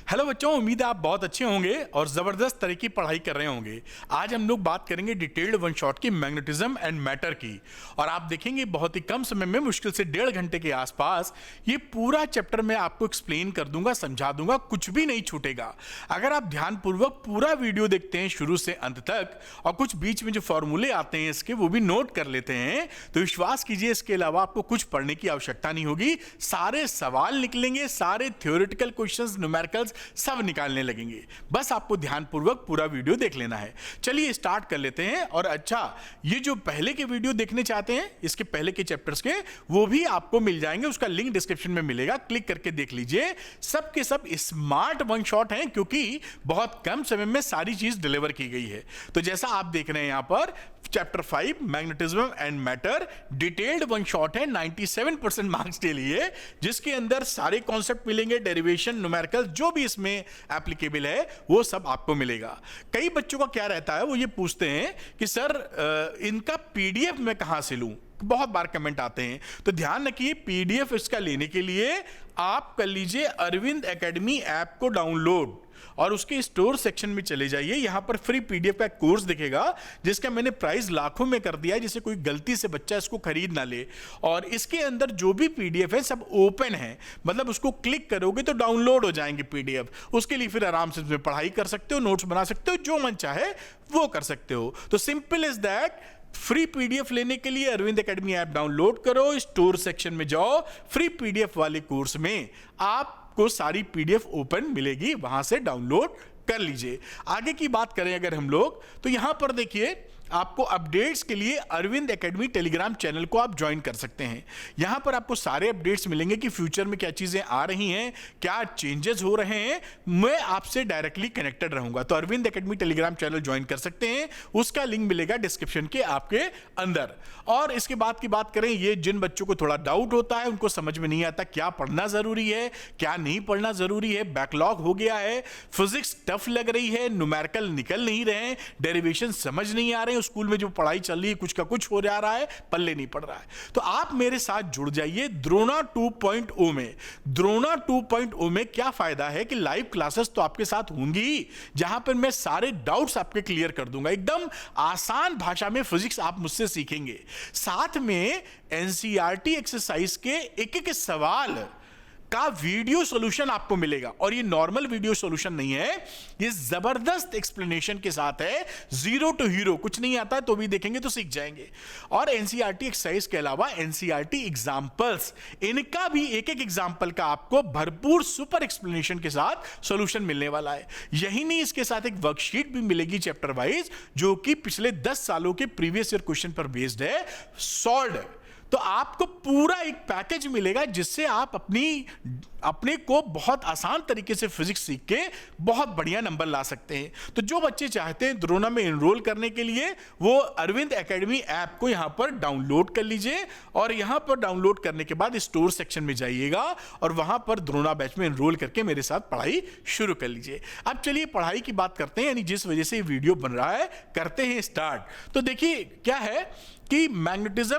Hello बच्चों, उम्मीद है आप बहुत अच्छे होंगे और ज़बरदस्त तरह की पढ़ाई कर रहे होंगे। आज हम लोग बात करेंगे डिटेल्ड वन शॉट की मैग्नेटिज्म एंड मैटर की। और आप देखेंगे बहुत ही कम समय में, मुश्किल से 1.5 घंटे के आसपास, ये पूरा चैप्टर मैं आपको एक्सप्लेन कर दूंगा, समझा दूंगा, कुछ भी नहीं छूटेगा। अगर आप ध्यानपूर्वक पूरा वीडियो देखते हैं शुरू से अंत तक और कुछ बीच में जो फॉर्मूले आते हैं इसके वो भी नोट कर लेते हैं, तो विश्वास कीजिए इसके अलावा आपको कुछ पढ़ने की आवश्यकता नहीं होगी। सारे सवाल निकलेंगे, सारे थ्योरेटिकल क्वेश्चंस, न्यूमेरिकल्स सब निकालने लगेंगे। बस आपको ध्यानपूर्वक पूरा वीडियो देख लेना है। चलिए स्टार्ट कर लेते हैं। और अच्छा, ये जो पहले के वीडियो देखने चाहते हैं, इसके पहले के चैप्टर्स के, वो भी आपको मिल जाएंगे। उसका लिंक डिस्क्रिप्शन में मिलेगा, क्लिक करके देख लीजिए। सब के सब स्मार्ट वन शॉट हैं क्योंकि बहुत कम समय में सारी चीज डिलीवर की गई है। तो जैसा आप देख रहे हैं यहां पर chapter 5 magnetism and matter detailed one shot है 97% मार्क्स के लिए, जिसके अंदर सारे कॉन्सेप्ट मिलेंगे, डेरिवेशन, न्यूमेरिकल, जो भी इसमें एप्लीकेबल है वो सब आपको मिलेगा। कई बच्चों का क्या रहता है, वो ये पूछते हैं कि सर इनका पीडीएफ मैं कहां से लूं। बहुत बार कमेंट आते हैं, तो ध्यान रखिए पीडीएफ इसका लेने के लिए आप कर लीजिए अरविंद एकेडमी ऐप को डाउनलोड और उसके स्टोर सेक्शन में चले जाइए। यहां पर फ्री पीडीएफ का कोर्स दिखेगा जिसका मैंने प्राइस लाखों में कर दिया है, जिससे कोई गलती से बच्चा इसको खरीद ना ले। और इसके अंदर जो भी पीडीएफ है सब ओपन है, मतलब उसको क्लिक करोगे तो डाउनलोड हो जाएंगे पीडीएफ। उसके लिए फिर आराम से इसमें पढ़ाई कर सकते हो, नोट्स बना सकते हो, जो मन चाहे वो कर सकते हो। तो simple is that. Free PDF लेने के लिए अरविंद एकेडमी ऐप डाउनलोड करो, स्टोर सेक्शन में जाओ, फ्री पीडीएफ वाले कोर्स में आपको सारी पीडीएफ ओपन मिलेगी, वहां से डाउनलोड कर लीजिए। आगे की बात करें अगर हम लोग, तो यहां पर देखिए आपको अपडेट्स के लिए अरविंद एकेडमी टेलीग्राम चैनल को आप ज्वाइन कर सकते हैं। यहां पर आपको सारे अपडेट्स मिलेंगे कि फ्यूचर में क्या चीजें आ रही हैं, क्या चेंजेस हो रहे हैं। मैं आपसे डायरेक्टली कनेक्टेड रहूंगा, तो Arvind academy Telegram channel join कर सकते हैं। उसका लिंक मिलेगा डिस्क्रिप्शन के आपके अंदर। और इसके बाद की बात करें, ये जिन बच्चों को थोड़ा डाउट होता है, उनको समझ में नहीं आता क्या पढ़ना जरूरी है, क्या नहीं पढ़ना जरूरी है, बैकलॉग हो गया है, फिजिक्स टफ लग रही है, न्यूमेरिकल निकल नहीं रहे हैं, डेरिवेशन समझ नहीं आ रहे हैं, स्कूल में जो पढ़ाई चल रही है कुछ का कुछ हो जा रहा है, पल्ले नहीं पड़ रहा है, तो आप मेरे साथ जुड़ जाइए द्रोणा 2.0 में। द्रोणा 2.0 में क्या फायदा है कि लाइव क्लासेस तो आपके साथ होंगी, जहां पर मैं सारे डाउट्स आपके क्लियर कर दूंगा। एकदम आसान भाषा में फिजिक्स आप मुझसे सीखेंगे। साथ में एनसीईआरटी एक्सरसाइज के एक एक सवाल का वीडियो सॉल्यूशन आपको मिलेगा। और ये नॉर्मल वीडियो सॉल्यूशन नहीं है, ये जबरदस्त एक्सप्लेनेशन के साथ है। जीरो टू हीरो, कुछ नहीं आता है तो भी देखेंगे तो सीख जाएंगे। और एनसीईआरटी एक्सरसाइज के अलावा एनसीईआरटी एग्जाम्पल्स, इनका भी एक एक एग्जाम्पल का आपको भरपूर सुपर एक्सप्लेनेशन के साथ सॉल्यूशन मिलने वाला है। यही नहीं, इसके साथ एक वर्कशीट भी मिलेगी चैप्टर वाइज, जो कि पिछले 10 सालों के प्रीवियस ईयर क्वेश्चन पर बेस्ड है, सॉल्व्ड। तो आपको पूरा एक पैकेज मिलेगा जिससे आप अपने को बहुत आसान तरीके से फिजिक्स सीख के बहुत बढ़िया नंबर ला सकते हैं। तो जो बच्चे चाहते हैं द्रोणा में एनरोल करने के लिए, वो अरविंद एकेडमी ऐप को यहां पर डाउनलोड कर लीजिए। और यहां पर डाउनलोड करने के बाद स्टोर सेक्शन में जाइएगा और वहां पर द्रोणा बैच में एनरोल करके मेरे साथ पढ़ाई शुरू कर लीजिए। अब चलिए पढ़ाई की बात करते हैं, यानी जिस वजह से ये वीडियो बन रहा है, करते हैं स्टार्ट। तो देखिए क्या है कि मैग्नेट्स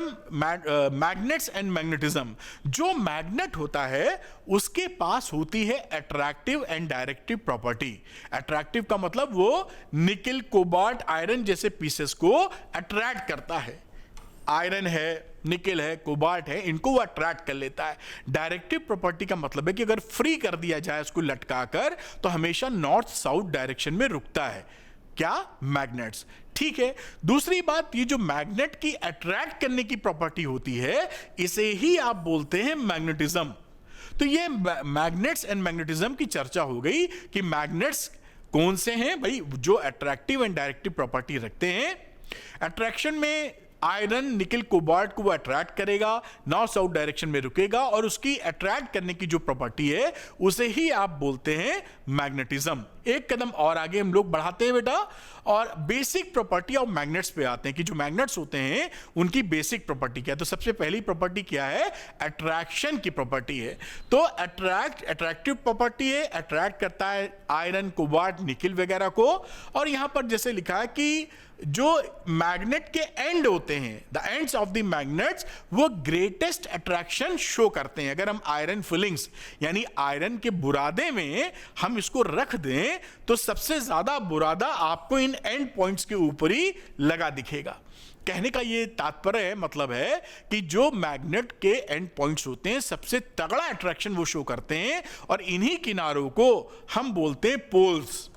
एंड मैग्नेटिज्म, जो मैग्नेट होता है उसके पास होती है attractive and directive property. Attractive का मतलब वो निकेल, कोबाल्ट, आयरन जैसे पीसेस को अट्रैक्ट करता है। आयरन है, निकेल है, कोबाल्ट है, इनको वो अट्रैक्ट कर लेता है। डायरेक्टिव प्रॉपर्टी का मतलब है कि अगर फ्री कर दिया जाए उसको लटकाकर, तो हमेशा नॉर्थ साउथ डायरेक्शन में रुकता है। क्या? मैग्नेट्स। ठीक है। दूसरी बात, ये जो मैग्नेट की अट्रैक्ट करने की प्रॉपर्टी होती है, इसे ही आप बोलते हैं मैग्नेटिज्म। तो ये मैग्नेट्स एंड मैग्नेटिज्म की चर्चा हो गई कि मैग्नेट्स कौन से हैं भाई, जो अट्रैक्टिव एंड डायरेक्टिव प्रॉपर्टी रखते हैं। अट्रैक्शन में आयरन, निकेल, कोबाल्ट को वो अट्रैक्ट करेगा, नॉर्थ साउथ डायरेक्शन में रुकेगा, और उसकी अट्रैक्ट करने की जो प्रॉपर्टी है उसे ही आप बोलते हैं मैग्नेटिज्म। एक कदम और आगे हम लोग बढ़ाते हैं बेटा, और बेसिक प्रॉपर्टी ऑफ मैग्नेट्स पे आते हैं कि जो मैग्नेट्स होते हैं उनकी बेसिक प्रॉपर्टी क्या है। तो सबसे पहली प्रॉपर्टी क्या है? अट्रैक्शन की प्रॉपर्टी है। तो अट्रैक्टिव प्रॉपर्टी है, अट्रैक्ट करता है आयरन, कोबाल्ट, निकेल वगैरह को। और यहां पर जैसे लिखा है कि जो मैग्नेट के एंड होते हैं, the ends of the magnets, वो ग्रेटेस्ट अट्रैक्शन शो करते हैं। अगर हम आयरन फिलिंग्स यानी आयरन के बुरादे में हम इसको रख दें तो सबसे ज्यादा बुरादा आपको इन एंड पॉइंट्स के ऊपर ही लगा दिखेगा। कहने का ये तात्पर्य मतलब है कि जो मैग्नेट के एंड पॉइंट्स होते हैं सबसे तगड़ा अट्रैक्शन वो शो करते हैं, और इन्हीं किनारों को हम बोलते हैं पोल्स।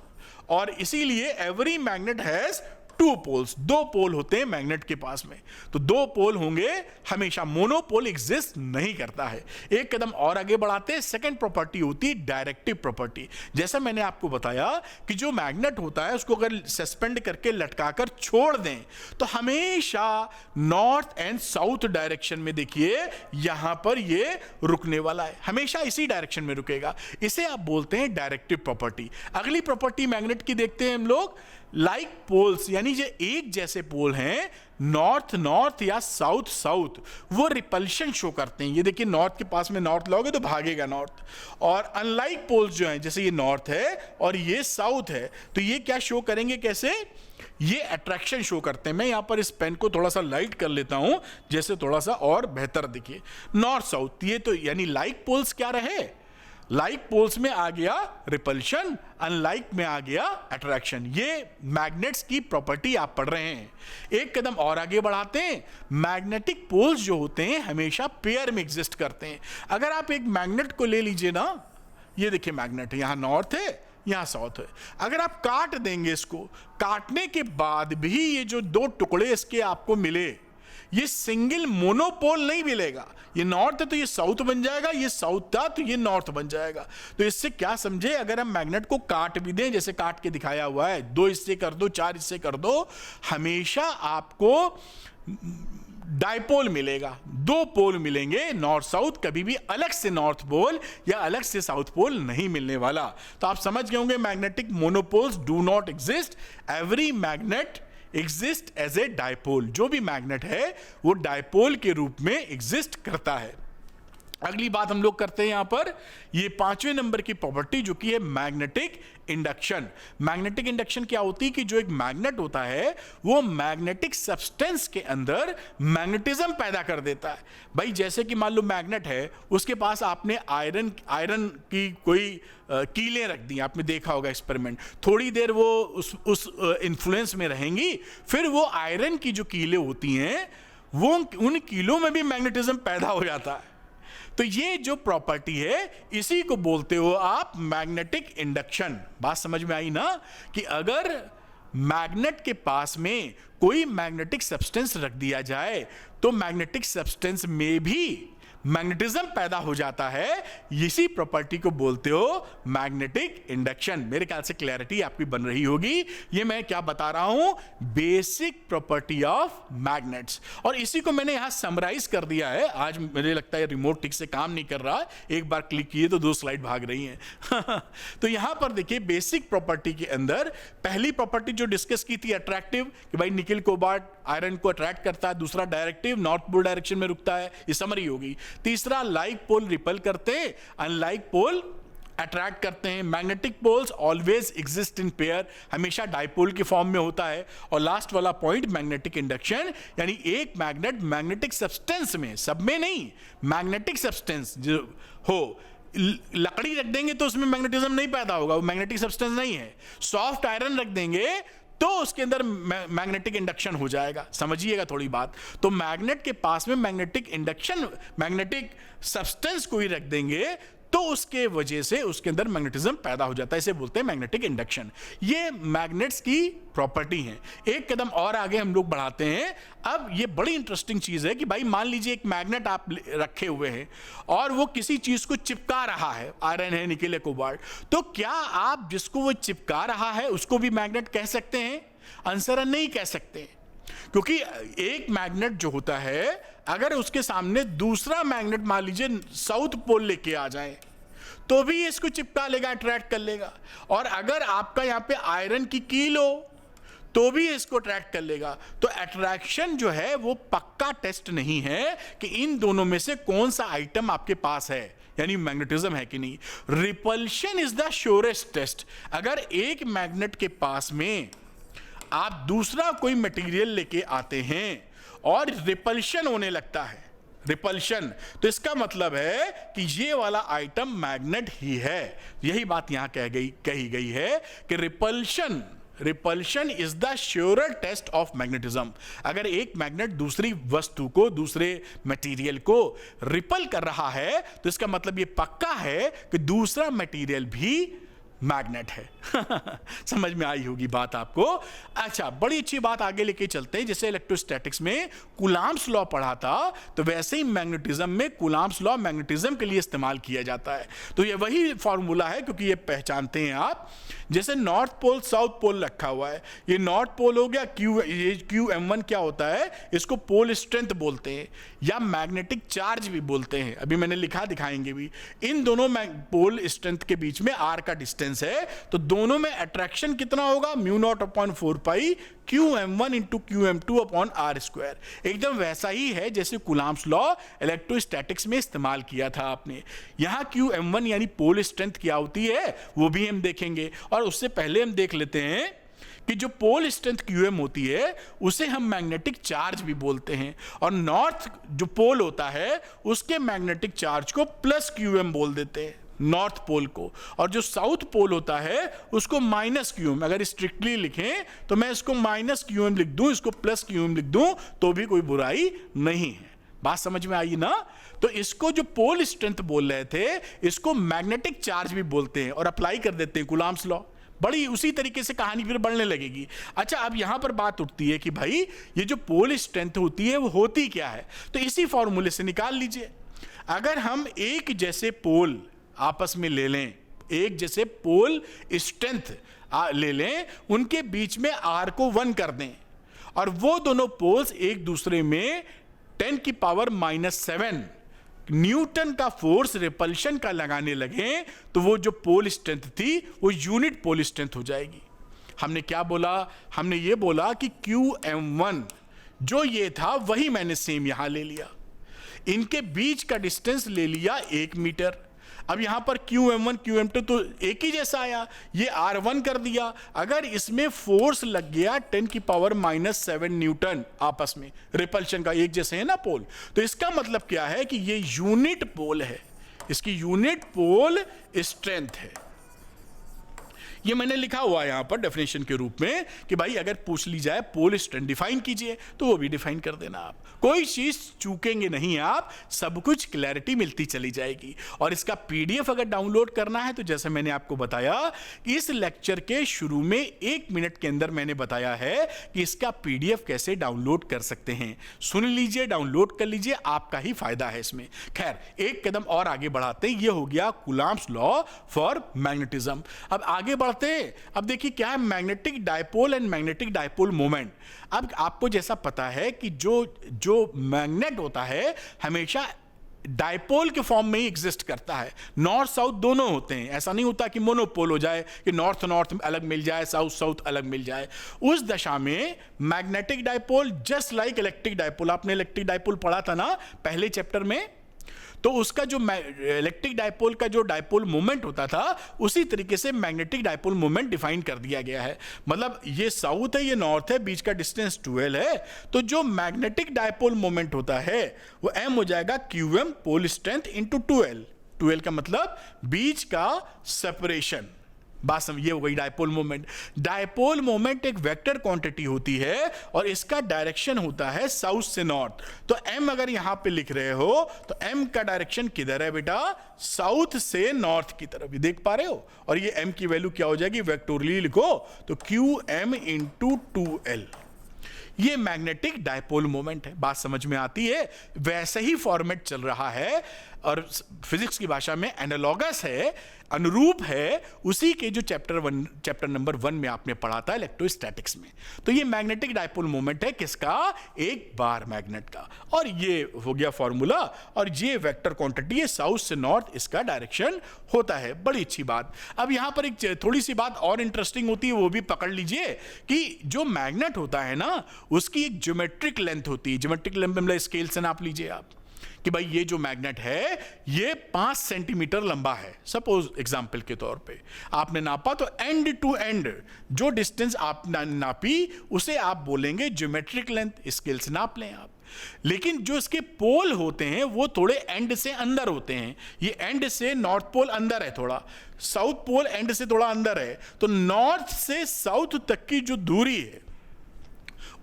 और इसीलिए every magnet has two poles, दो पोल होते हैं मैग्नेट के पास में। तो दो पोल होंगे हमेशा, मोनोपोल एग्जिस्ट नहीं करता है। एक कदम और आगे बढ़ाते हैं, सेकंड प्रॉपर्टी होती है डायरेक्टिव प्रॉपर्टी। जैसा मैंने आपको बताया कि जो मैग्नेट होता है उसको अगर सस्पेंड करके लटकाकर छोड़ दें तो हमेशा नॉर्थ एंड साउथ डायरेक्शन में, देखिए यहां पर ये रुकने वाला है, हमेशा इसी डायरेक्शन में रुकेगा। इसे आप बोलते हैं डायरेक्टिव प्रॉपर्टी। अगली प्रॉपर्टी मैग्नेट की देखते हैं हम लोग, लाइक पोल्स, यानी जो एक जैसे पोल हैं, नॉर्थ नॉर्थ या साउथ साउथ, वो रिपल्शन शो करते हैं। ये देखिए नॉर्थ के पास में नॉर्थ लाओगे तो भागेगा नॉर्थ, और अनलाइक पोल्स जो हैं, जैसे ये नॉर्थ है और ये साउथ है, तो ये क्या शो करेंगे, कैसे, ये अट्रैक्शन शो करते हैं। मैं यहां पर इस पेन को थोड़ा सा लाइट कर लेता हूं, जैसे थोड़ा सा और बेहतर दिखे। नॉर्थ साउथ, ये तो यानी लाइक पोल्स क्या रहे, लाइक पोल्स में आ गया रिपल्शन, अनलाइक में आ गया अट्रैक्शन। ये मैग्नेट्स की प्रॉपर्टी आप पढ़ रहे हैं। एक कदम और आगे बढ़ाते हैं, मैग्नेटिक पोल्स जो होते हैं हमेशा पेयर में एग्जिस्ट करते हैं। अगर आप एक मैग्नेट को ले लीजिए ना, ये देखिए मैग्नेट है, यहां नॉर्थ है यहां साउथ है, अगर आप काट देंगे इसको, काटने के बाद भी ये जो दो टुकड़े इसके आपको मिले, ये सिंगल मोनोपोल नहीं मिलेगा। ये नॉर्थ है तो ये साउथ बन जाएगा, ये साउथ था तो ये नॉर्थ बन जाएगा। तो इससे क्या समझे, अगर हम मैग्नेट को काट भी दें, जैसे काट के दिखाया हुआ है, दो हिस्से कर दो, चार हिस्से कर दो, हमेशा आपको डायपोल मिलेगा, दो पोल मिलेंगे नॉर्थ साउथ, कभी भी अलग से नॉर्थ पोल या अलग से साउथ पोल नहीं मिलने वाला। तो आप समझ गए होंगे magnetic monopoles do not exist, every magnet exist as a dipole. जो भी मैग्नेट है वो डायपोल के रूप में एग्जिस्ट करता है। अगली बात हम लोग करते हैं यहां पर, ये 5वें नंबर की प्रॉपर्टी जो कि है मैग्नेटिक इंडक्शन। मैग्नेटिक इंडक्शन क्या होती है कि जो एक मैग्नेट होता है वो मैग्नेटिक सब्सटेंस के अंदर मैग्नेटिज्म पैदा कर देता है। भाई जैसे कि मान लो मैग्नेट है, उसके पास आपने आयरन की कोई कीलें रख दी, आपने देखा होगा एक्सपेरिमेंट, थोड़ी देर वो उस इन्फ्लुएंस में रहेंगी, फिर वो आयरन की जो कीलें होती हैं वो उन कीलों में भी मैग्नेटिज्म पैदा हो जाता है। तो ये जो प्रॉपर्टी है इसी को बोलते हो आप मैग्नेटिक इंडक्शन। बात समझ में आई ना, कि अगर मैग्नेट के पास में कोई मैग्नेटिक सब्सटेंस रख दिया जाए तो मैग्नेटिक सब्सटेंस में भी मैग्नेटिज्म पैदा हो जाता है। इसी प्रॉपर्टी को बोलते हो मैग्नेटिक इंडक्शन। मेरे ख्याल से क्लैरिटी आपकी बन रही होगी। ये मैं क्या बता रहा हूं, बेसिक प्रॉपर्टी ऑफ मैग्नेट्स, और इसी को मैंने यहां समराइज कर दिया है। आज मुझे लगता है रिमोट ठीक से काम नहीं कर रहा, एक बार क्लिक किए तो 2 स्लाइड भाग रही हैं। तो यहां पर देखिए बेसिक प्रॉपर्टी के अंदर पहली प्रॉपर्टी जो डिस्कस की थी अट्रैक्टिव, कि भाई निकिल कोबाल्ट आयरन को अट्रैक्ट करता है। दूसरा डायरेक्टिव, नॉर्थ पोल डायरेक्शन में रुकता है, ये समरी होगी। तीसरा लाइक पोल रिपल करते हैं, अनलाइक पोल अट्रैक्ट करते हैं। Magnetic poles always exist in pair, हमेशा डायपोल के फॉर्म में होता है। और लास्ट वाला पॉइंट मैग्नेटिक इंडक्शन, यानी एक मैग्नेट मैग्नेटिक सब्सटेंस में, सब में नहीं, मैग्नेटिक सब्सटेंस जो हो, लकड़ी रख देंगे तो उसमें मैग्नेटिज्म नहीं पैदा होगा, वो मैग्नेटिक सब्सटेंस नहीं है। सॉफ्ट आयरन रख देंगे तो उसके अंदर मैग्नेटिक इंडक्शन हो जाएगा। समझिएगा थोड़ी बात। तो मैग्नेट के पास में मैग्नेटिक इंडक्शन, मैग्नेटिक सब्सटेंस कोई रख देंगे तो उसके वजह से उसके अंदर मैग्नेटिज्म पैदा हो जाता है, इसे बोलते हैं मैग्नेटिक इंडक्शन। ये मैग्नेट्स की प्रॉपर्टी है। एक कदम और आगे हम लोग बढ़ाते हैं। अब ये बड़ी इंटरेस्टिंग चीज है कि भाई मान लीजिए एक मैग्नेट आप रखे हुए हैं और वो किसी चीज को चिपका रहा है, आयरन है, निकेल है, कोबाल्ट, तो क्या आप जिसको वो चिपका रहा है उसको भी मैग्नेट कह सकते हैं? आंसर है नहीं कह सकते, क्योंकि एक मैग्नेट जो होता है अगर उसके सामने दूसरा मैग्नेट मान लीजिए साउथ पोल लेके आ जाए तो भी इसको चिपका लेगा, अट्रैक्ट कर लेगा। और अगर आपका यहां पे आयरन की कील हो तो भी इसको अट्रैक्ट कर लेगा। तो अट्रैक्शन जो है वो पक्का टेस्ट नहीं है कि इन दोनों में से कौन सा आइटम आपके पास है, यानी मैग्नेटिज्म है कि नहीं। Repulsion is the surest test. अगर एक मैग्नेट के पास में आप दूसरा कोई मटेरियल लेके आते हैं और रिपल्शन होने लगता है, रिपल्शन। तो इसका मतलब है कि ये वाला आइटम मैग्नेट ही है। यही बात यहां कही गई है कि repulsion is the surer test of magnetism. अगर एक मैग्नेट दूसरी वस्तु को, दूसरे मटेरियल को रिपल कर रहा है तो इसका मतलब ये पक्का है कि दूसरा मटेरियल भी मैग्नेट है। समझ में आई होगी बात आपको। अच्छा, बड़ी अच्छी बात आगे लेके चलते हैं। जैसे इलेक्ट्रोस्टैटिक्स में कूलॉम्स लॉ पढ़ा था, तो वैसे ही मैग्नेटिज्म में कूलॉम्स लॉ मैग्नेटिज्म के लिए इस्तेमाल किया जाता है। तो ये वही फॉर्मूला है, क्योंकि ये पहचानते हैं आप। जैसे नॉर्थ पोल साउथ पोल रखा हुआ है, ये नॉर्थ पोल हो गया, QM1 क्या होता है, इसको पोल स्ट्रेंथ बोलते हैं या मैग्नेटिक चार्ज भी बोलते हैं। अभी मैंने लिखा, दिखाएंगे भी। इन दोनों पोल स्ट्रेंथ के बीच में R का डिस्टेंस है, तो दोनों में अट्रैक्शन कितना होगा, μ0/4 पाई QM1 इंटू QM2/R²। एकदम वैसा ही है जैसे कूलॉम्स लॉ इलेक्ट्रोस्टैटिक्स में इस्तेमाल किया था आपने। यहां QM1 यानी पोल स्ट्रेंथ क्या होती है वो भी हम देखेंगे, और उससे पहले हम देख लेते हैं कि जो पोल स्ट्रेंथ QM होती है उसे हम मैग्नेटिक चार्ज भी बोलते हैं, और नॉर्थ जो पोल होता है उसके मैग्नेटिक चार्ज को प्लस QM बोल देते हैं, नॉर्थ पोल को। और जो साउथ पोल होता है उसको माइनस QM। अगर स्ट्रिक्टली लिखें तो मैं इसको माइनस QM लिख दूं, इसको प्लस QM लिख दूं, तो भी कोई बुराई नहीं है। बात समझ में आई ना। तो इसको जो पोल स्ट्रेंथ बोल रहे थे, इसको मैग्नेटिक चार्ज भी बोलते हैं, और अप्लाई कर देते हैं कूलॉम्स लॉ। बड़ी उसी तरीके से कहानी फिर बढ़ने लगेगी। अच्छा, अब यहां पर बात उठती है कि भाई ये जो पोल स्ट्रेंथ होती है वो होती क्या है, तो इसी फॉर्मूले से निकाल लीजिए। अगर हम एक जैसे पोल आपस में ले लें, एक जैसे पोल स्ट्रेंथ ले लें, उनके बीच में R को 1 कर दें, और वो दोनों पोल्स एक दूसरे में 10⁻⁻7 न्यूटन का फोर्स रिपल्शन का लगाने लगे, तो वो जो पोल स्ट्रेंथ थी वो यूनिट पोल स्ट्रेंथ हो जाएगी। हमने क्या बोला, हमने ये बोला कि QM1 जो ये था वही मैंने सेम यहां ले लिया, इनके बीच का डिस्टेंस ले लिया 1 मीटर। अब यहां पर QM1 QM2 तो एक ही जैसा आया, ये R1 कर दिया। अगर इसमें फोर्स लग गया 10⁻⁻7 न्यूटन आपस में, रिपल्शन का, एक जैसे है ना पोल, तो इसका मतलब क्या है कि ये यूनिट पोल है, इसकी यूनिट पोल स्ट्रेंथ है। ये मैंने लिखा हुआ है यहां पर डेफिनेशन के रूप में कि भाई अगर पूछ ली जाए पोल स्ट्रेंथ डिफाइन कीजिए, तो वो भी डिफाइन कर देना। आप कोई चीज चूकेंगे नहीं, आप सब कुछ क्लैरिटी मिलती चली जाएगी। और इसका PDF अगर डाउनलोड करना है तो जैसे मैंने आपको बताया कि इस लेक्चर के शुरू में 1 मिनट के अंदर मैंने बताया है कि इसका PDF कैसे डाउनलोड कर सकते हैं। सुन लीजिए, डाउनलोड कर लीजिए, आपका ही फायदा है इसमें। खैर, एक कदम और आगे बढ़ाते हैं। ये हो गया कूलॉम्स लॉ फॉर मैग्नेटिज्म। अब आगे अब देखिए क्या है, magnetic dipole and magnetic dipole moment. अब आपको जैसा पता है कि जो मैग्नेट होता है हमेशा डायपोल के फॉर्म में ही एग्जिस्ट करता है। नॉर्थ साउथ दोनों होते हैं, ऐसा नहीं होता कि मोनोपोल हो जाए कि नॉर्थ नॉर्थ अलग मिल जाए, साउथ साउथ अलग मिल जाए। उस दशा में magnetic dipole just like electric dipole, आपने इलेक्ट्रिक डायपोल पढ़ा था ना पहले चैप्टर में, तो उसका जो इलेक्ट्रिक डायपोल का जो डायपोल मोमेंट होता था उसी तरीके से मैग्नेटिक डायपोल मोमेंट डिफाइन कर दिया गया है। मतलब ये साउथ है, ये नॉर्थ है, बीच का डिस्टेंस 12 है, तो जो मैग्नेटिक डायपोल मोमेंट होता है वो M हो जाएगा QM पोल स्ट्रेंथ इंटू 12 का मतलब बीच का सेपरेशन। बात समझ, ये हो गई डायपोल मोमेंट। डायपोल मोमेंट एक वेक्टर क्वांटिटी होती है और इसका डायरेक्शन होता है साउथ से नॉर्थ। तो M अगर यहां पे लिख रहे हो तो M का डायरेक्शन किधर है बेटा, साउथ से नॉर्थ की तरफ, ये देख पा रहे हो। और ये M की वैल्यू क्या हो जाएगी, वेक्टोरियली लिखो तो QM इंटू 2L। ये मैग्नेटिक डायपोल मोमेंट है। बात समझ में आती है। वैसे ही फॉर्मेट चल रहा है और फिजिक्स की भाषा में एनालॉगस है, अनुरूप है उसी के जो चैप्टर नंबर 1 में आपने पढ़ा था इलेक्ट्रोस्टैटिक्स में। तो ये मैग्नेटिक डायपोल मोमेंट है किसका, एक बार मैग्नेट का। और ये हो गया फॉर्मूला, और ये वेक्टर क्वांटिटी है साउथ से नॉर्थ, इसका डायरेक्शन होता है। बड़ी अच्छी बात। अब यहां पर एक थोड़ी सी बात और इंटरेस्टिंग होती है, वो भी पकड़ लीजिए कि जो मैग्नेट होता है ना उसकी एक ज्योमेट्रिक लेंथ होती है। ज्योमेट्रिक लेंथ मतलब स्केल से नाप लीजिए आप कि भाई ये जो मैग्नेट है ये 5 सेंटीमीटर लंबा है, सपोज एग्जाम्पल के तौर पे आपने नापा, तो एंड टू एंड जो डिस्टेंस आप नापी उसे आप बोलेंगे ज्योमेट्रिक लेंथ, स्केल से नाप लें आप। लेकिन जो इसके पोल होते हैं वो थोड़े एंड से अंदर होते हैं, ये एंड से नॉर्थ पोल अंदर है, थोड़ा साउथ पोल एंड से थोड़ा अंदर है, तो नॉर्थ से साउथ तक की जो दूरी है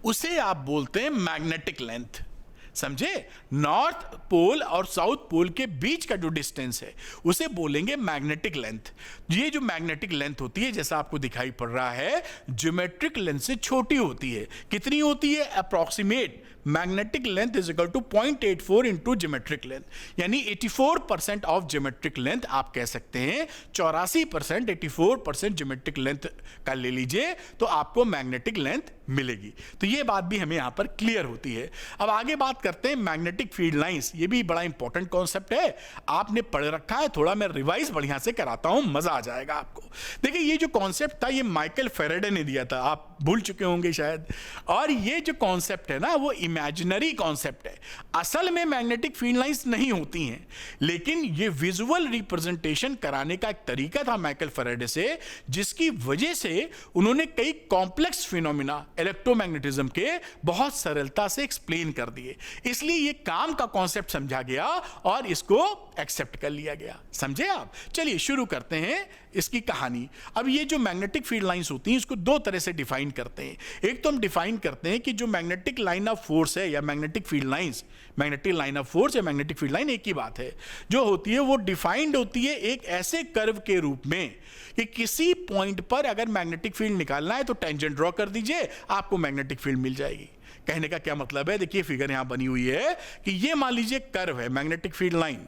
उसे आप बोलते हैं मैग्नेटिक लेंथ। समझे? नॉर्थ पोल और साउथ पोल के बीच का जो डिस्टेंस है उसे बोलेंगे मैग्नेटिक लेंथ। ये जो मैग्नेटिक लेंथ होती है, जैसा आपको दिखाई पड़ रहा है, ज्योमेट्रिक लेंथ से छोटी होती है। कितनी होती है? Approximate magnetic length is equal to 0.84 into geometric length, यानी 84% ऑफ ज्योमेट्रिक लेंथ आप कह सकते हैं। 84% 84% ज्योमेट्रिक लेंथ का ले लीजिए तो आपको मैग्नेटिक लेंथ मिलेगी। तो ये बात भी हमें यहां पर क्लियर होती है। अब आगे बात करते हैं मैग्नेटिक फील्ड लाइंस। ये भी बड़ा इंपॉर्टेंट कॉन्सेप्ट है, आपने पढ़ रखा है, थोड़ा मैं रिवाइज बढ़िया से कराता हूं, मजा आ जाएगा आपको। देखिए ये जो कॉन्सेप्ट था ये माइकल फेराडे ने दिया था, आप भूल चुके होंगे शायद। और ये जो कॉन्सेप्ट है ना वो इमेजिनरी कॉन्सेप्ट है, असल में मैग्नेटिक फील्ड लाइंस नहीं होती हैं, लेकिन ये विजुअल रिप्रेजेंटेशन कराने का एक तरीका था माइकल फेराडे से, जिसकी वजह से उन्होंने कई कॉम्प्लेक्स फिनोमिना इलेक्ट्रोमैग्नेटिज्म के बहुत सरलता से एक्सप्लेन कर दिए। इसलिए ये काम का कॉन्सेप्ट समझा गया और इसको एक्सेप्ट कर लिया गया। समझे आप? चलिए शुरू करते हैं इसकी कहानी। अब ये जो मैग्नेटिक फील्ड लाइंस होती हैं इसको दो तरह से डिफाइन करते हैं। एक तो हम डिफाइन करते हैं कि जो मैग्नेटिक लाइन ऑफ फोर्स है या magnetic field lines, magnetic line of force या मैग्नेटिक फील्ड लाइन एक ही बात है, जो होती है वो डिफाइंड होती है एक ऐसे कर्व के रूप में कि किसी पॉइंट पर अगर मैग्नेटिक फील्ड निकालना है तो टेंजेंट ड्रॉ कर दीजिए, आपको मैग्नेटिक फील्ड मिल जाएगी। कहने का क्या मतलब है? देखिए फिगर यहां बनी हुई है कि ये मान लीजिए कर्व है मैग्नेटिक फील्ड लाइन,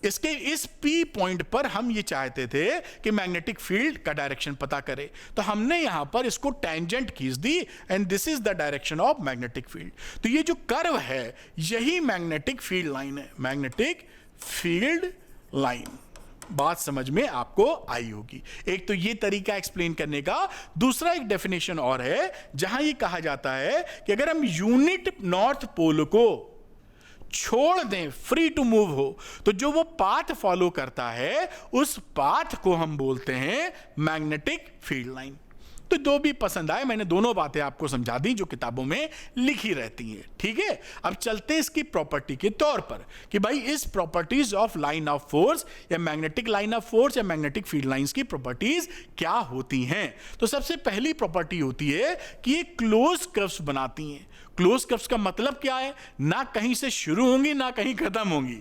इसके इस P पॉइंट पर हम ये चाहते थे कि मैग्नेटिक फील्ड का डायरेक्शन पता करें, तो हमने यहां पर इसको टेंजेंट खींच दी and this is the direction of magnetic field. तो ये जो कर्व है यही मैग्नेटिक फील्ड लाइन है, मैग्नेटिक फील्ड लाइन। बात समझ में आपको आई होगी। एक तो ये तरीका एक्सप्लेन करने का, दूसरा एक डेफिनेशन और है जहां ये कहा जाता है कि अगर हम यूनिट नॉर्थ पोल को छोड़ दें, फ्री टू मूव हो, तो जो वो पाथ फॉलो करता है उस पाथ को हम बोलते हैं मैग्नेटिक फील्ड लाइन। तो दो भी पसंद आए, मैंने दोनों बातें आपको समझा दी जो किताबों में लिखी रहती हैं। ठीक है, अब चलते हैं इसकी प्रॉपर्टी के तौर पर कि भाई इस properties of line of force या मैग्नेटिक लाइन ऑफ फोर्स या मैग्नेटिक फील्ड लाइंस की प्रॉपर्टीज क्या होती हैं। तो सबसे पहली प्रॉपर्टी होती है कि ये क्लोज कर्व्स बनाती हैं। क्लोज कर्व्स का मतलब क्या है? ना कहीं से शुरू होंगी ना कहीं खत्म होंगी।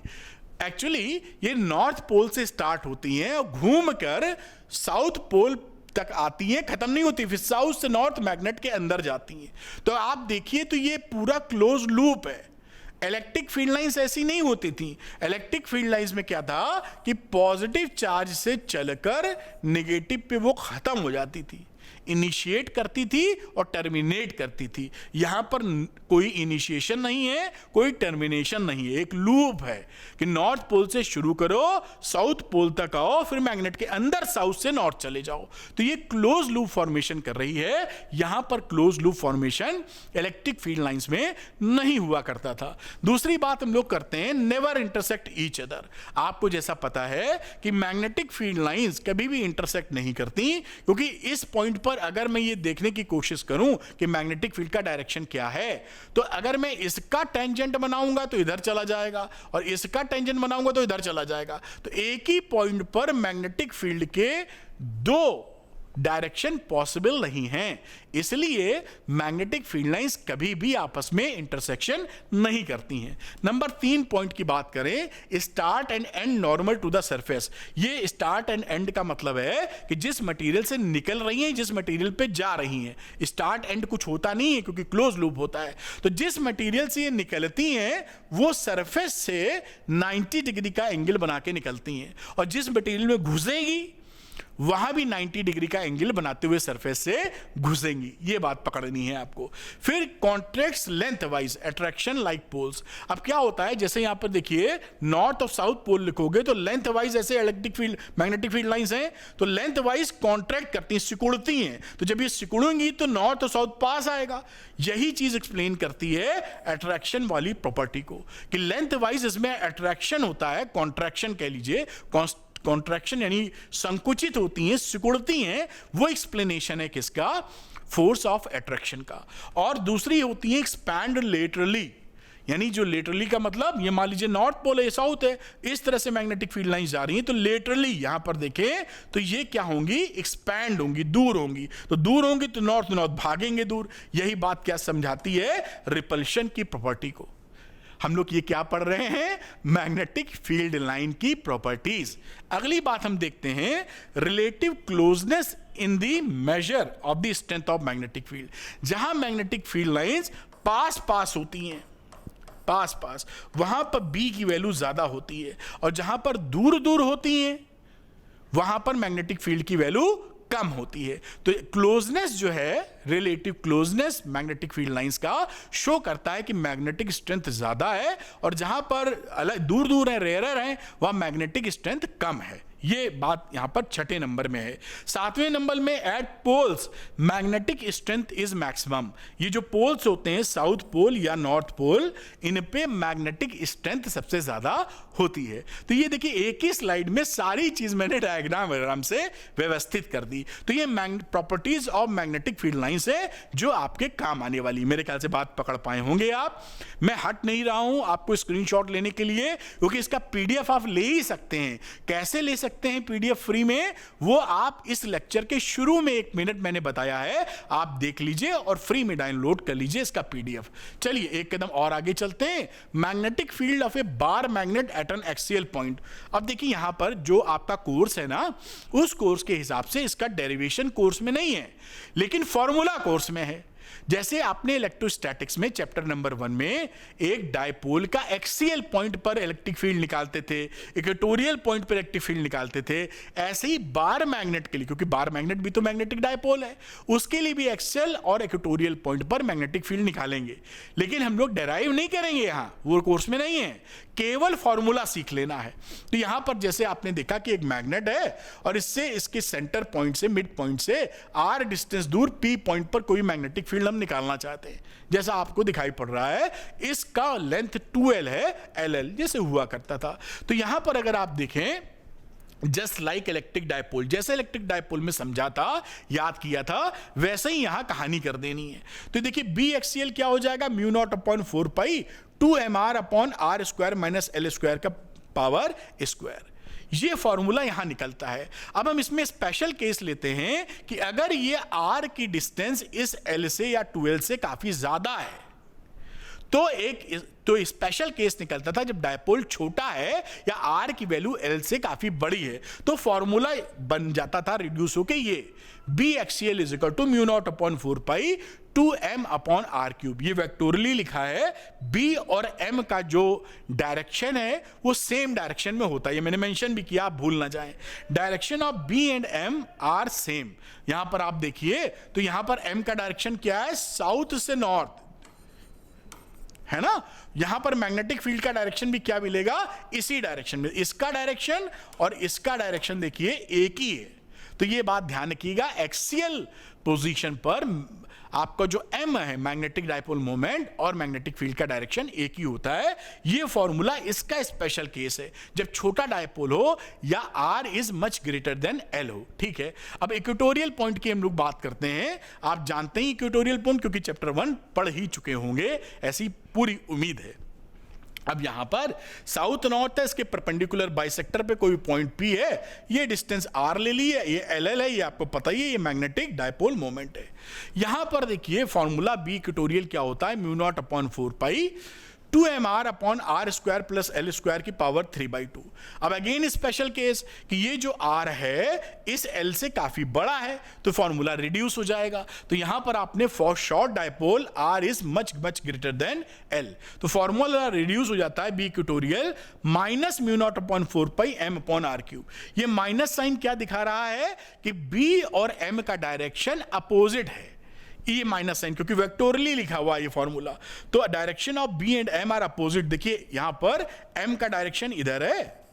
एक्चुअली ये नॉर्थ पोल से स्टार्ट होती हैं और घूमकर साउथ पोल तक आती हैं, खत्म नहीं होती, फिर साउथ से नॉर्थ मैग्नेट के अंदर जाती हैं। तो आप देखिए तो ये पूरा क्लोज लूप है। इलेक्ट्रिक फील्ड लाइंस ऐसी नहीं होती थी। इलेक्ट्रिक फील्ड लाइंस में क्या था कि पॉजिटिव चार्ज से चलकर नेगेटिव पे वो खत्म हो जाती थी, इनिशिएट करती थी और टर्मिनेट करती थी। यहां पर कोई इनिशिएशन नहीं है, कोई टर्मिनेशन नहीं है, एक लूप है कि नॉर्थ पोल से शुरू करो, साउथ पोल तक आओ, फिर मैग्नेट के अंदर साउथ से नॉर्थ चले जाओ। तो ये क्लोज लूप फॉर्मेशन कर रही है। यहां पर close loop formation electric field lines में नहीं हुआ करता था। दूसरी बात हम लोग करते हैं, नेवर इंटरसेक्ट ईच अदर। आपको जैसा पता है कि मैग्नेटिक फील्ड लाइंस कभी भी इंटरसेक्ट नहीं करती, क्योंकि इस पॉइंट पर अगर मैं ये देखने की कोशिश करूं कि मैग्नेटिक फील्ड का डायरेक्शन क्या है, तो अगर मैं इसका टेंजेंट बनाऊंगा तो इधर चला जाएगा और इसका टेंजेंट बनाऊंगा तो इधर चला जाएगा। तो एक ही पॉइंट पर मैग्नेटिक फील्ड के दो डायरेक्शन पॉसिबल नहीं है, इसलिए मैग्नेटिक फील्ड लाइंस कभी भी आपस में इंटरसेक्शन नहीं करती हैं। नंबर 3 पॉइंट की बात करें, start and end normal to the surface. ये स्टार्ट एंड एंड का मतलब है कि जिस मटेरियल से निकल रही हैं, जिस मटेरियल पे जा रही हैं। स्टार्ट एंड कुछ होता नहीं है क्योंकि क्लोज लूप होता है। तो जिस मटेरियल से ये निकलती हैं वो सरफेस से 90 डिग्री का एंगल बना के निकलती हैं, और जिस मटेरियल में घुसेगी वहां भी 90 डिग्री का एंगल बनाते हुए सरफेस से घुसेंगी। ये बात पकड़नी है आपको। फिर contracts lengthwise attraction like poles. अब क्या होता है, जैसे यहां पर देखिए नॉर्थ और साउथ पोल लिखोगे तो लेंथ वाइज ऐसे electric field magnetic field lines हैं तो लेंथ वाइज कॉन्ट्रैक्ट करती हैं, सिकुड़ती हैं। तो जब ये सिकुड़ेंगी तो नॉर्थ और साउथ पास आएगा। यही चीज एक्सप्लेन करती है अट्रैक्शन वाली प्रॉपर्टी को कि लेंथ वाइज इसमें अट्रैक्शन होता है, कॉन्ट्रैक्शन कह लीजिए, कॉन्ट्रैक्शन यानी संकुचित होती हैं, सिकुड़ती हैं। वो एक्सप्लेनेशन है किसका? फोर्स ऑफ अट्रैक्शन का। और दूसरी होती है एक्सपैंड लेटरली, यानी जो लेटरली का मतलब ये मान लीजिए नॉर्थ पोल है, साउथ है, इस तरह से मैग्नेटिक फील्ड लाइंस जा रही हैं तो लेटरली यहां पर देखें तो ये क्या होंगी? एक्सपैंड होंगी, दूर होंगी। तो दूर होंगी तो नॉर्थ भागेंगे दूर। यही बात क्या समझाती है? रिपल्शन की प्रॉपर्टी को। हम लोग ये क्या पढ़ रहे हैं? मैग्नेटिक फील्ड लाइन की प्रॉपर्टीज। अगली बात हम देखते हैं relative closeness in the measure of the strength of magnetic field. जहां मैग्नेटिक फील्ड लाइंस पास पास होती हैं, पास पास, वहां पर बी की वैल्यू ज्यादा होती है, और जहां पर दूर दूर होती हैं वहां पर मैग्नेटिक फील्ड की वैल्यू कम होती है। तो क्लोजनेस जो है, relative closeness magnetic field lines का शो करता है कि मैग्नेटिक स्ट्रेंथ ज्यादा है, और जहां पर अलग दूर दूर है, रेयरर है, वहां मैग्नेटिक स्ट्रेंथ कम है। ये बात यहां पर 6 नंबर में है। 7वें नंबर में at poles magnetic strength is maximum. ये जो पोल्स होते हैं, साउथ पोल या नॉर्थ पोल, इन पे मैग्नेटिक स्ट्रेंथ सबसे ज्यादा होती है। तो ये देखिए एक ही स्लाइड में सारी चीज मैंने डायग्राम से व्यवस्थित कर दी। तो ये properties of magnetic field lines है जो आपके काम आने वाली। मेरे ख्याल से बात पकड़ पाए होंगे आप। मैं हट नहीं रहा हूं आपको स्क्रीनशॉट लेने के लिए, क्योंकि इसका पीडीएफ आप ले ही सकते हैं। कैसे ले सकते हैं पीडीएफ फ्री में? वो आप इस लेक्चर के शुरू में 1 मिनट मैंने बताया है, आप देख लीजिए और फ्री में डाउनलोड कर लीजिए इसका पीडीएफ। चलिए एक कदम और आगे चलते हैं। Magnetic field of a bar magnet at an axial point. अब देखिए यहां पर जो आपका कोर्स है ना, उस कोर्स के हिसाब से इसका डेरिवेशन कोर्स में नहीं है, लेकिन फॉर्मूला कोर्स में है। जैसे आपने इलेक्ट्रोस्टैटिक्स में चैप्टर नंबर 1 में एक डायपोल का एक्सियल पॉइंट पर इलेक्ट्रिक फील्ड निकालते थे, इक्वेटोरियल पॉइंट पर इलेक्ट्रिक फील्ड निकालते थे, ऐसे ही बार मैग्नेट के लिए, क्योंकि बार मैग्नेट भी तो मैग्नेटिक डायपोल है, उसके लिए भी एक्सियल और इक्वेटोरियल पॉइंट पर मैग्नेटिक फील्ड निकालेंगे। लेकिन हम लोग डेराइव नहीं करेंगे, यहां वो कोर्स में नहीं है, केवल फॉर्मूला सीख लेना है। तो यहां पर जैसे आपने देखा कि एक मैग्नेट है और इससे इसके सेंटर पॉइंट से, मिड पॉइंट से आर डिस्टेंस दूर पी पॉइंट पर कोई मैग्नेटिक फील्ड हम निकालना चाहते हैं, जैसा आपको दिखाई पड़ रहा है। इसका लेंथ 2L है, LL जैसे हुआ करता था। तो यहां पर अगर आप देखें, जस्ट लाइक इलेक्ट्रिक डायपोल, जैसे इलेक्ट्रिक डायपोल में समझा था, याद किया था, वैसे ही यहां कहानी कर देनी है। तो देखिए बी एक्सियल क्या हो जाएगा? μ0/4 पाई 2mr/r² माइनस L² का पावर स्क्वायर। ये फॉर्मूला यहां निकलता है। अब हम इसमें स्पेशल केस लेते हैं कि अगर ये r की डिस्टेंस इस L से या 2L से काफी ज्यादा है, तो स्पेशल केस निकलता था जब डायपोल छोटा है या r की वैल्यू L से काफी बड़ी है, तो फॉर्मूला बन जाता था रिड्यूस होके ये B axial is equal to μ0/4 pi 2m/r³। ये वेक्टोरियली लिखा है। b और m का जो डायरेक्शन है वो सेम डायरेक्शन में होता है, ये मैंने मेंशन भी किया, आप भूल ना जाएं। Direction of b and m are same. यहां पर आप देखिए तो यहां पर m का डायरेक्शन क्या है? साउथ से नॉर्थ है ना। यहां पर मैग्नेटिक फील्ड का डायरेक्शन भी क्या मिलेगा? इसी डायरेक्शन में। इसका डायरेक्शन और इसका डायरेक्शन देखिए एक ही है। तो ये बात ध्यान रखिएगा, एक्सियल पोजीशन पर आपका जो m है मैग्नेटिक डायपोल मोमेंट और मैग्नेटिक फील्ड का डायरेक्शन एक ही होता है। ये फॉर्मूला इसका स्पेशल केस है जब छोटा डायपोल हो या r is much greater then L हो। ठीक है, अब इक्वेटोरियल पॉइंट की हम लोग बात करते हैं। आप जानते हैं इक्वेटोरियल पॉइंट, क्योंकि चैप्टर 1 पढ़ ही चुके होंगे, ऐसी पूरी उम्मीद है। अब यहां पर साउथ नॉर्थ है, इसके परपेंडिकुलर बाइसेक्टर पे कोई पॉइंट P है, ये डिस्टेंस R ले ली है, ये LL है, ये आपको पता ही है, ये मैग्नेटिक डायपोल मोमेंट है। यहां पर देखिए फॉर्मूला B इक्वेटोरियल क्या होता है? μ0/4 pi 2mr upon R square plus L square की पावर 3/2। अब अगेन स्पेशल केस कि ये जो r है इस l से काफी बड़ा है तो फॉर्मूला रिड्यूस हो जाएगा। तो यहां पर आपने for short dipole r is much much greater then l, तो फॉर्मूला रिड्यूस हो जाता है b equatorial minus mu not upon 4 pi m upon r cube. ये माइनस साइन क्या दिखा रहा है कि b और m का डायरेक्शन अपोजिट है, ये माइनस साइन क्योंकि वेक्टोरली लिखा हुआ है ये फॉर्मूला, तो direction of B and M are opposite. देखिए यहां पर एम का डायरेक्शन इधर है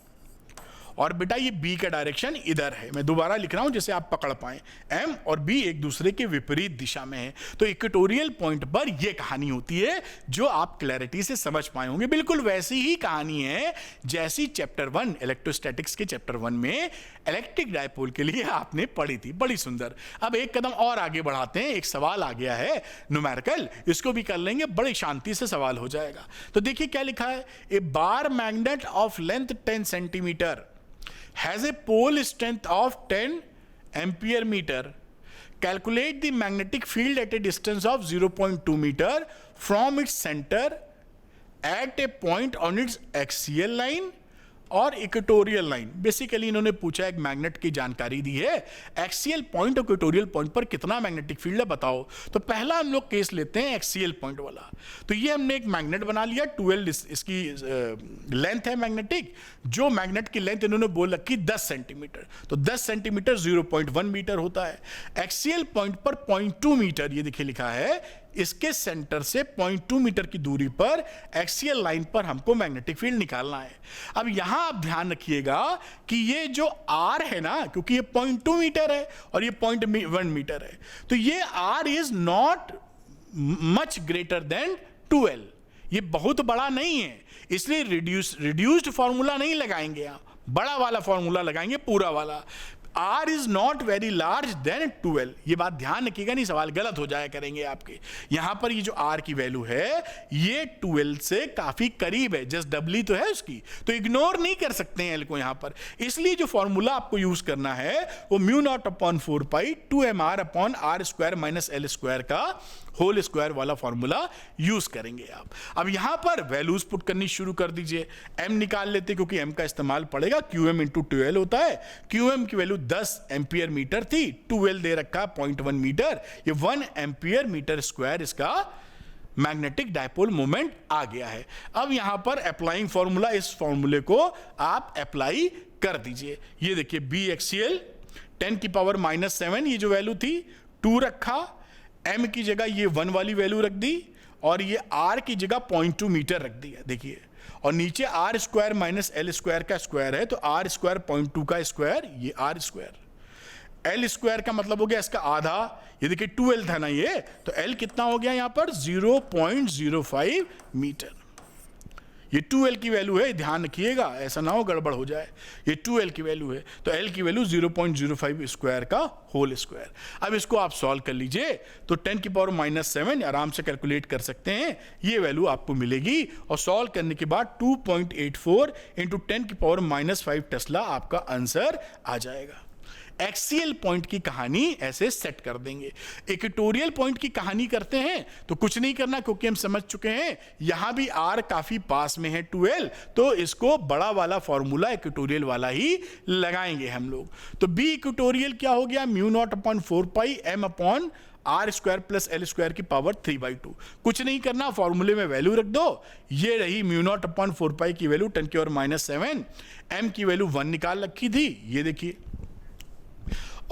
और बेटा ये बी का डायरेक्शन इधर है। मैं दोबारा लिख रहा हूं जिससे आप पकड़ पाए, एम और बी एक दूसरे के विपरीत दिशा में है। तो इक्वेटोरियल पॉइंट पर यह कहानी होती है जो आप क्लैरिटी से समझ पाए होंगे। बिल्कुल वैसी ही कहानी है जैसी चैप्टर 1 इलेक्ट्रोस्टैटिक्स के चैप्टर 1 में इलेक्ट्रिक डायपोल के लिए आपने पढ़ी थी, बड़ी सुंदर। अब एक कदम और आगे बढ़ाते हैं, एक सवाल आ गया है न्यूमेरिकल, इसको भी कर लेंगे, बड़ी शांति से सवाल हो जाएगा। तो देखिए क्या लिखा है, a bar magnet of length 10 centimetre has a pole strength of 10 ampere meter. Calculate the magnetic field at a distance of 0.2 meter from its center at a point on its axial line और equatorial line. Basically इन्होंने पूछा एक magnet की जानकारी दी है, axial point और equatorial point पर कितना मैग्नेटिक फील्ड है बताओ। तो पहला हम लोग केस लेते हैं एक्सियल पॉइंट वाला। तो ये हमने एक मैग्नेट बना लिया, 12 इसकी लेंथ है मैग्नेटिक, जो मैग्नेट की लेंथ इन्होंने बोल रखी 10 सेंटीमीटर, तो 10 सेंटीमीटर 0.1 मीटर होता है। एक्सियल पॉइंट पर 0.2 मीटर ये देखिए लिखा है, इसके सेंटर से 0.2 मीटर की दूरी पर एक्सियल लाइन पर हमको मैग्नेटिक फील्ड निकालना है। अब यहां आप ध्यान रखिएगा कि ये जो R है ना, क्योंकि ये 0.2 मीटर है और ये 0.1 मीटर है, तो ये R is not much greater then 12, ये बहुत बड़ा नहीं है, इसलिए रिड्यूस्ड फॉर्मूला नहीं लगाएंगे, आप बड़ा वाला फॉर्मूला लगाएंगे, पूरा वाला। R is not very large than 12, ये बात ध्यान रखिएगा, नहीं सवाल गलत हो जाया करेंगे आपके। यहां पर ये जो R की वैल्यू है ये 12 से काफी करीब है, जस्ट डबली तो है उसकी, तो इग्नोर नहीं कर सकते हैं L को यहां पर। इसलिए जो फॉर्मूला आपको यूज करना है वो mu not upon 4 pi 2mr upon R square minus L square का होल स्क्वायर वाला फॉर्मूला यूज करेंगे आप। अब यहां पर वैल्यूज पुट करनी शुरू कर दीजिए। m निकाल लेते क्योंकि m का इस्तेमाल पड़ेगा, qm इंटू 12 होता है, qm की वैल्यू 10 एम्पियर मीटर थी, 12 दे रखा 0.1 मीटर, ये 1 एम्पियर मीटर स्क्वायर इसका मैग्नेटिक डायपोल मोमेंट आ गया है। अब यहां पर अप्लाइंग फॉर्मूला, इस फॉर्मूले को आप अप्लाई कर दीजिए। ये देखिए बी एक्सियल 10 की पावर -7 ये जो वैल्यू थी 2 रखा, m की जगह ये 1 वाली वैल्यू रख दी और ये r की जगह 0.2 मीटर रख दिया, देखिए, और नीचे R square minus L square का स्क्वायर है, तो आर स्क्वायर 0.2 का स्क्वायर, ये आर स्क्वायर, एल स्क्वायर का मतलब हो गया इसका आधा, ये देखिए 12 था ना ये, तो एल कितना हो गया यहां पर 0.05 मीटर। ये 2L की वैल्यू है, ध्यान रखिएगा ऐसा ना हो गड़बड़ हो जाए, ये 2L की वैल्यू है, तो L की वैल्यू 0.05 स्क्वायर का होल स्क्वायर। अब इसको आप सॉल्व कर लीजिए, तो 10 की पावर -7 आराम से कैलकुलेट कर सकते हैं, ये वैल्यू आपको मिलेगी, और सॉल्व करने के बाद 2.84 इंटू 10 की पावर -5 टेस्ला आपका आंसर आ जाएगा। एक्सियल पॉइंट की कहानी ऐसे सेट कर देंगे। इक्वेटोरियल पॉइंट की कहानी करते हैं तो कुछ नहीं करना, क्योंकि हम समझ चुके हैं यहां भी R काफी पास में है 12, तो इसको बड़ा वाला फॉर्मूला इक्वेटोरियल वाला ही लगाएंगे हम लोग। तो बी इक्वेटोरियल क्या हो गया, mu not upon 4 pi m upon R square plus L square की पावर 3/2। कुछ नहीं करना, फॉर्मूले में वैल्यू रख दो, ये रही म्यू नॉट अपॉन 4 पाई की वैल्यू 10 की पावर -7, m की वैल्यू 1 निकाल रखी थी, ये देखिए,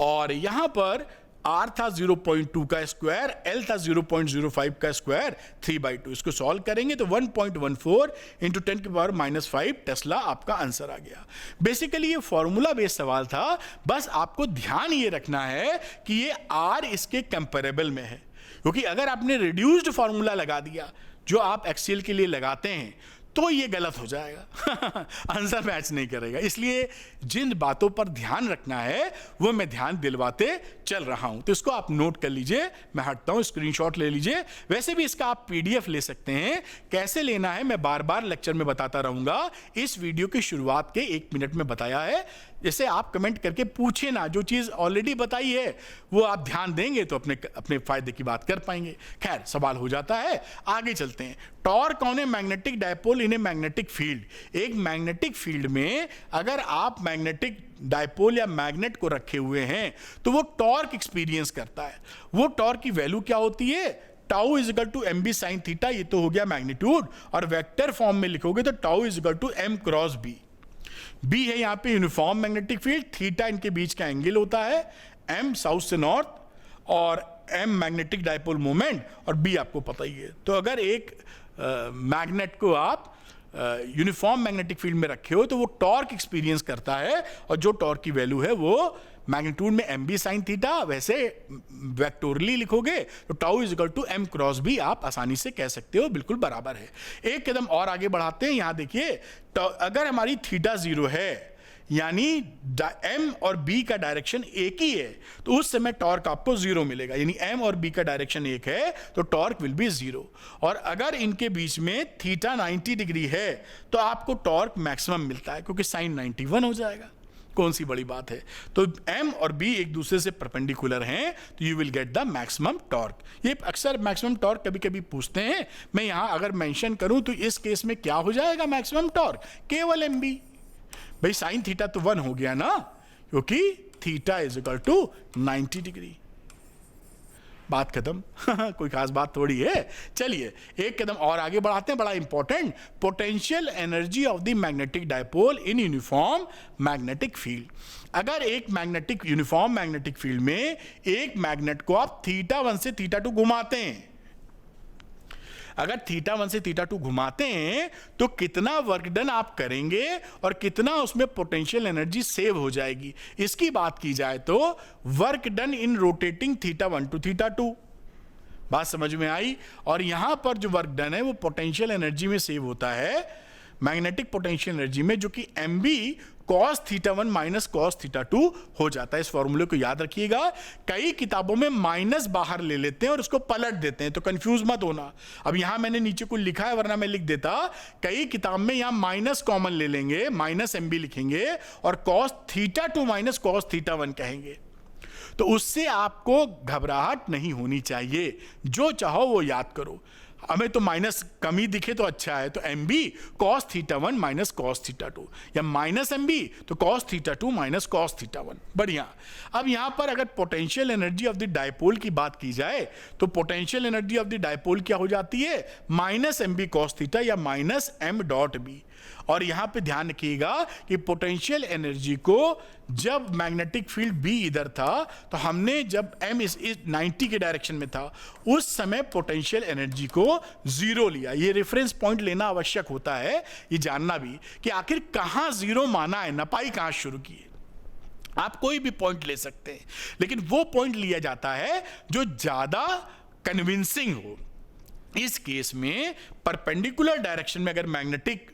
और यहां पर R था 0.2 का स्क्वायर, L था 0.05 का स्क्वायर, 3/2। इसको सॉल्व करेंगे तो 1.14 इंटू 10 की पावर -5 टेस्ला आपका आंसर आ गया। बेसिकली ये फॉर्मूला बेस्ड सवाल था, बस आपको ध्यान ये रखना है कि ये R इसके कंपेरेबल में है, क्योंकि अगर आपने रिड्यूस्ड फॉर्मूला लगा दिया जो आप एक्सियल के लिए लगाते हैं तो ये गलत हो जाएगा आंसर मैच नहीं करेगा। इसलिए जिन बातों पर ध्यान रखना है वो मैं ध्यान दिलवाते चल रहा हूं, तो इसको आप नोट कर लीजिए, मैं हटता हूं, स्क्रीनशॉट ले लीजिए। वैसे भी इसका आप PDF ले सकते हैं, कैसे लेना है मैं बार बार लेक्चर में बताता रहूंगा, इस वीडियो की शुरुआत के 1 मिनट में बताया है, जैसे आप कमेंट करके पूछे ना, जो चीज़ ऑलरेडी बताई है वो आप ध्यान देंगे तो अपने फायदे की बात कर पाएंगे। खैर सवाल हो जाता है, आगे चलते हैं। Torque on a magnetic dipole in a magnetic field. एक मैग्नेटिक फील्ड में अगर आप मैग्नेटिक डायपोल या मैग्नेट को रखे हुए हैं तो वो टॉर्क एक्सपीरियंस करता है। वो टॉर्क की वैल्यू क्या होती है? Tau is equal to M B sine theta, ये तो हो गया मैग्नीट्यूड, और वेक्टर फॉर्म में लिखोगे तो tau is equal to M cross B. B है यहाँ पे यूनिफॉर्म मैग्नेटिक फील्ड, थीटा इनके बीच का एंगल होता है, एम साउथ से नॉर्थ, और एम मैग्नेटिक डायपोल मोमेंट, और बी आपको पता ही है। तो अगर एक मैग्नेट को आप यूनिफॉर्म मैग्नेटिक फील्ड में रखे हो तो वो टॉर्क एक्सपीरियंस करता है, और जो टॉर्क की वैल्यू है वो मैग्नीट्यूड में एम बी साइन थीटा, वैसे वेक्टोरली लिखोगे तो tau is equal to M cross B, आप आसानी से कह सकते हो, बिल्कुल बराबर है। एक कदम और आगे बढ़ाते हैं। यहां देखिए, अगर हमारी थीटा 0 है यानी एम और बी का डायरेक्शन एक ही है तो उस समय टॉर्क आपको 0 मिलेगा, यानी एम और बी का डायरेक्शन एक है तो टॉर्क विल बी 0। और अगर इनके बीच में थीटा 90 डिग्री है तो आपको टॉर्क मैक्सिमम मिलता है, क्योंकि साइन 91 हो जाएगा। कौन सी बड़ी बात है? तो एम और बी एक दूसरे से परपेंडिकुलर हैं तो you will get the maximum torque. ये अक्सर मैक्सिमम टॉर्क कभी कभी पूछते हैं, मैं यहां अगर मेंशन करूं तो इस केस में क्या हो जाएगा मैक्सिमम टॉर्क? केवल एम बी। भाई साइन थीटा तो 1 हो गया ना, क्योंकि theta is equal to 90 degree. बात खत्म। कोई खास बात थोड़ी है। चलिए एक कदम और आगे बढ़ाते हैं, बड़ा important, potential energy of the magnetic dipole in uniform magnetic field. अगर एक मैग्नेटिक यूनिफॉर्म मैग्नेटिक फील्ड में एक मैग्नेट को आप थीटा 1 से थीटा 2 घुमाते हैं, अगर थीटा 1 से थीटा 2 घुमाते हैं तो कितना वर्क डन आप करेंगे और कितना उसमें पोटेंशियल एनर्जी सेव हो जाएगी, इसकी बात की जाए तो work done in rotating theta 1 to theta 2। बात समझ में आई? और यहां पर जो वर्क डन है वो पोटेंशियल एनर्जी में सेव होता है, मैग्नेटिक पोटेंशियल एनर्जी में, जो कि M B cos theta 1 minus cos theta 2 हो जाता है। इस फॉर्मूले को याद रखिएगा। कई किताबों में माइनस बाहर ले लेते हैं और उसको पलट देते हैं, तो कंफ्यूज मत होना। अब यहां मैंने नीचे कुछ लिखा है, वरना मैं लिख देता। कई किताब में यहां माइनस कॉमन ले लेंगे, माइनस एम बी लिखेंगे और cos theta 2 minus cos theta 1 कहेंगे। तो उससे आपको घबराहट नहीं होनी चाहिए, जो चाहो वो याद करो। हमें तो माइनस कम ही दिखे तो अच्छा है, तो M B cos theta 1 minus cos theta 2, या माइनस एम बी तो cos theta 2 minus cos theta 1। बढ़िया। अब यहां पर अगर potential energy of the dipole की बात की जाए तो potential energy of the dipole क्या हो जाती है? Minus M B cos theta या माइनस एम डॉट बी। और यहां पे ध्यान रखिएगा कि पोटेंशियल एनर्जी को जब मैग्नेटिक फील्ड बी इधर था तो हमने जब एम इस 90 के डायरेक्शन में था उस समय पोटेंशियल एनर्जी को 0 लिया। ये रेफरेंस पॉइंट लेना आवश्यक होता है, ये जानना भी कि आखिर कहां 0 माना है, नपाई कहां शुरू की है। आप कोई भी पॉइंट ले सकते हैं, लेकिन वो पॉइंट लिया जाता है जो ज्यादा कन्विंसिंग हो। इस केस में परपेंडिकुलर डायरेक्शन में अगर मैग्नेटिक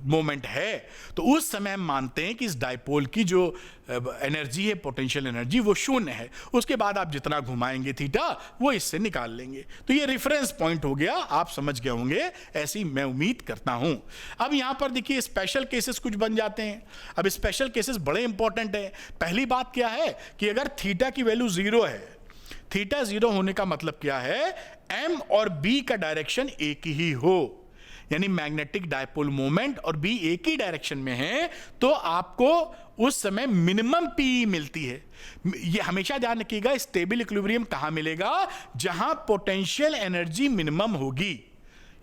मोमेंट है तो उस समय हम मानते हैं कि इस डायपोल की जो एनर्जी है, पोटेंशियल एनर्जी, वो 0 है। उसके बाद आप जितना घुमाएंगे थीटा वो इससे निकाल लेंगे। तो ये रेफरेंस पॉइंट हो गया, आप समझ गए होंगे, ऐसी मैं उम्मीद करता हूं। अब यहां पर देखिए स्पेशल केसेस कुछ बन जाते हैं। अब स्पेशल केसेस बड़े इंपॉर्टेंट है। पहली बात क्या है कि अगर थीटा की वैल्यू 0 है, थीटा 0 होने का मतलब क्या है? एम और बी का डायरेक्शन एक ही हो, यानी मैग्नेटिक डायपोल मोमेंट और बी एक ही डायरेक्शन में है, तो आपको उस समय मिनिमम पी मिलती है। ये हमेशा ध्यान रखिएगा, स्टेबल इक्विलिब्रियम कहां मिलेगा? जहां पोटेंशियल एनर्जी मिनिमम होगी।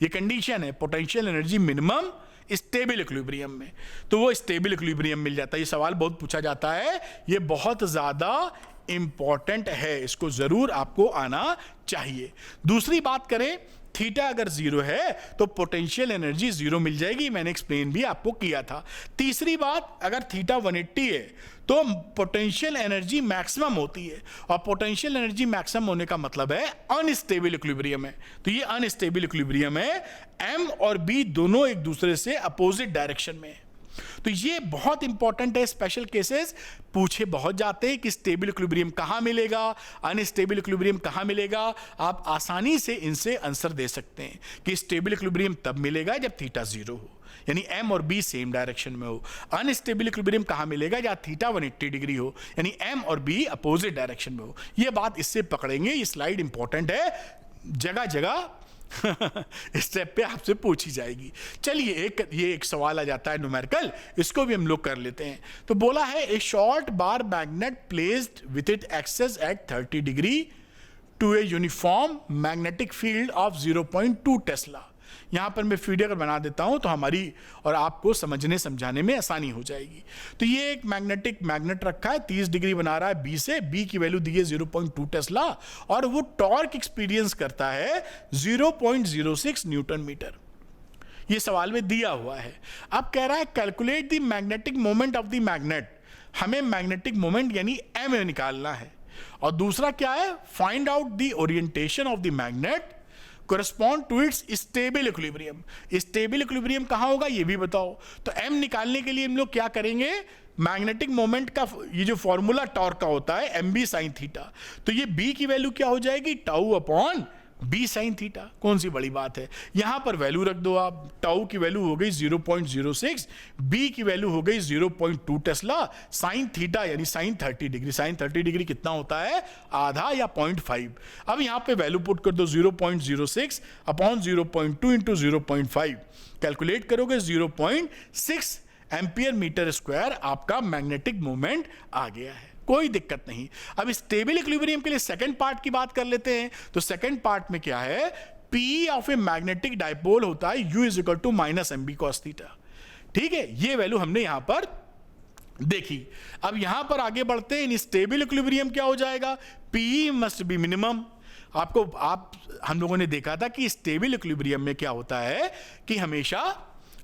ये कंडीशन है, potential energy minimum stable equilibrium में, तो वो स्टेबल इक्विलिब्रियम मिल जाता है। ये सवाल बहुत पूछा जाता है, ये बहुत ज्यादा इंपॉर्टेंट है, इसको जरूर आपको आना चाहिए। दूसरी बात करें, थीटा अगर 0 है तो पोटेंशियल एनर्जी 0 मिल जाएगी, मैंने एक्सप्लेन भी आपको किया था। तीसरी बात, अगर थीटा 180 है तो पोटेंशियल एनर्जी मैक्सिमम होती है, और पोटेंशियल एनर्जी मैक्सिमम होने का मतलब है अनस्टेबल इक्विलिब्रियम है। तो ये अनस्टेबल इक्विलिब्रियम है, एम और बी दोनों एक दूसरे से अपोजिट डायरेक्शन में है। तो ये बहुत इंपॉर्टेंट है। स्पेशल केसेस पूछे बहुत जाते हैं कि स्टेबल इक्विलिब्रियम कहां मिलेगा, अनस्टेबल इक्विलिब्रियम कहां मिलेगा। आप आसानी से इनसे आंसर दे सकते हैं कि स्टेबल इक्विलिब्रियम तब मिलेगा जब थीटा 0 हो। यानी एम और बी सेम डायरेक्शन में हो। अनस्टेबल इक्विलिब्रियम कहाँ मिलेगा? जहाँ थीटा 180 डिग्री हो, यानी एम और बी अपोजिट डायरेक्शन में हो। ये बात इससे पकड़ेंगे, ये स्लाइड इंपॉर्टेंट है, जगह जगह स्टेप पे आपसे पूछी जाएगी। चलिए ये एक सवाल आ जाता है न्यूमेरिकल, इसको भी हम लोग कर लेते हैं। तो बोला है a short bar magnet placed with it axes at 30 degree to a uniform magnetic field of 0.2 tesla. यहां पर मैं फिगर बना देता हूं तो हमारी और आपको समझने समझाने में आसानी हो जाएगी। तो ये एक मैग्नेट रखा है, 30 डिग्री बना रहा है बी से, बी की वैल्यू दी है 0.2 टेस्ला और वो टॉर्क एक्सपीरियंस करता है 0.06 न्यूटन मीटर। ये सवाल में दिया हुआ है। अब कह रहा है calculate the magnetic moment of the magnet. हमें मैग्नेटिक मोमेंट यानी एम निकालना है। और दूसरा क्या है? Find out the orientation of the magnet correspond to its stable equilibrium। Stable equilibrium कहां होगा ये भी बताओ। तो m निकालने के लिए हम लोग क्या करेंगे? मैग्नेटिक मोमेंट का ये जो फॉर्मूला टॉर्क का होता है mb sin थीटा, तो ये b की वैल्यू क्या हो जाएगी? Tau upon b sin theta. कौन सी बड़ी बात है? यहां पर वैल्यू रख दो आप। टाउ की वैल्यू हो गई 0.06, b की वैल्यू हो गई 0.2 टेस्ला, sin थीटा यानी sin 30 डिग्री। sin 30 डिग्री कितना होता है? आधा या 0.5। अब यहां पे वैल्यू पुट कर दो 0.06 अपॉन 0.2 इंटू 0.5, कैलकुलेट करोगे 0.6 एम्पियर मीटर स्क्वायर आपका मैग्नेटिक मोमेंट आ गया है। कोई दिक्कत नहीं। अब स्टेबल इक्विलिब्रियम के लिए सेकंड पार्ट की बात कर लेते हैं। तो सेकंड पार्ट में क्या है? P of a magnetic dipole होता है U is equal to minus M B cos theta. ठीक है, ये वैल्यू हमने यहां पर देखी। अब यहां पर आगे बढ़ते हैं। इन स्टेबल इक्विलिब्रियम क्या हो जाएगा? P must be minimum. हम लोगों ने देखा था कि स्टेबल इक्विलिब्रियम में क्या होता है कि हमेशा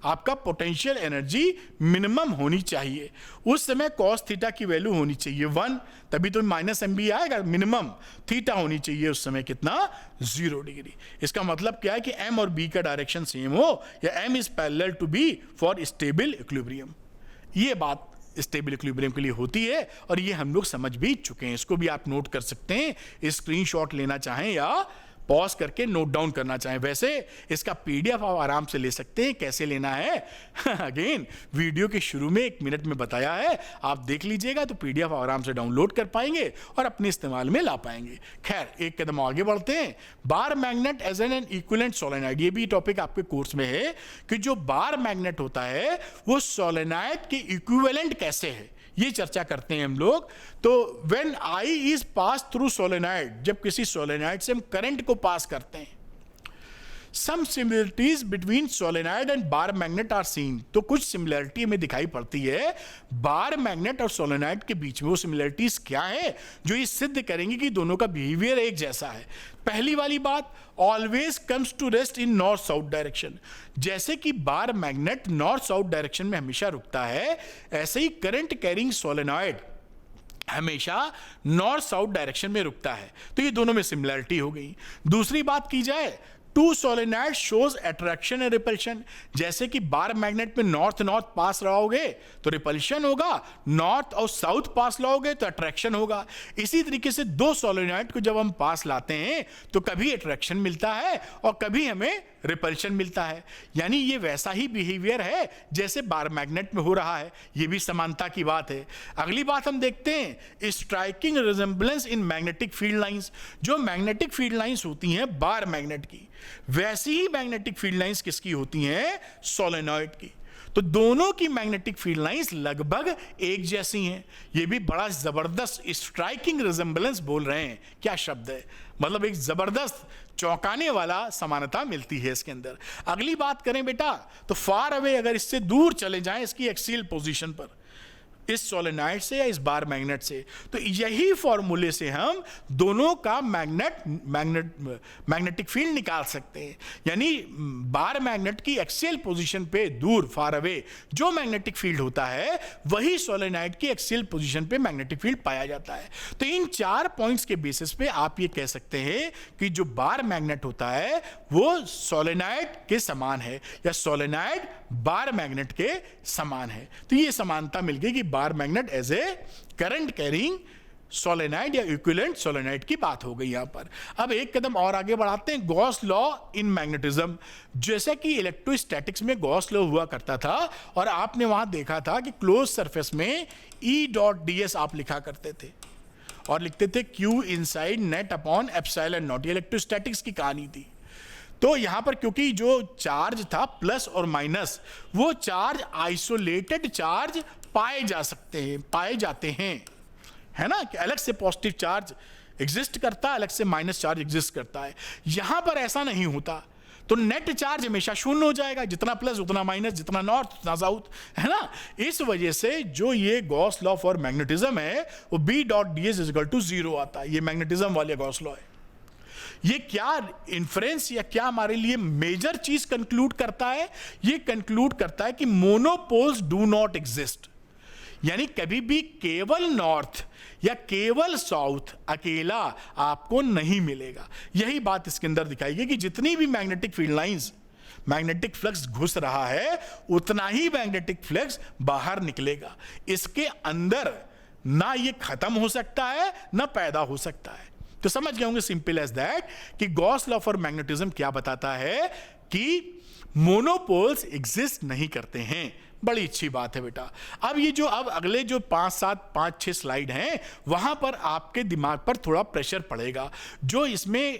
आपका पोटेंशियल एनर्जी मिनिमम होनी चाहिए। उस समय कॉस थीटा की वैल्यू होनी चाहिए 1, तभी तो माइनस एम बी आएगा। मिनिमम थीटा होनी चाहिए उस समय कितना? 0 डिग्री। इसका मतलब क्या है कि एम और बी का डायरेक्शन सेम हो, या एम is parallel to B for stable equilibrium. ये बात स्टेबल इक्विलिब्रियम के लिए होती है और ये हम लोग समझ भी चुके हैं। इसको भी आप नोट कर सकते हैं, स्क्रीनशॉट लेना चाहें या पॉज करके नोट डाउन करना चाहें। वैसे इसका पीडीएफ आप आराम से ले सकते हैं। कैसे लेना है? अगेन वीडियो के शुरू में 1 मिनट में बताया है, आप देख लीजिएगा तो पीडीएफ आराम से डाउनलोड कर पाएंगे और अपने इस्तेमाल में ला पाएंगे। खैर, एक कदम आगे बढ़ते हैं। Bar magnet as an equivalent solenoid. ये भी टॉपिक आपके कोर्स में है कि जो बार मैग्नेट होता है वो सोलेनॉइड के इक्विवेलेंट कैसे है, ये चर्चा करते हैं हम लोग। तो when I is pass through solenoid, जब किसी सोलेनॉइड से हम करंट को पास करते हैं, some similarities between solenoid and bar magnet are seen. तो कुछ सिमिलरिटी हमें दिखाई पड़ती है बार मैग्नेट और सोलेनॉइड के बीच में। वो सिमिलरिटीज क्या है जो ये सिद्ध करेंगे कि दोनों का बिहेवियर एक जैसा है? पहली वाली बात, always comes to rest in north south direction. जैसे कि bar magnet north south direction में हमेशा रुकता है, ऐसे ही करंट कैरिंग सोलेनॉइड हमेशा नॉर्थ साउथ डायरेक्शन में रुकता है। तो ये दोनों में सिमिलरिटी हो गई। दूसरी बात की जाए, two solenoid shows attraction and repulsion. जैसे कि बार मैग्नेट में नॉर्थ नॉर्थ पास रहोगे तो रिपल्शन होगा, नॉर्थ और साउथ पास लाओगे तो अट्रैक्शन होगा। इसी तरीके से दो सोलेनॉइड को जब हम पास लाते हैं तो कभी अट्रैक्शन मिलता है और कभी हमें रिपल्शन मिलता है। यानी ये वैसा ही बिहेवियर है जैसे बार मैग्नेट में हो रहा है। ये भी समानता की बात है। अगली बात हम देखते हैं, striking resemblance in magnetic field lines. जो मैग्नेटिक फील्ड लाइंस होती हैं बार मैग्नेट की, वैसी ही मैग्नेटिक फील्ड लाइंस किसकी होती हैं? सोलेनॉइड की। तो दोनों की मैग्नेटिक फील्ड लाइंस लगभग एक जैसी हैं। ये भी बड़ा जबरदस्त स्ट्राइकिंग रिजेंबलेंस बोल रहे हैं। क्या शब्द है, मतलब एक जबरदस्त चौंकाने वाला समानता मिलती है इसके अंदर। अगली बात करें बेटा, तो फार अवे अगर इससे दूर चले जाएं इसकी एक्सियल पोजीशन पर, इस सोलेनॉइड से या इस बार मैग्नेट से, तो यही फॉर्मूले से हम दोनों का मैग्नेटिक फील्ड निकाल सकते हैं। यानी बार मैग्नेट की एक्सियल पोजीशन पे दूर फार अवे जो मैग्नेटिक फील्ड होता है वही सोलेनॉइड की एक्सियल पोजीशन पे मैग्नेटिक फील्ड पाया जाता है। तो इन 4 पॉइंट्स के बेसिस पे आप ये कह सकते हैं कि जो बार मैग्नेट होता है वो सोलेनॉइड के समान है या सोलेनॉइड बार मैग्नेट के समान है। तो ये समानता मिल गई कि bar magnet as a current carrying solenoid या इक्विवेलेंट सोलेनाइड की बात हो गई यहां पर। अब एक कदम और आगे बढ़ाते हैं, गॉस लॉ इन मैग्नेटिज्म। जैसे कि इलेक्ट्रोस्टैटिक्स में गॉस लॉ हुआ करता था और आपने वहां देखा था कि क्लोज सरफेस में E.ds आप लिखा करते थे और लिखते थे Q inside net upon epsilon not. ये इलेक्ट्रोस्टैटिक्स की कहानी थी। तो यहां पर क्योंकि जो चार्ज था प्लस और माइनस, वो चार्ज आइसोलेटेड चार्ज पाए जाते हैं, है ना, कि अलग से पॉजिटिव चार्ज एग्जिस्ट करता है, अलग से माइनस चार्ज एग्जिस्ट करता है। यहां पर ऐसा नहीं होता, तो नेट चार्ज हमेशा शून्य हो जाएगा, जितना प्लस उतना माइनस, जितना नॉर्थ उतना साउथ, है ना। इस वजह से जो ये गॉस लॉ फॉर मैग्नेटिज्म है वो B.ds = 0 आता है। ये मैग्नेटिज्म वाले गॉस लॉ है। ये क्या इन्फ्रेंस या क्या हमारे लिए मेजर चीज कंक्लूड करता है? ये कंक्लूड करता है कि मोनोपोल्स डू नॉट एग्जिस्ट, यानी कभी भी केवल नॉर्थ या केवल साउथ अकेला आपको नहीं मिलेगा। यही बात इसके अंदर दिखाई गई कि जितनी भी magnetic field lines, magnetic flux घुस रहा है, उतना ही मैग्नेटिक फ्लक्स बाहर निकलेगा। इसके अंदर ना ये खत्म हो सकता है ना पैदा हो सकता है। तो समझ गए होंगे सिंपल एज दैट कि गॉस लॉ फॉर मैग्नेटिज्म क्या बताता है कि मोनोपोल्स एग्जिस्ट नहीं करते हैं। बड़ी अच्छी बात है बेटा। अब ये जो अब अगले जो 5-6 स्लाइड हैं वहां पर आपके दिमाग पर थोड़ा प्रेशर पड़ेगा। जो इसमें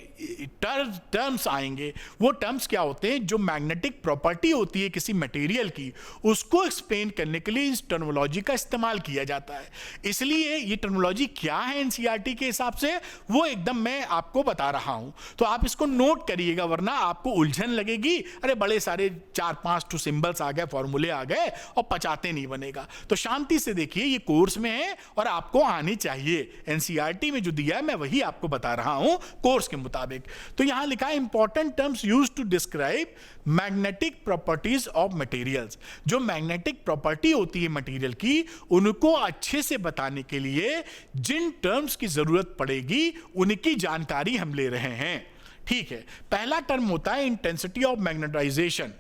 टर्म्स आएंगे वो टर्म्स क्या होते हैं? जो मैग्नेटिक प्रॉपर्टी होती है किसी मटेरियल की, उसको एक्सप्लेन करने के लिए इस टर्मिनोलॉजी का इस्तेमाल किया जाता है। इसलिए ये टर्मिनोलॉजी क्या है एनसीईआरटी के हिसाब से, वो एकदम मैं आपको बता रहा हूं, तो आप इसको नोट करिएगा, वरना आपको उलझन लगेगी। अरे बड़े सारे 4-5 सिंबल्स आ गए, फॉर्मूले आ गए और पचाते नहीं बनेगा। तो शांति से देखिए, ये कोर्स में है और आपको आनी चाहिए। एनसीईआरटी में जो दिया है मैं वही आपको बता रहा हूं कोर्स के मुताबिक। तो यहां लिखा है important terms used to describe magnetic properties of materials. जो मैग्नेटिक प्रॉपर्टी होती है मटेरियल की, उनको अच्छे से बताने के लिए जिन टर्म्स की जरूरत पड़ेगी उनकी जानकारी हम ले रहे हैं। ठीक है, पहला टर्म होता है इंटेंसिटी ऑफ मैग्नेटाइजेशन।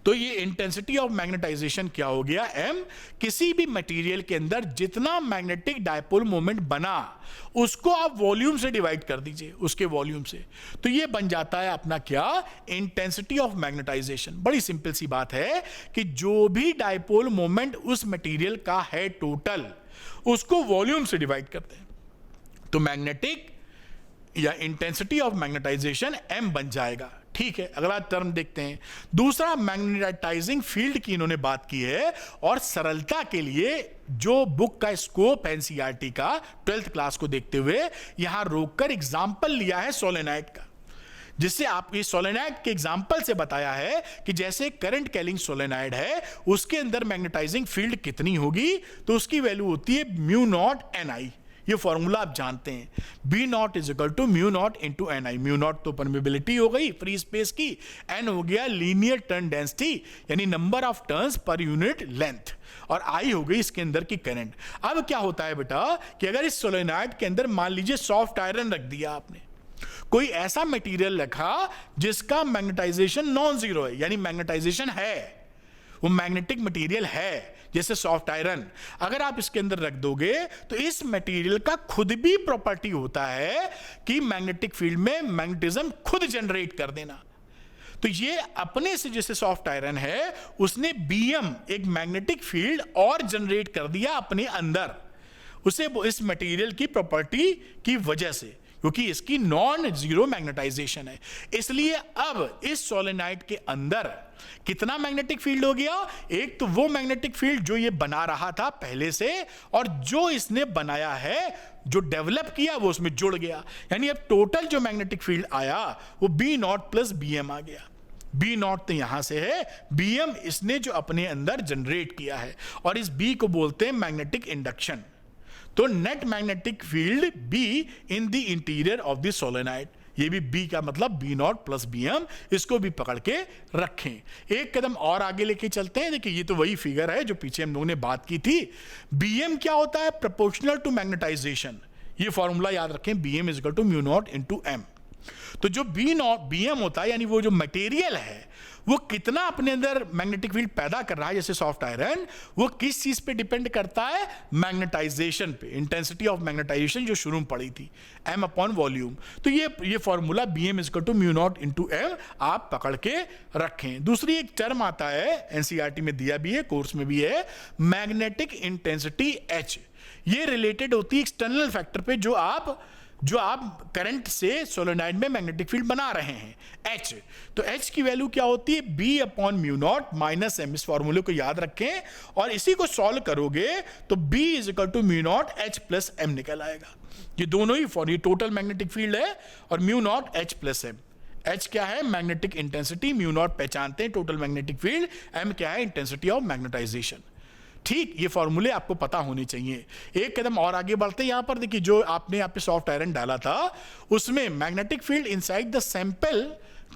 तो ये इंटेंसिटी ऑफ मैग्नेटाइजेशन क्या हो गया? m। किसी भी मटेरियल के अंदर जितना मैग्नेटिक डायपोल मोमेंट बना उसको आप वॉल्यूम से डिवाइड कर दीजिए, उसके वॉल्यूम से, तो ये बन जाता है अपना क्या? Intensity of magnetization. बड़ी सिंपल सी बात है कि जो भी डायपोल मोमेंट उस मटेरियल का है टोटल, उसको वॉल्यूम से डिवाइड करते हैं, तो मैग्नेटिक या इंटेंसिटी ऑफ मैग्नेटाइजेशन m बन जाएगा। ठीक है, अगला टर्म देखते हैं। दूसरा, मैग्नेटाइजिंग फील्ड की इन्होंने बात की है और सरलता के लिए जो बुक का स्कोप है एनसीईआरटी का 12th क्लास को देखते हुए यहां रोककर एग्जाम्पल लिया है सोलेनाइड का, जिससे आप इस सोलेनाइड के एग्जाम्पल से बताया है कि जैसे करंट कैरिंग सोलेनाइड है, उसके अंदर मैग्नेटाइजिंग फील्ड कितनी होगी, तो उसकी वैल्यू होती है μ0 Ni। ये फॉर्मूला आप जानते हैं, B0 = μ0 × Ni। μ0 तो परमेबिलिटी हो गई फ्री स्पेस की, N हो गया लीनियर टर्न डेंसिटी यानी number of turns per unit length, और I हो गई इसके अंदर की करंट। अब क्या होता है बेटा कि अगर इस सोलेनॉइड के अंदर मान लीजिए सॉफ्ट आयरन रख दिया आपने, कोई ऐसा मटेरियल रखा जिसका मैग्नेटाइजेशन नॉन जीरो है, यानी मैग्नेटाइजेशन है, वो मैग्नेटिक मटेरियल है, जैसे सॉफ्ट आयरन, अगर आप इसके अंदर रख दोगे तो इस मटेरियल का खुद भी प्रॉपर्टी होता है कि मैग्नेटिक फील्ड में मैग्नेटिज्म खुद जनरेट कर देना। तो ये अपने से, जैसे सॉफ्ट आयरन है, उसने Bm एक मैग्नेटिक फील्ड और जनरेट कर दिया अपने अंदर, उसे इस मटेरियल की प्रॉपर्टी की वजह से, क्योंकि इसकी नॉन जीरो मैग्नेटाइजेशन है। इसलिए अब इस सोलेनॉइड के अंदर कितना मैग्नेटिक फील्ड हो गया? एक तो वो मैग्नेटिक फील्ड जो ये बना रहा था पहले से, और जो इसने बनाया है, जो डेवलप किया, वो उसमें जुड़ गया। यानी अब टोटल जो मैग्नेटिक फील्ड आया वो B0 + Bm आ गया। B0 तो यहां से है, Bm इसने जो अपने अंदर जनरेट किया है, और इस B को बोलते हैं मैग्नेटिक इंडक्शन। तो net magnetic field B in the interior of the solenoid, ये भी B का मतलब B0 + Bm, इसको भी पकड़ के रखें। एक कदम और आगे लेके चलते हैं। देखिए, ये तो वही फिगर है जो पीछे हम लोगों ने बात की थी। Bm क्या होता है? Proportional to magnetization. ये फॉर्मूला याद रखें, Bm = μ0 × M। तो जो बी नॉट बीएम होता है, यानी वो जो मटेरियल है वो कितना अपने अंदर मैग्नेटिक फील्ड पैदा कर रहा है, जैसे सॉफ्ट आयरन, वो किस चीज पे डिपेंड करता है? मैग्नेटाइजेशन पे, इंटेंसिटी ऑफ मैग्नेटाइजेशन जो शुरू में पड़ी थी, m अपॉन वॉल्यूम। तो ये formula Bm is equal to mu not into m आप पकड़ के रखें। दूसरी एक टर्म आता है, एनसीईआरटी में दिया भी है, कोर्स में भी है, मैग्नेटिक इंटेंसिटी H। ये रिलेटेड होती है एक्सटर्नल फैक्टर पे जो आप करंट से सोलेनोइड में मैग्नेटिक फील्ड बना रहे हैं, H। तो H की वैल्यू क्या होती है? B upon mu not minus M। इस फॉर्मूले को याद रखें और इसी को सॉल्व करोगे तो B is equal to mu not H plus M निकल आएगा। ये दोनों ही ये टोटल मैग्नेटिक फील्ड है और mu not H plus M। H क्या है? मैग्नेटिक इंटेंसिटी, म्यू नॉट पहचानते हैं टोटल मैग्नेटिक फील्ड, M क्या है? Intensity of magnetization. ठीक, ये फॉर्मूले आपको पता होने चाहिए। एक कदम और आगे बढ़ते हैं। यहां पर देखिए, जो आपने यहाँ पे सॉफ्ट आयरन डाला था उसमें magnetic field inside the sample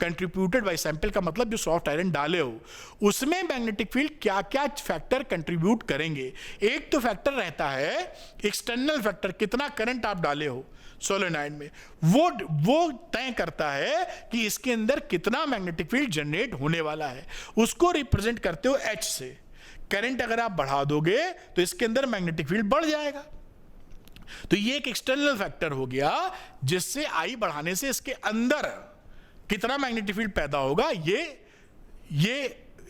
contributed bye, sample का मतलब जो सॉफ्ट आयरन डाले हो उसमें मैग्नेटिक फील्ड क्या क्या फैक्टर कंट्रीब्यूट करेंगे। एक तो फैक्टर रहता है एक्सटर्नल फैक्टर, कितना करंट आप डाले हो सोलेनोइड में, वो तय करता है कि इसके अंदर कितना मैग्नेटिक फील्ड जनरेट होने वाला है। उसको रिप्रेजेंट करते हो H से। करंट अगर आप बढ़ा दोगे तो इसके अंदर मैग्नेटिक फील्ड बढ़ जाएगा। तो ये एक एक्सटर्नल फैक्टर हो गया जिससे I बढ़ाने से इसके अंदर कितना मैग्नेटिक फील्ड पैदा होगा ये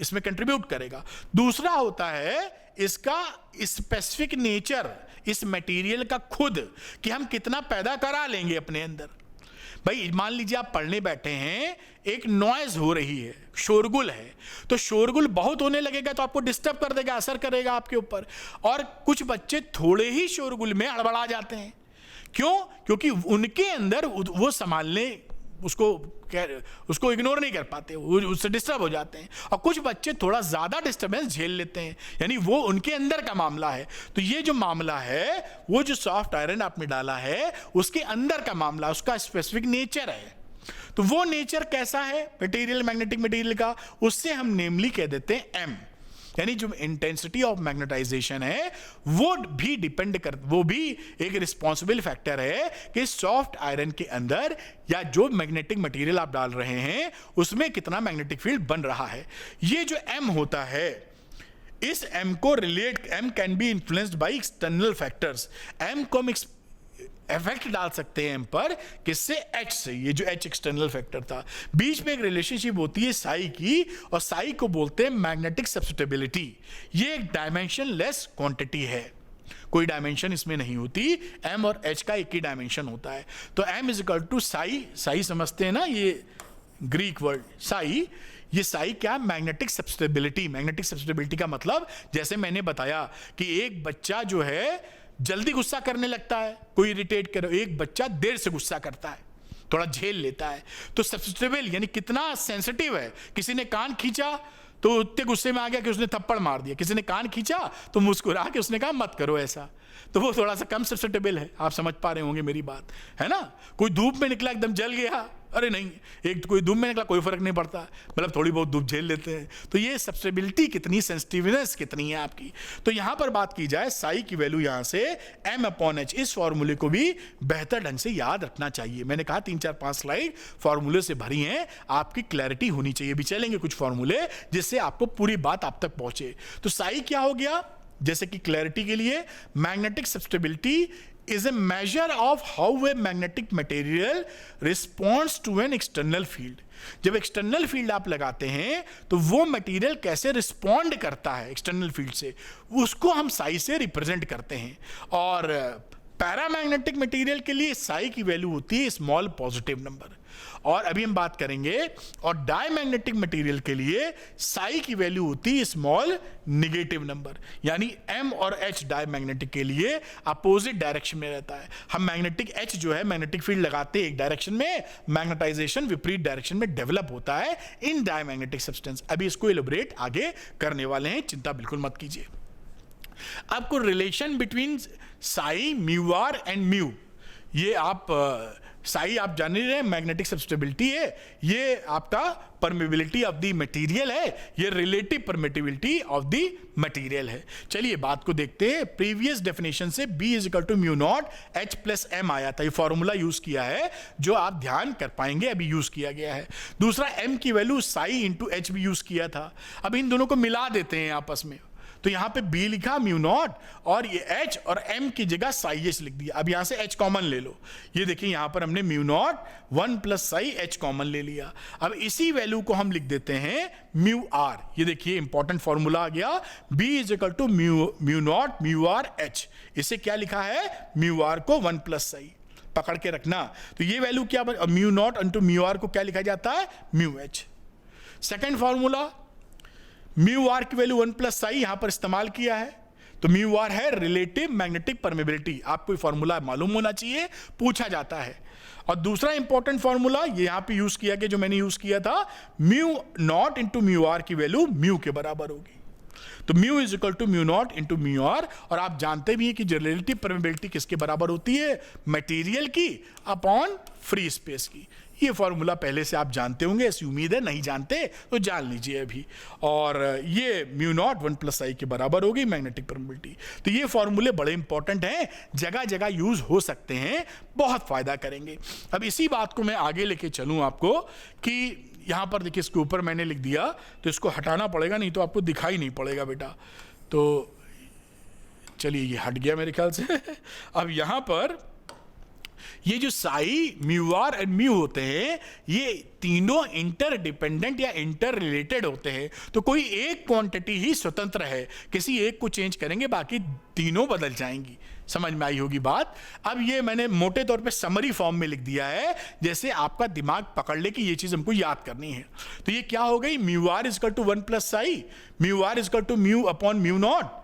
इसमें कंट्रीब्यूट करेगा। दूसरा होता है इसका स्पेसिफिक नेचर, इस मटेरियल का खुद, कि हम कितना पैदा करा लेंगे अपने अंदर। भाई मान लीजिए आप पढ़ने बैठे हैं, एक नॉइज हो रही है, शोरगुल है, तो शोरगुल बहुत होने लगेगा तो आपको डिस्टर्ब कर देगा, असर करेगा आपके ऊपर। और कुछ बच्चे थोड़े ही शोरगुल में हड़बड़ा जाते हैं। क्यों? क्योंकि उनके अंदर वो संभालने, उसको इग्नोर नहीं कर पाते, वो उससे डिस्टर्ब हो जाते हैं। और कुछ बच्चे थोड़ा ज्यादा डिस्टर्बेंस झेल लेते हैं, यानी वो उनके अंदर का मामला है। तो ये जो मामला है, वो जो सॉफ्ट आयरन आपने डाला है उसके अंदर का मामला, उसका स्पेसिफिक नेचर है। तो वो नेचर कैसा है मटेरियल, मैग्नेटिक मटेरियल का, उससे हम नेमली कह देते हैं M। यानी जो इंटेंसिटी ऑफ मैग्नेटाइजेशन है वो भी एक रिस्पॉन्सिबल फैक्टर है कि सॉफ्ट आयरन के अंदर या जो मैग्नेटिक मटेरियल आप डाल रहे हैं उसमें कितना मैग्नेटिक फील्ड बन रहा है। ये जो M होता है, इस M को M can be influenced by external factors. M को हम इफेक्ट डाल सकते हैं M पर, किससे? H से। ये जो H एक्सटर्नल फैक्टर था, बीच में एक रिलेशनशिप होती है साई की, और साई को बोलते हैं मैग्नेटिक सब्स्टिटेबिलिटी। ये एक डायमेंशन लेस क्वांटिटी है, कोई डायमेंशन इसमें नहीं होती। M और H का एक ही डायमेंशन होता है। तो M is equal to psi समझते हैं ना, ये ग्रीक वर्ड साई। ये साई क्या? मैग्नेटिक सब्स्टिटेबिलिटी। मैग्नेटिक सब्स्टिटेबिलिटी का मतलब, जैसे मैंने बताया कि एक बच्चा जो है जल्दी गुस्सा करने लगता है, कोई इरिटेट करे, एक बच्चा देर से गुस्सा करता है, थोड़ा झेल लेता है। तो सब्स्टिटेबल यानी कितना सेंसिटिव है। किसी ने कान खींचा तो उतने गुस्से में आ गया कि उसने थप्पड़ मार दिया, किसी ने कान खींचा तो मुस्कुरा के उसने कहा मत करो ऐसा, तो वो थोड़ा सा कम सब्स्टिटेबल है। आप समझ पा रहे होंगे मेरी बात, है ना? कोई धूप में निकला एकदम जल गया, अरे नहीं, एक कोई धूप में निकला कोई फर्क नहीं पड़ता, मतलब थोड़ी बहुत धूप झेल लेते हैं। तो ये सब्स्टिटेबिलिटी कितनी, सेंसिटिवनेस कितनी है आपकी। तो यहां पर बात की जाए साई की वैल्यू यहां से M अपॉन H, इस फॉर्मूले को भी बेहतर ढंग से याद रखना चाहिए। मैंने कहा 3-4-5 स्लाइड फॉर्मूले से भरी हैं, आपकी क्लैरिटी होनी चाहिए। भी चलेंगे कुछ फॉर्मूले जिससे आपको पूरी बात आप तक पहुंचे। तो साई क्या हो गया? जैसे कि क्लैरिटी के लिए, magnetic सब्स्टिटेबिलिटी is a measure of how a magnetic material responds to an external field। जब एक्सटर्नल फील्ड आप लगाते हैं तो वो मटेरियल कैसे रिस्पॉन्ड करता है एक्सटर्नल फील्ड से, उसको हम साई से रिप्रेजेंट करते हैं। और पैरामैग्नेटिक मटेरियल के लिए साई की वैल्यू होती है स्मॉल पॉजिटिव नंबर। और अभी हम बात करेंगे, और डायमैग्नेटिक मटेरियल के लिए साई की वैल्यू होती है स्मॉल नेगेटिव नंबर। यानी M और H डायमैग्नेटिक के लिए अपोजिट डायरेक्शन में रहता है। हम मैग्नेटिक H जो है मैग्नेटिक फील्ड लगाते हैं एक डायरेक्शन में, मैग्नेटाइजेशन विपरीत डायरेक्शन में डेवलप होता है इन डायमैग्नेटिक सब्सटेंस। अभी इसको एलोबरेट आगे करने वाले हैं, चिंता बिल्कुल मत कीजिए। आपको relation between psi mu r and mu, ये आप साई आप जान ही रहे हैं मैग्नेटिक सब्सटेबिलिटी है, ये आपका परमेबिलिटी ऑफ द मटेरियल है, ये relative permittivity of the material है। चलिए बात को देखते हैं। प्रीवियस डेफिनेशन से B is equal to mu not H plus M आया था, ये फॉर्मूला यूज किया है जो आप ध्यान कर पाएंगे, अभी यूज किया गया है। दूसरा M की वैल्यू साई इंटू H भी यूज किया था। अब इन दोनों को मिला देते हैं आपस में, तो यहां पे B लिखा म्यू नॉट और ये H और M की जगह साई H लिख दिया। अब यहां से H कॉमन ले लो, ये देखिए यहां पर हमने mu not 1 plus Sai H common ले लिया। अब इसी वैल्यू को हम लिख देते हैं म्यू आर। ये देखिए इंपॉर्टेंट फॉर्मूला आ गया, B is equal to mu not mu r H। इसे क्या लिखा है, म्यू आर को 1 प्लस साई पकड़ के रखना। तो ये वैल्यू क्या, mu not into mu r को क्या लिखा जाता है, mu H। Second formula, mu r की वैल्यू 1 प्लस साई यहां पर इस्तेमाल किया है, तो म्यू आर है रिलेटिव मैग्नेटिक परमेबिलिटी। आपको फॉर्मूला मालूम होना चाहिए, पूछा जाता है। और दूसरा इंपॉर्टेंट फॉर्मूला ये यहां पे यूज किया गया, जो मैंने यूज किया था, mu not into mu r की वैल्यू म्यू के बराबर होगी। तो mu is equal to mu not into mu r. और आप जानते भी हैं कि रिलेटिव परमेबिलिटी किसके बराबर होती है, मटेरियल की अपॉन फ्री स्पेस की। ये फॉर्मूला पहले से आप जानते होंगे, ऐसी उम्मीद है, नहीं जानते तो जान लीजिए अभी। और ये म्यू नॉट 1 प्लस आई के बराबर होगी मैग्नेटिक परमेबिलिटी। तो ये फॉर्मूले बड़े इंपॉर्टेंट हैं, जगह जगह यूज हो सकते हैं, बहुत फायदा करेंगे। अब इसी बात को मैं आगे लेके चलूं आपको कि यहां पर देखिए इसके ऊपर मैंने लिख दिया, तो इसको हटाना पड़ेगा, नहीं तो आपको दिखाई नहीं पड़ेगा बेटा। तो चलिए ये हट गया मेरे ख्याल से। अब यहां पर ये जो psi, mu r and mu होते हैं, ये तीनों इंटरडिपेंडेंट या इंटर रिलेटेड होते हैं। तो कोई एक क्वांटिटी ही स्वतंत्र है, किसी एक को चेंज करेंगे बाकी तीनों बदल जाएंगी। समझ में आई होगी बात। अब ये मैंने मोटे तौर पे समरी फॉर्म में लिख दिया है, जैसे आपका दिमाग पकड़ ले कि ये चीज हमको याद करनी है। तो ये क्या हो गई, mu r is equal to 1 plus psi, mu r is equal to mu upon mu not,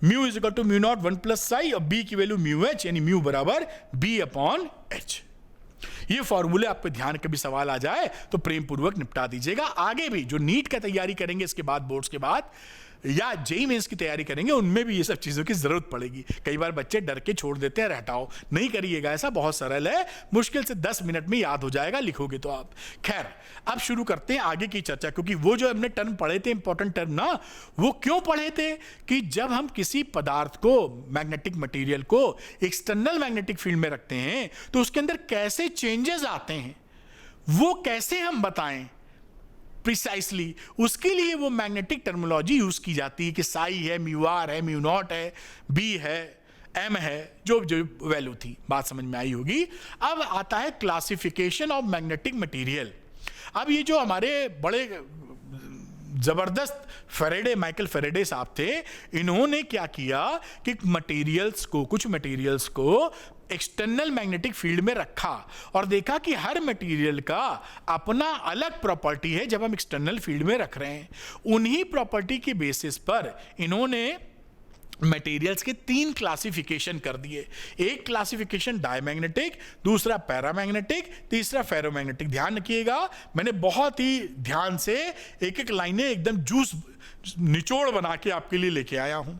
mu is equal to mu not 1 plus psi, और बी की वैल्यू म्यू एच, यानी म्यू बराबर बी अपॉन एच। ये फॉर्मूले आप पे ध्यान, कभी सवाल आ जाए तो प्रेम पूर्वक निपटा दीजिएगा। आगे भी जो नीट का तैयारी करेंगे इसके बाद, बोर्ड्स के बाद, या जेईई मेंस की तैयारी करेंगे, उनमें भी ये सब चीजों की जरूरत पड़ेगी। कई बार बच्चे डर के छोड़ देते हैं, हटाओ, नहीं करिएगा ऐसा, बहुत सरल है, मुश्किल से 10 मिनट में याद हो जाएगा, लिखोगे तो आप। खैर अब शुरू करते हैं आगे की चर्चा, क्योंकि वो जो हमने टर्म पढ़े थे, इंपॉर्टेंट टर्म ना, वो क्यों पढ़े थे कि जब हम किसी पदार्थ को, मैग्नेटिक मटेरियल को एक्सटर्नल मैग्नेटिक फील्ड में रखते हैं तो उसके अंदर कैसे चेंजेस आते हैं, वो कैसे हम बताएं प्रिसाइसली, उसके लिए वो मैग्नेटिक टर्मिनोलॉजी यूज की जाती है कि साई है, म्यू आर है, म्यू नॉट है, बी है, एम है, जो जो वैल्यू थी। बात समझ में आई होगी। अब आता है क्लासिफिकेशन ऑफ मैग्नेटिक मटेरियल। अब ये जो हमारे बड़े जबरदस्त फेरेडे, माइकल फेरेडे साहब थे, इन्होंने क्या किया कि कुछ मटेरियल्स को एक्सटर्नल मैग्नेटिक फील्ड में रखा और देखा कि हर मटेरियल का अपना अलग प्रॉपर्टी है जब हम एक्सटर्नल फील्ड में रख रहे हैं। उन्हीं प्रॉपर्टी के बेसिस पर इन्होंने मटेरियल्स के 3 क्लासिफिकेशन कर दिए। एक क्लासिफिकेशन डायमैग्नेटिक, दूसरा पैरामैग्नेटिक, तीसरा फेरोमैग्नेटिक। ध्यान रखिएगा, मैंने बहुत ही ध्यान से एक एक लाइनें एकदम जूस निचोड़ बना के आपके लिए लेके आया हूं।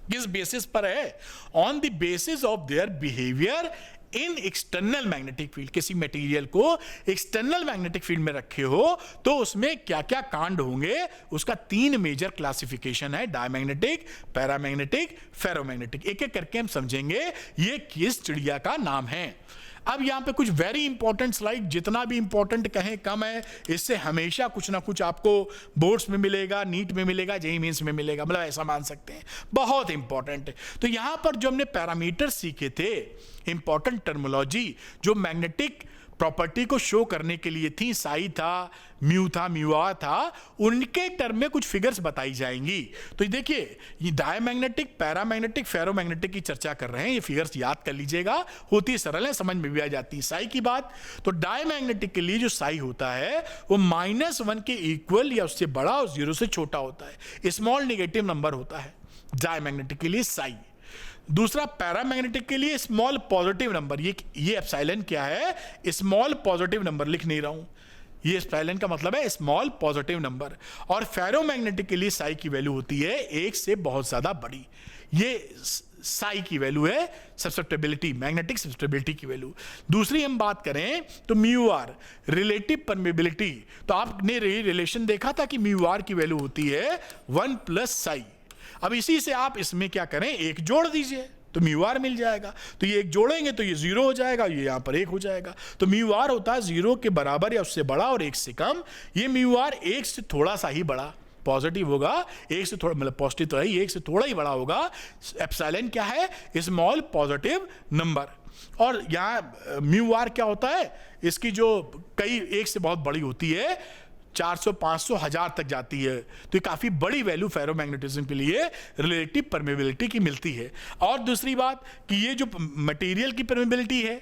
किस बेसिस पर है, on the basis of their behaviour in external magnetic field. किसी मटेरियल को एक्सटर्नल मैग्नेटिक फील्ड में रखे हो तो उसमें क्या क्या कांड होंगे, उसका 3 मेजर क्लासिफिकेशन है, डायमैग्नेटिक, पैरामैग्नेटिक, फेरोमैग्नेटिक। एक एक करके हम समझेंगे ये किस चिड़िया का नाम है। अब यहां पे कुछ वेरी इंपॉर्टेंट स्लाइड, जितना भी इंपॉर्टेंट कहें कम है, इससे हमेशा कुछ ना कुछ आपको बोर्ड्स में मिलेगा, नीट में मिलेगा, जेईई मेंस में मिलेगा, मतलब ऐसा मान सकते हैं, बहुत इंपॉर्टेंट है। तो यहां पर जो हमने पैरामीटर सीखे थे, इंपॉर्टेंट टर्मिनोलॉजी जो मैग्नेटिक प्रॉपर्टी को शो करने के लिए थी, साई था, म्यू था, म्यू आर था, उनके टर्म में कुछ फिगर्स बताई जाएंगी। तो देखिए ये डायमैग्नेटिक, पैरामैग्नेटिक, फेरोमैग्नेटिक की चर्चा कर रहे हैं, ये फिगर्स याद कर लीजिएगा, होती है सरल है, समझ में भी आ जाती है। साई की बात, तो डायमैग्नेटिक के लिए जो साई होता है वो -1 के इक्वल या उससे बड़ा और 0 से छोटा होता है, स्मॉल नेगेटिव नंबर होता है डायमैग्नेटिक के लिए साई। दूसरा पैरामैग्नेटिक के लिए स्मॉल पॉजिटिव नंबर, ये एप्सिलॉन क्या है, स्मॉल पॉजिटिव नंबर, लिख नहीं रहा हूं, ये एप्सिलॉन का मतलब है स्मॉल पॉजिटिव नंबर। और फेरोमैग्नेटिक के लिए साई की वैल्यू होती है 1 से बहुत ज्यादा बड़ी, ये साई की वैल्यू है सब्सटेबिलिटी, मैग्नेटिक सब्सटेबिलिटी की वैल्यू। दूसरी हम बात करें तो म्यू आर रिलेटिव परमेबिलिटी, तो आपने रिलेशन देखा था कि म्यू आर की वैल्यू होती है 1 प्लस साई। अब इसी से आप इसमें क्या करें, एक जोड़ दीजिए तो म्यू आर मिल जाएगा। तो ये एक जोड़ेंगे तो ये 0 हो जाएगा, ये यहां पर 1 हो जाएगा। तो म्यू आर होता है 0 के बराबर या उससे बड़ा और 1 से कम। ये म्यू आर 1 से थोड़ा सा ही बड़ा पॉजिटिव होगा, 1 से थोड़ा मतलब पॉजिटिव तो है, 1 से थोड़ा ही बड़ा होगा। एप्सिलॉन क्या है, स्मॉल पॉजिटिव नंबर। और यहाँ म्यू आर क्या होता है, इसकी जो कई 1 से बहुत बड़ी होती है, 400, 500, 1000 तक जाती है। तो ये काफी बड़ी वैल्यू फेरोमैग्नेटिज्म के लिए रिलेटिव परमेबिलिटी की मिलती है। और दूसरी बात कि ये जो मटेरियल की परमेबिलिटी है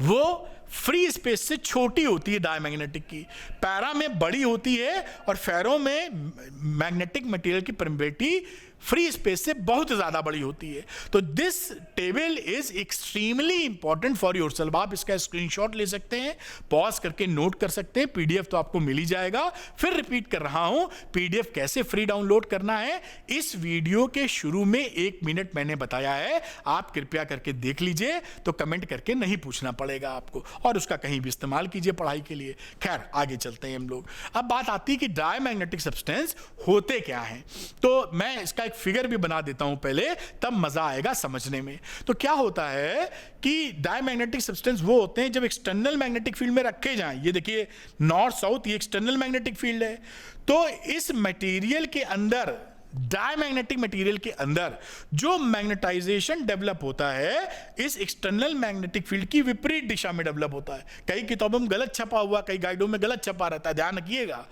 वो फ्री स्पेस से छोटी होती है डायमैग्नेटिक की, पैरा में बड़ी होती है और फेरो में मैग्नेटिक मटेरियल की परमेबिलिटी फ्री स्पेस से बहुत ज्यादा बड़ी होती है। तो this table is extremely important for yourself. आप इसका स्क्रीनशॉट ले सकते हैं, पॉज करके नोट कर सकते हैं, पीडीएफ तो आपको मिल ही जाएगा। फिर रिपीट कर रहा हूं, पीडीएफ कैसे फ्री डाउनलोड करना है इस वीडियो के शुरू में 1 मिनट मैंने बताया है, आप कृपया करके देख लीजिए, तो कमेंट करके नहीं पूछना पड़ेगा आपको, और उसका कहीं भी इस्तेमाल कीजिए पढ़ाई के लिए। खैर आगे चलते हैं हम लोग। अब बात आती है कि डायमैग्नेटिक सब्सटेंस होते क्या हैं, तो मैं इसका फिगर भी बना देता हूं पहले, तब मजा आएगा समझने में। तो क्या होता है कि डायमैग्नेटिक सब्सटेंस वो होते हैं जब एक्सटर्नल मैग्नेटिक फील्ड में रखे जाएं। ये देखिए नॉर्थ साउथ, ये एक्सटर्नल मैग्नेटिक फील्ड है। तो इस मटेरियल के अंदर, डायमैग्नेटिक मटेरियल के अंदर जो मैग्नेटाइजेशन डेवलप होता है इस एक्सटर्नल मैग्नेटिक फील्ड की विपरीत दिशा में डेवलप होता है। कई किताबों में गलत छपा हुआ, कई गाइडों में गलत छपा रहता है, ध्यान रखिएगा।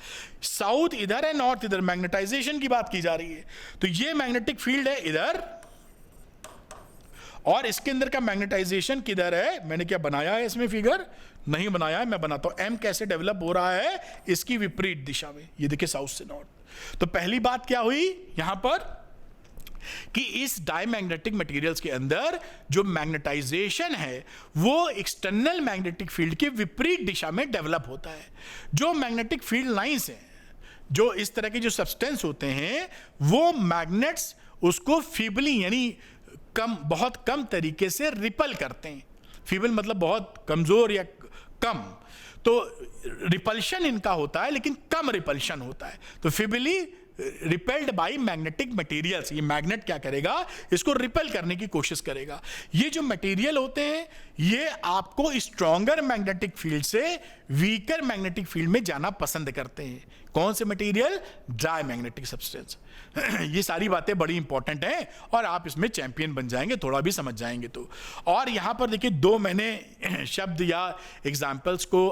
साउथ इधर है, नॉर्थ इधर, मैग्नेटाइजेशन की बात की जा रही है। तो ये मैग्नेटिक फील्ड है इधर, और इसके अंदर का मैग्नेटाइजेशन किधर है। मैंने क्या बनाया है इसमें फिगर, नहीं बनाया है, मैं बनाता हूं। एम कैसे डेवलप हो रहा है इसकी विपरीत दिशा में, ये देखिए साउथ से नॉर्थ। तो पहली बात क्या हुई यहां पर कि इस डायमैग्नेटिक मटेरियल्स के अंदर जो मैग्नेटाइजेशन है वो एक्सटर्नल मैग्नेटिक फील्ड के विपरीत दिशा में डेवलप होता है। जो मैग्नेटिक फील्ड लाइंस हैं, जो इस तरह के जो सब्सटेंस होते हैं, वो मैग्नेट्स उसको फीबली यानी कम, बहुत कम तरीके से रिपल करते हैं। फीबल मतलब बहुत कमजोर या कम, तो रिपल्शन इनका होता है लेकिन कम रिपल्शन होता है। तो feebly repelled by magnetic materials, ये मैग्नेट क्या करेगा, इसको रिपेल करने की कोशिश करेगा। ये जो मटेरियल होते हैं ये आपको स्ट्रॉन्गर मैग्नेटिक फील्ड से वीकर मैग्नेटिक फील्ड में जाना पसंद करते हैं। कौन से मटेरियल, डायमैग्नेटिक सब्सटेंस। ये सारी बातें बड़ी इंपॉर्टेंट हैं और आप इसमें चैंपियन बन जाएंगे थोड़ा भी समझ जाएंगे तो। और यहां पर देखिए 2 मैंने शब्द या एग्जाम्पल्स को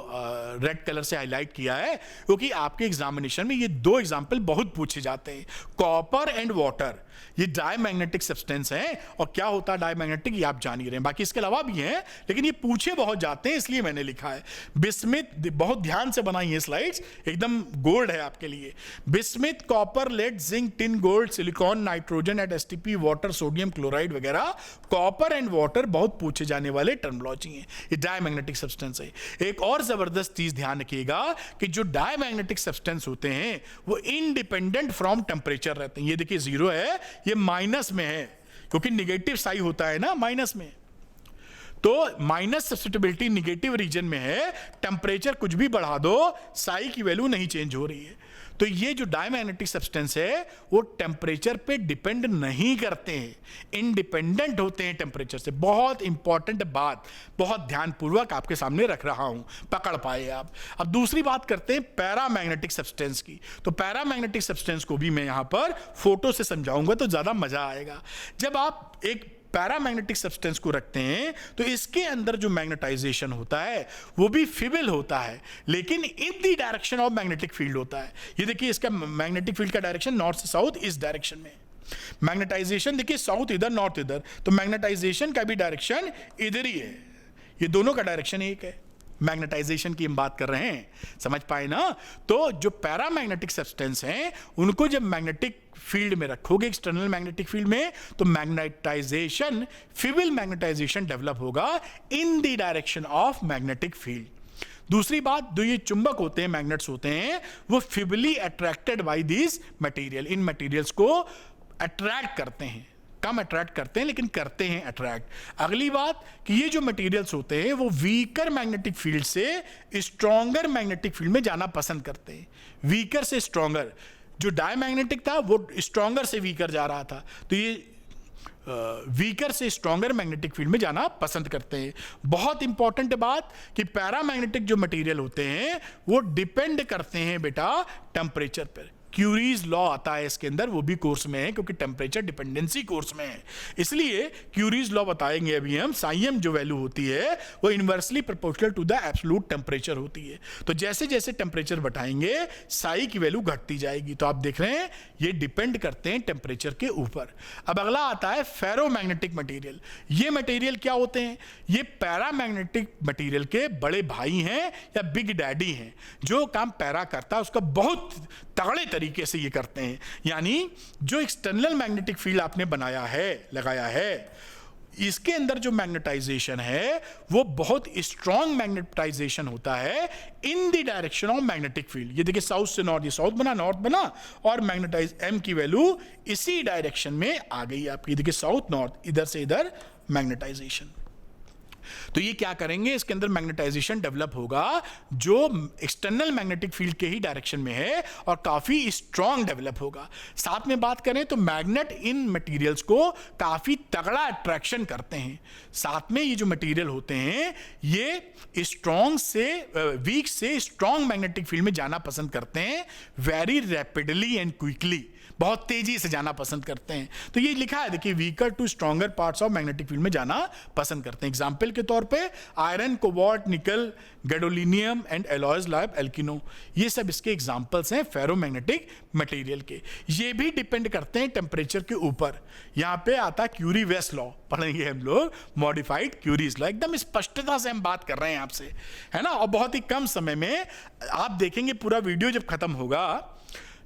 रेड कलर से हाईलाइट किया है क्योंकि आपके एग्जामिनेशन में ये 2 एग्जाम्पल बहुत पूछे जाते हैं। कॉपर एंड वाटर, ये डायमैग्नेटिक सब्सटेंस हैं, और क्या होता है डायमैग्नेटिक ये आप जान ही रहे हैं, बाकी इसके अलावा भी हैं लेकिन ये पूछे बहुत जाते हैं इसलिए मैंने लिखा है। बिस्मिथ, बहुत ध्यान से बनाई है स्लाइड्स, एकदम गोल्ड है आपके लिए। Bismuth, copper, lead, zinc, tin, gold, silicon, nitrogen at STP, water, sodium chloride वगैरह, कॉपर एंड वाटर बहुत पूछे जाने वाले टर्मिनोलॉजी हैं। ये डायमैग्नेटिक सब्सटेंस है। एक और जबरदस्त चीज ध्यान रखिएगा कि जो डायमैग्नेटिक सब्सटेंस होते हैं वो इंडिपेंडेंट फ्रॉम टेम्परेचर रहते हैं। ये देखिए 0 है, ये माइनस में है क्योंकि निगेटिव साई होता है ना माइनस में, तो माइनस सब्स्टिट्यूबिलिटी निगेटिव रीजन में है। टेम्परेचर कुछ भी बढ़ा दो, साई की वैल्यू नहीं चेंज हो रही है। तो ये जो डायमैग्नेटिक सब्सटेंस है वो टेम्परेचर पे डिपेंड नहीं करते हैं, इंडिपेंडेंट होते हैं टेम्परेचर से। बहुत इंपॉर्टेंट बात, बहुत ध्यानपूर्वक आपके सामने रख रहा हूं, पकड़ पाए आप। अब दूसरी बात करते हैं पैरामैग्नेटिक सब्सटेंस की। तो पैरामैग्नेटिक सब्सटेंस को भी मैं यहां पर फोटो से समझाऊंगा तो ज्यादा मजा आएगा। जब आप एक पैरामैग्नेटिक सब्सटेंस को रखते हैं तो इसके अंदर जो मैग्नेटाइजेशन होता है वो भी फिबल होता है लेकिन in the direction of magnetic field होता है। ये देखिए इसका मैग्नेटिक फील्ड का डायरेक्शन नॉर्थ से साउथ इस डायरेक्शन में, मैग्नेटाइजेशन देखिए साउथ इधर नॉर्थ इधर, तो मैग्नेटाइजेशन का भी डायरेक्शन इधर ही है। ये दोनों का डायरेक्शन एक है। मैग्नेटाइजेशन की हम बात कर रहे हैं, समझ पाए ना। तो जो पैरामैग्नेटिक सब्सटेंस हैं उनको जब मैग्नेटिक फील्ड में रखोगे, एक्सटर्नल मैग्नेटिक फील्ड में, तो मैग्नेटाइजेशन, फिबल मैग्नेटाइजेशन डेवलप होगा in the direction of magnetic field. दूसरी बात, जो ये चुंबक होते हैं, मैग्नेट्स होते हैं, वो feebly attracted by this material, इन मटेरियल्स को अट्रैक्ट करते हैं। कम अट्रैक्ट करते हैं, लेकिन करते हैं अट्रैक्ट। अगली बात कि ये जो मटेरियल्स होते हैं वो वीकर मैग्नेटिक फील्ड से स्ट्रॉन्गर मैग्नेटिक फील्ड में जाना पसंद करते हैं। वीकर से स्ट्रॉन्गर, जो डायमैग्नेटिक था वो स्ट्रॉन्गर से वीकर जा रहा था, तो ये वीकर से स्ट्रॉन्गर मैग्नेटिक फील्ड में जाना पसंद करते हैं। बहुत इंपॉर्टेंट बात कि पैरामैग्नेटिक जो मटेरियल होते हैं वो डिपेंड करते हैं बेटा टेम्परेचर पर। क्यूरीज लॉ आता है इसके अंदर, वो भी कोर्स में है क्योंकि टेम्परेचर डिपेंडेंसी कोर्स में है, इसलिए क्यूरीज लॉ बताएंगे अभी हम। साइम जो वैल्यू होती है वो inversely proportional to the absolute temperature होती है, तो जैसे जैसे टेम्परेचर बढ़ाएंगे साई की वैल्यू घटती जाएगी। तो आप देख रहे हैं ये डिपेंड करते हैं टेम्परेचर के ऊपर। अब अगला आता है फेरोमैग्नेटिक मटेरियल। ये मटेरियल क्या होते हैं? ये पैरामैग्नेटिक मटेरियल के बड़े भाई हैं या बिग डैडी हैं। जो काम पैरा करता है उसका बहुत तगड़े तरीके से ये करते हैं, यानी जो एक्सटर्नल मैग्नेटिक फील्ड आपने बनाया है, लगाया है, इसके अंदर जो मैग्नेटाइजेशन है वो बहुत स्ट्रॉन्ग मैग्नेटाइजेशन होता है in the direction of magnetic field. ये देखिए साउथ से नॉर्थ, ये साउथ बना, नॉर्थ बना, और मैग्नेटाइज एम की वैल्यू इसी डायरेक्शन में आ गई आपकी। देखिए साउथ नॉर्थ, इधर से इधर मैग्नेटाइजेशन। तो ये क्या करेंगे, इसके अंदर मैग्नेटाइजेशन डेवलप होगा जो एक्सटर्नल मैग्नेटिक फील्ड के ही डायरेक्शन में है और काफी स्ट्रॉन्ग डेवलप होगा। साथ में बात करें तो मैग्नेट इन मटेरियल्स को काफी तगड़ा अट्रैक्शन करते हैं। साथ में ये जो मटेरियल होते हैं ये स्ट्रॉन्ग से वीक से स्ट्रॉन्ग मैग्नेटिक फील्ड में जाना पसंद करते हैं, वेरी रैपिडली एंड क्विकली, बहुत तेजी से जाना पसंद करते हैं। तो ये लिखा है देखिए, weaker to stronger parts of magnetic field में जाना पसंद करते हैं। एग्जांपल के तौर पे iron, cobalt, nickel, gadolinium and alloys like एल्किनो, ये सब इसके एग्जांपल्स हैं फेरोमैग्नेटिक मटेरियल के। ये भी डिपेंड करते हैं टेम्परेचर के ऊपर। यहाँ पे आता है क्यूरी वेस्ट लॉ, पढ़ेंगे हम लोग मॉडिफाइड क्यूरीज लॉ। एकदम स्पष्टता से हम बात कर रहे हैं आपसे, है ना, और बहुत ही कम समय में आप देखेंगे। पूरा वीडियो जब खत्म होगा,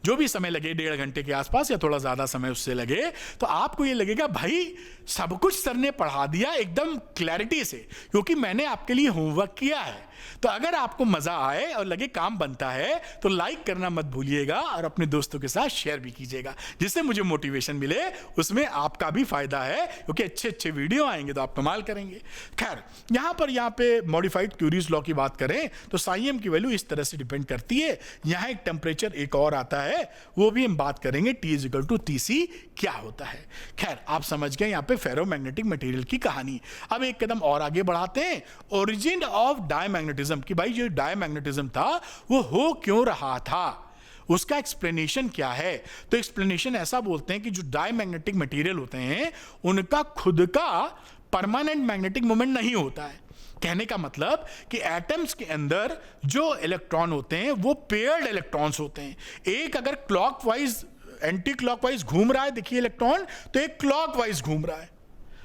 जो भी समय लगे 1.5 घंटे के आसपास या थोड़ा ज्यादा समय उससे लगे, तो आपको ये लगेगा भाई सब कुछ सर ने पढ़ा दिया एकदम क्लैरिटी से, क्योंकि मैंने आपके लिए होमवर्क किया है। तो अगर आपको मजा आए और लगे काम बनता है तो लाइक करना मत भूलिएगा और अपने दोस्तों के साथ शेयर भी कीजिएगा, जिससे मुझे मोटिवेशन मिले। उसमें आपका भी फायदा है क्योंकि अच्छे अच्छे वीडियो आएंगे तो आप कमाल करेंगे। खैर, यहाँ पे मॉडिफाइड क्यूरीज लॉ की बात करें तो साइम की वैल्यू इस तरह से डिपेंड करती है। यहाँ एक टेम्परेचर एक और आता है, वो भी हम बात करेंगे, T = TC क्या होता है। खैर, आप समझ गए यहाँ पे फेरोमैग्नेटिक मटेरियल की कहानी। अब एक कदम और आगे बढ़ाते हैं, ओरिजिन ऑफ डायमैग्नेटिज्म, कि भाई जो डायमैग्नेटिज्म था वो हो क्यों रहा था, उसका एक्सप्लेनेशन क्या है। तो एक्सप्लेनेशन ऐसा बोलते हैं कि जो डायमैग्नेटिक मटेरियल होते हैं उनका खुद का परमानेंट मैग्नेटिक मोमेंट नहीं होता है। कहने का मतलब कि एटम्स के अंदर जो इलेक्ट्रॉन होते हैं वो पेयर्ड इलेक्ट्रॉन्स होते हैं। एक अगर क्लॉकवाइज एंटी क्लॉकवाइज घूम रहा है, देखिए इलेक्ट्रॉन, तो एक क्लॉकवाइज घूम रहा है।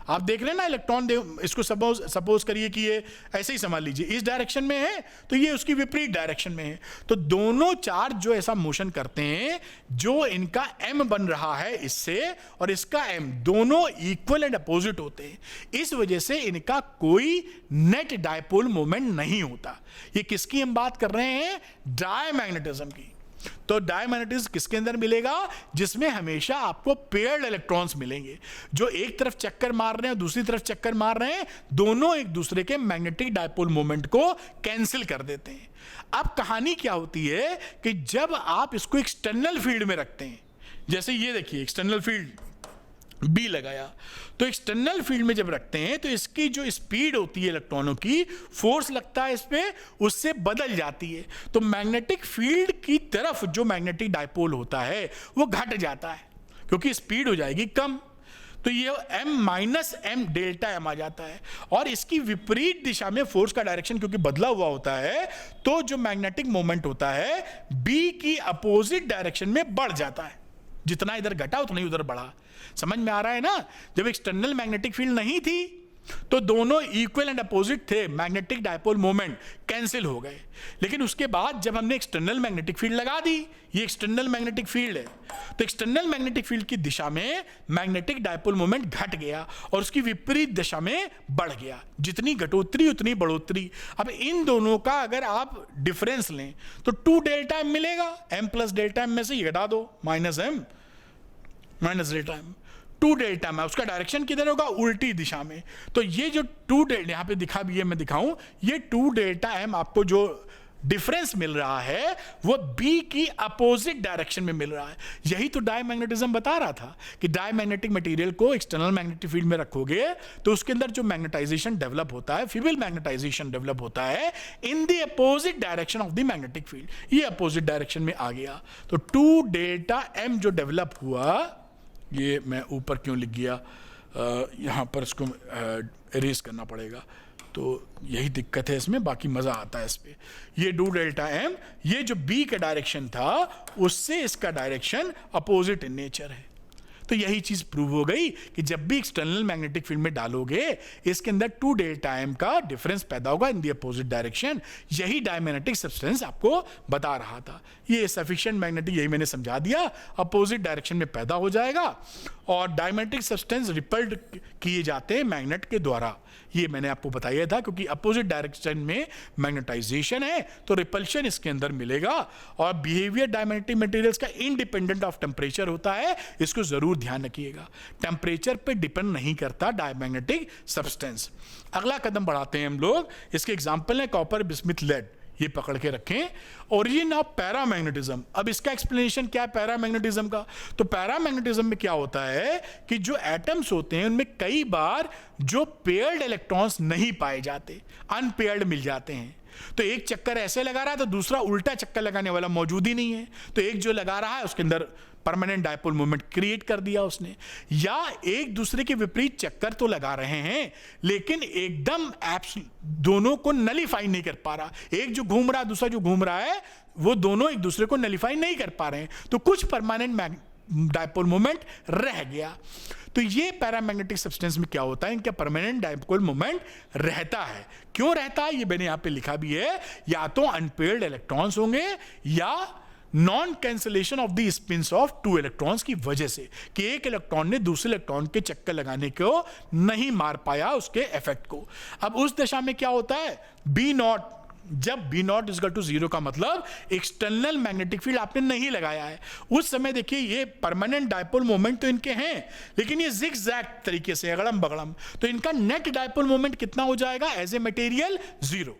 आप देख रहे हैं ना इलेक्ट्रॉन, इसको सपोज करिए कि ये ऐसे ही समझ लीजिए इस डायरेक्शन में है तो ये उसकी विपरीत डायरेक्शन में है। तो दोनों चार्ज जो ऐसा मोशन करते हैं, जो इनका m बन रहा है इससे और इसका m, दोनों इक्वल एंड अपोजिट होते हैं। इस वजह से इनका कोई नेट डायपोल मोमेंट नहीं होता। ये किसकी हम बात कर रहे हैं? डायमैग्नेटिज्म की। तो डायमैग्नेटिज्म किसके अंदर मिलेगा? जिसमें हमेशा आपको पेयर्ड इलेक्ट्रॉन्स मिलेंगे, जो एक तरफ चक्कर मार रहे हैं दूसरी तरफ चक्कर मार रहे हैं, दोनों एक दूसरे के मैग्नेटिक डायपोल मोमेंट को कैंसिल कर देते हैं। अब कहानी क्या होती है कि जब आप इसको एक्सटर्नल फील्ड में रखते हैं, जैसे ये देखिए एक्सटर्नल फील्ड B लगाया, तो एक्सटर्नल फील्ड में जब रखते हैं तो इसकी जो स्पीड होती है इलेक्ट्रॉनों की, फोर्स लगता है इस पे, उससे बदल जाती है। तो मैग्नेटिक फील्ड की तरफ जो मैग्नेटिक डायपोल होता है वो घट जाता है क्योंकि स्पीड हो जाएगी कम। तो ये m - Δm आ जाता है और इसकी विपरीत दिशा में फोर्स का डायरेक्शन क्योंकि बदला हुआ होता है, तो जो मैग्नेटिक मोमेंट होता है B की अपोजिट डायरेक्शन में बढ़ जाता है। जितना इधर घटा उतना ही उधर बढ़ा। समझ में आ रहा है ना? जब एक्सटर्नल मैग्नेटिक फील्ड नहीं थी तो दोनों इक्वल एंड अपोजिट थे, मैग्नेटिक डायपोल मोमेंट कैंसिल हो गए। लेकिन उसके बाद जब हमने एक्सटर्नल मैग्नेटिक फील्ड लगा दी, ये एक्सटर्नल मैग्नेटिक फील्ड है, तो एक्सटर्नल मैग्नेटिक फील्ड की दिशा में मैग्नेटिक डायपोल मोमेंट घट गया और उसकी विपरीत दिशा में बढ़ गया। जितनी घटोत्तरी उतनी बढ़ोतरी। अब इन दोनों का अगर आप डिफरेंस लें तो 2Δm मिलेगा। m + Δm में से ये घटा दो, -m - Δm। टू डेल्टा में, उसका डायरेक्शन किधर होगा, उल्टी दिशा में। तो ये जो टू डेल्टा यहाँ पे दिखा भी है, मैं दिखाऊं, ये टू डेल्टा एम आपको जो डिफरेंस मिल रहा है वो बी की अपोजिट डायरेक्शन में मिल रहा है। यही तो डायमैग्नेटिज्म बता रहा था कि डायमैग्नेटिक मटेरियल को एक्सटर्नल मैग्नेटिक फील्ड में रखोगे तो उसके अंदर जो मैग्नेटाइजेशन डेवलप होता है, फीमेल मैग्नेटाइजेशन डेवलप होता है in the opposite direction of the magnetic field. ये अपोजिट डायरेक्शन में आ गया। तो टू डेल्टा एम जो डेवलप हुआ, ये मैं ऊपर क्यों लिख गया, यहाँ पर इसको एरेज करना पड़ेगा, तो यही दिक्कत है इसमें, बाकी मजा आता है इस पे। ये डू डेल्टा एम, ये जो बी का डायरेक्शन था उससे इसका डायरेक्शन अपोजिट इन नेचर है। तो यही चीज प्रूव हो गई कि जब भी एक्सटर्नल मैग्नेटिक फील्ड में डालोगे इसके अंदर टू डेल्टा एम का डिफरेंस पैदा होगा इन द अपोजिट डायरेक्शन। यही डायमैग्नेटिक सब्सटेंस आपको बता रहा था। ये सफिशिएंट मैग्नेटिक, यही मैंने समझा दिया, अपोजिट डायरेक्शन में पैदा हो जाएगा और डायमैग्नेटिक सब्सटेंस रिपल्ड किए जाते हैं मैग्नेट के द्वारा। ये मैंने आपको बताया था, क्योंकि अपोजिट डायरेक्शन में मैग्नेटाइजेशन है तो रिपल्शन इसके अंदर मिलेगा। और बिहेवियर डायमैग्नेटिक मटेरियल्स का इंडिपेंडेंट ऑफ टेम्परेचर होता है, इसको जरूर ध्यान रखिएगा। टेम्परेचर पे डिपेंड नहीं करता डायमैग्नेटिक सब्सटेंस। अगला कदम बढ़ाते हैं हम लोग। इसके एग्जांपल है कॉपर, बिस्मिथ, लेड। ये पकड़ के रखें। Origin of paramagnetism. अब इसका एक्सप्लेनेशन क्या है पैरामैग्नेटिज्म का? तो पैरामैग्नेटिज्म में क्या होता है कि जो एटम्स होते हैं उनमें कई बार जो पेयर्ड इलेक्ट्रॉन्स नहीं पाए जाते, अनपेयर्ड मिल जाते हैं। तो एक चक्कर ऐसे लगा रहा है तो दूसरा उल्टा चक्कर लगाने वाला मौजूद ही नहीं है। तो एक जो लगा रहा है उसके अंदर परमानेंट डायपोल मोमेंट क्रिएट कर दिया उसने। या एक दूसरे के विपरीत चक्कर तो लगा रहे हैं लेकिन एकदम दोनों को नलीफाई नहीं कर पा रहा। एक जो घूम रहा है दूसरा जो घूम रहा है वो दोनों एक दूसरे को नलीफाई नहीं कर पा रहे हैं, तो कुछ परमानेंट डायपोल मोमेंट रह गया। तो ये पैरामैग्नेटिक सब्सटेंस में क्या होता है, इनका परमानेंट डायपोल मोमेंट रहता है। क्यों रहता है ये मैंने यहां पे लिखा भी है। या तो अनपेयर्ड इलेक्ट्रॉन्स होंगे या non cancellation of the spins of two electrons की वजह से, कि एक इलेक्ट्रॉन ने दूसरे इलेक्ट्रॉन के चक्कर लगाने को नहीं मार पाया उसके इफेक्ट को। अब उस दशा में क्या होता है, बी नॉट, जब B not is equal to 0 का मतलब एक्सटर्नल मैग्नेटिक फील्ड आपने नहीं लगाया है, उस समय देखिए ये परमानेंट डायपोल मोमेंट तो इनके हैं लेकिन ये जिगजैग तरीके से अगड़म बगड़म, तो इनका नेट डायपोल मोमेंट कितना हो जाएगा एज ए मटेरियल 0।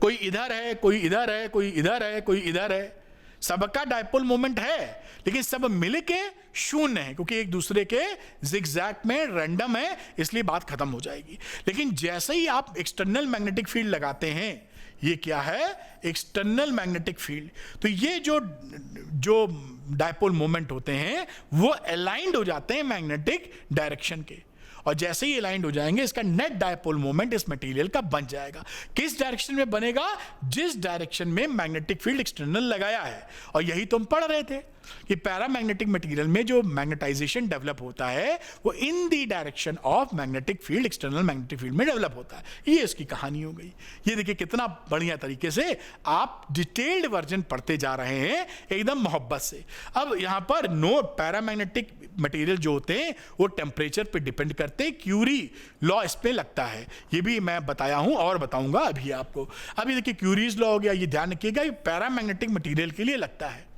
कोई इधर है, कोई इधर है, कोई इधर है, कोई इधर है, सबका डायपोल मोमेंट है लेकिन सब मिलके शून्य है, क्योंकि एक दूसरे के जिगजैग में रैंडम है, इसलिए बात खत्म हो जाएगी। लेकिन जैसे ही आप एक्सटर्नल मैग्नेटिक फील्ड लगाते हैं, ये क्या है, एक्सटर्नल मैग्नेटिक फील्ड, तो ये जो डायपोल मोमेंट होते हैं वो अलाइंड हो जाते हैं मैग्नेटिक डायरेक्शन के, और जैसे ही अलाइंड हो जाएंगे इसका नेट डायपोल मोमेंट इस मटेरियल का बन जाएगा। किस डायरेक्शन में बनेगा, जिस डायरेक्शन में मैग्नेटिक फील्ड एक्सटर्नल लगाया है। और यही तो हम पढ़ रहे थे कि पैरामैग्नेटिक मटेरियल में जो मैग्नेटाइजेशन डेवलप होता है वो in the direction of magnetic field, external magnetic field में डेवलप होता है। ये इसकी कहानी हो गई। ये देखिए कितना बढ़िया तरीके से आप डिटेल्ड वर्जन पढ़ते जा रहे हैं एकदम मोहब्बत से। अब यहां पर नो पैरामैग्नेटिक मटेरियल जो होते हैं वो टेम्परेचर पे डिपेंड करते हैं, क्यूरी लॉ इस पे लगता है, ये भी मैं बताया हूं और बताऊंगा अभी आपको। अभी देखिए क्यूरीज लॉ हो गया, ये ध्यान रखिएगा, ये पैरामैग्नेटिक मटेरियल के लिए लगता है।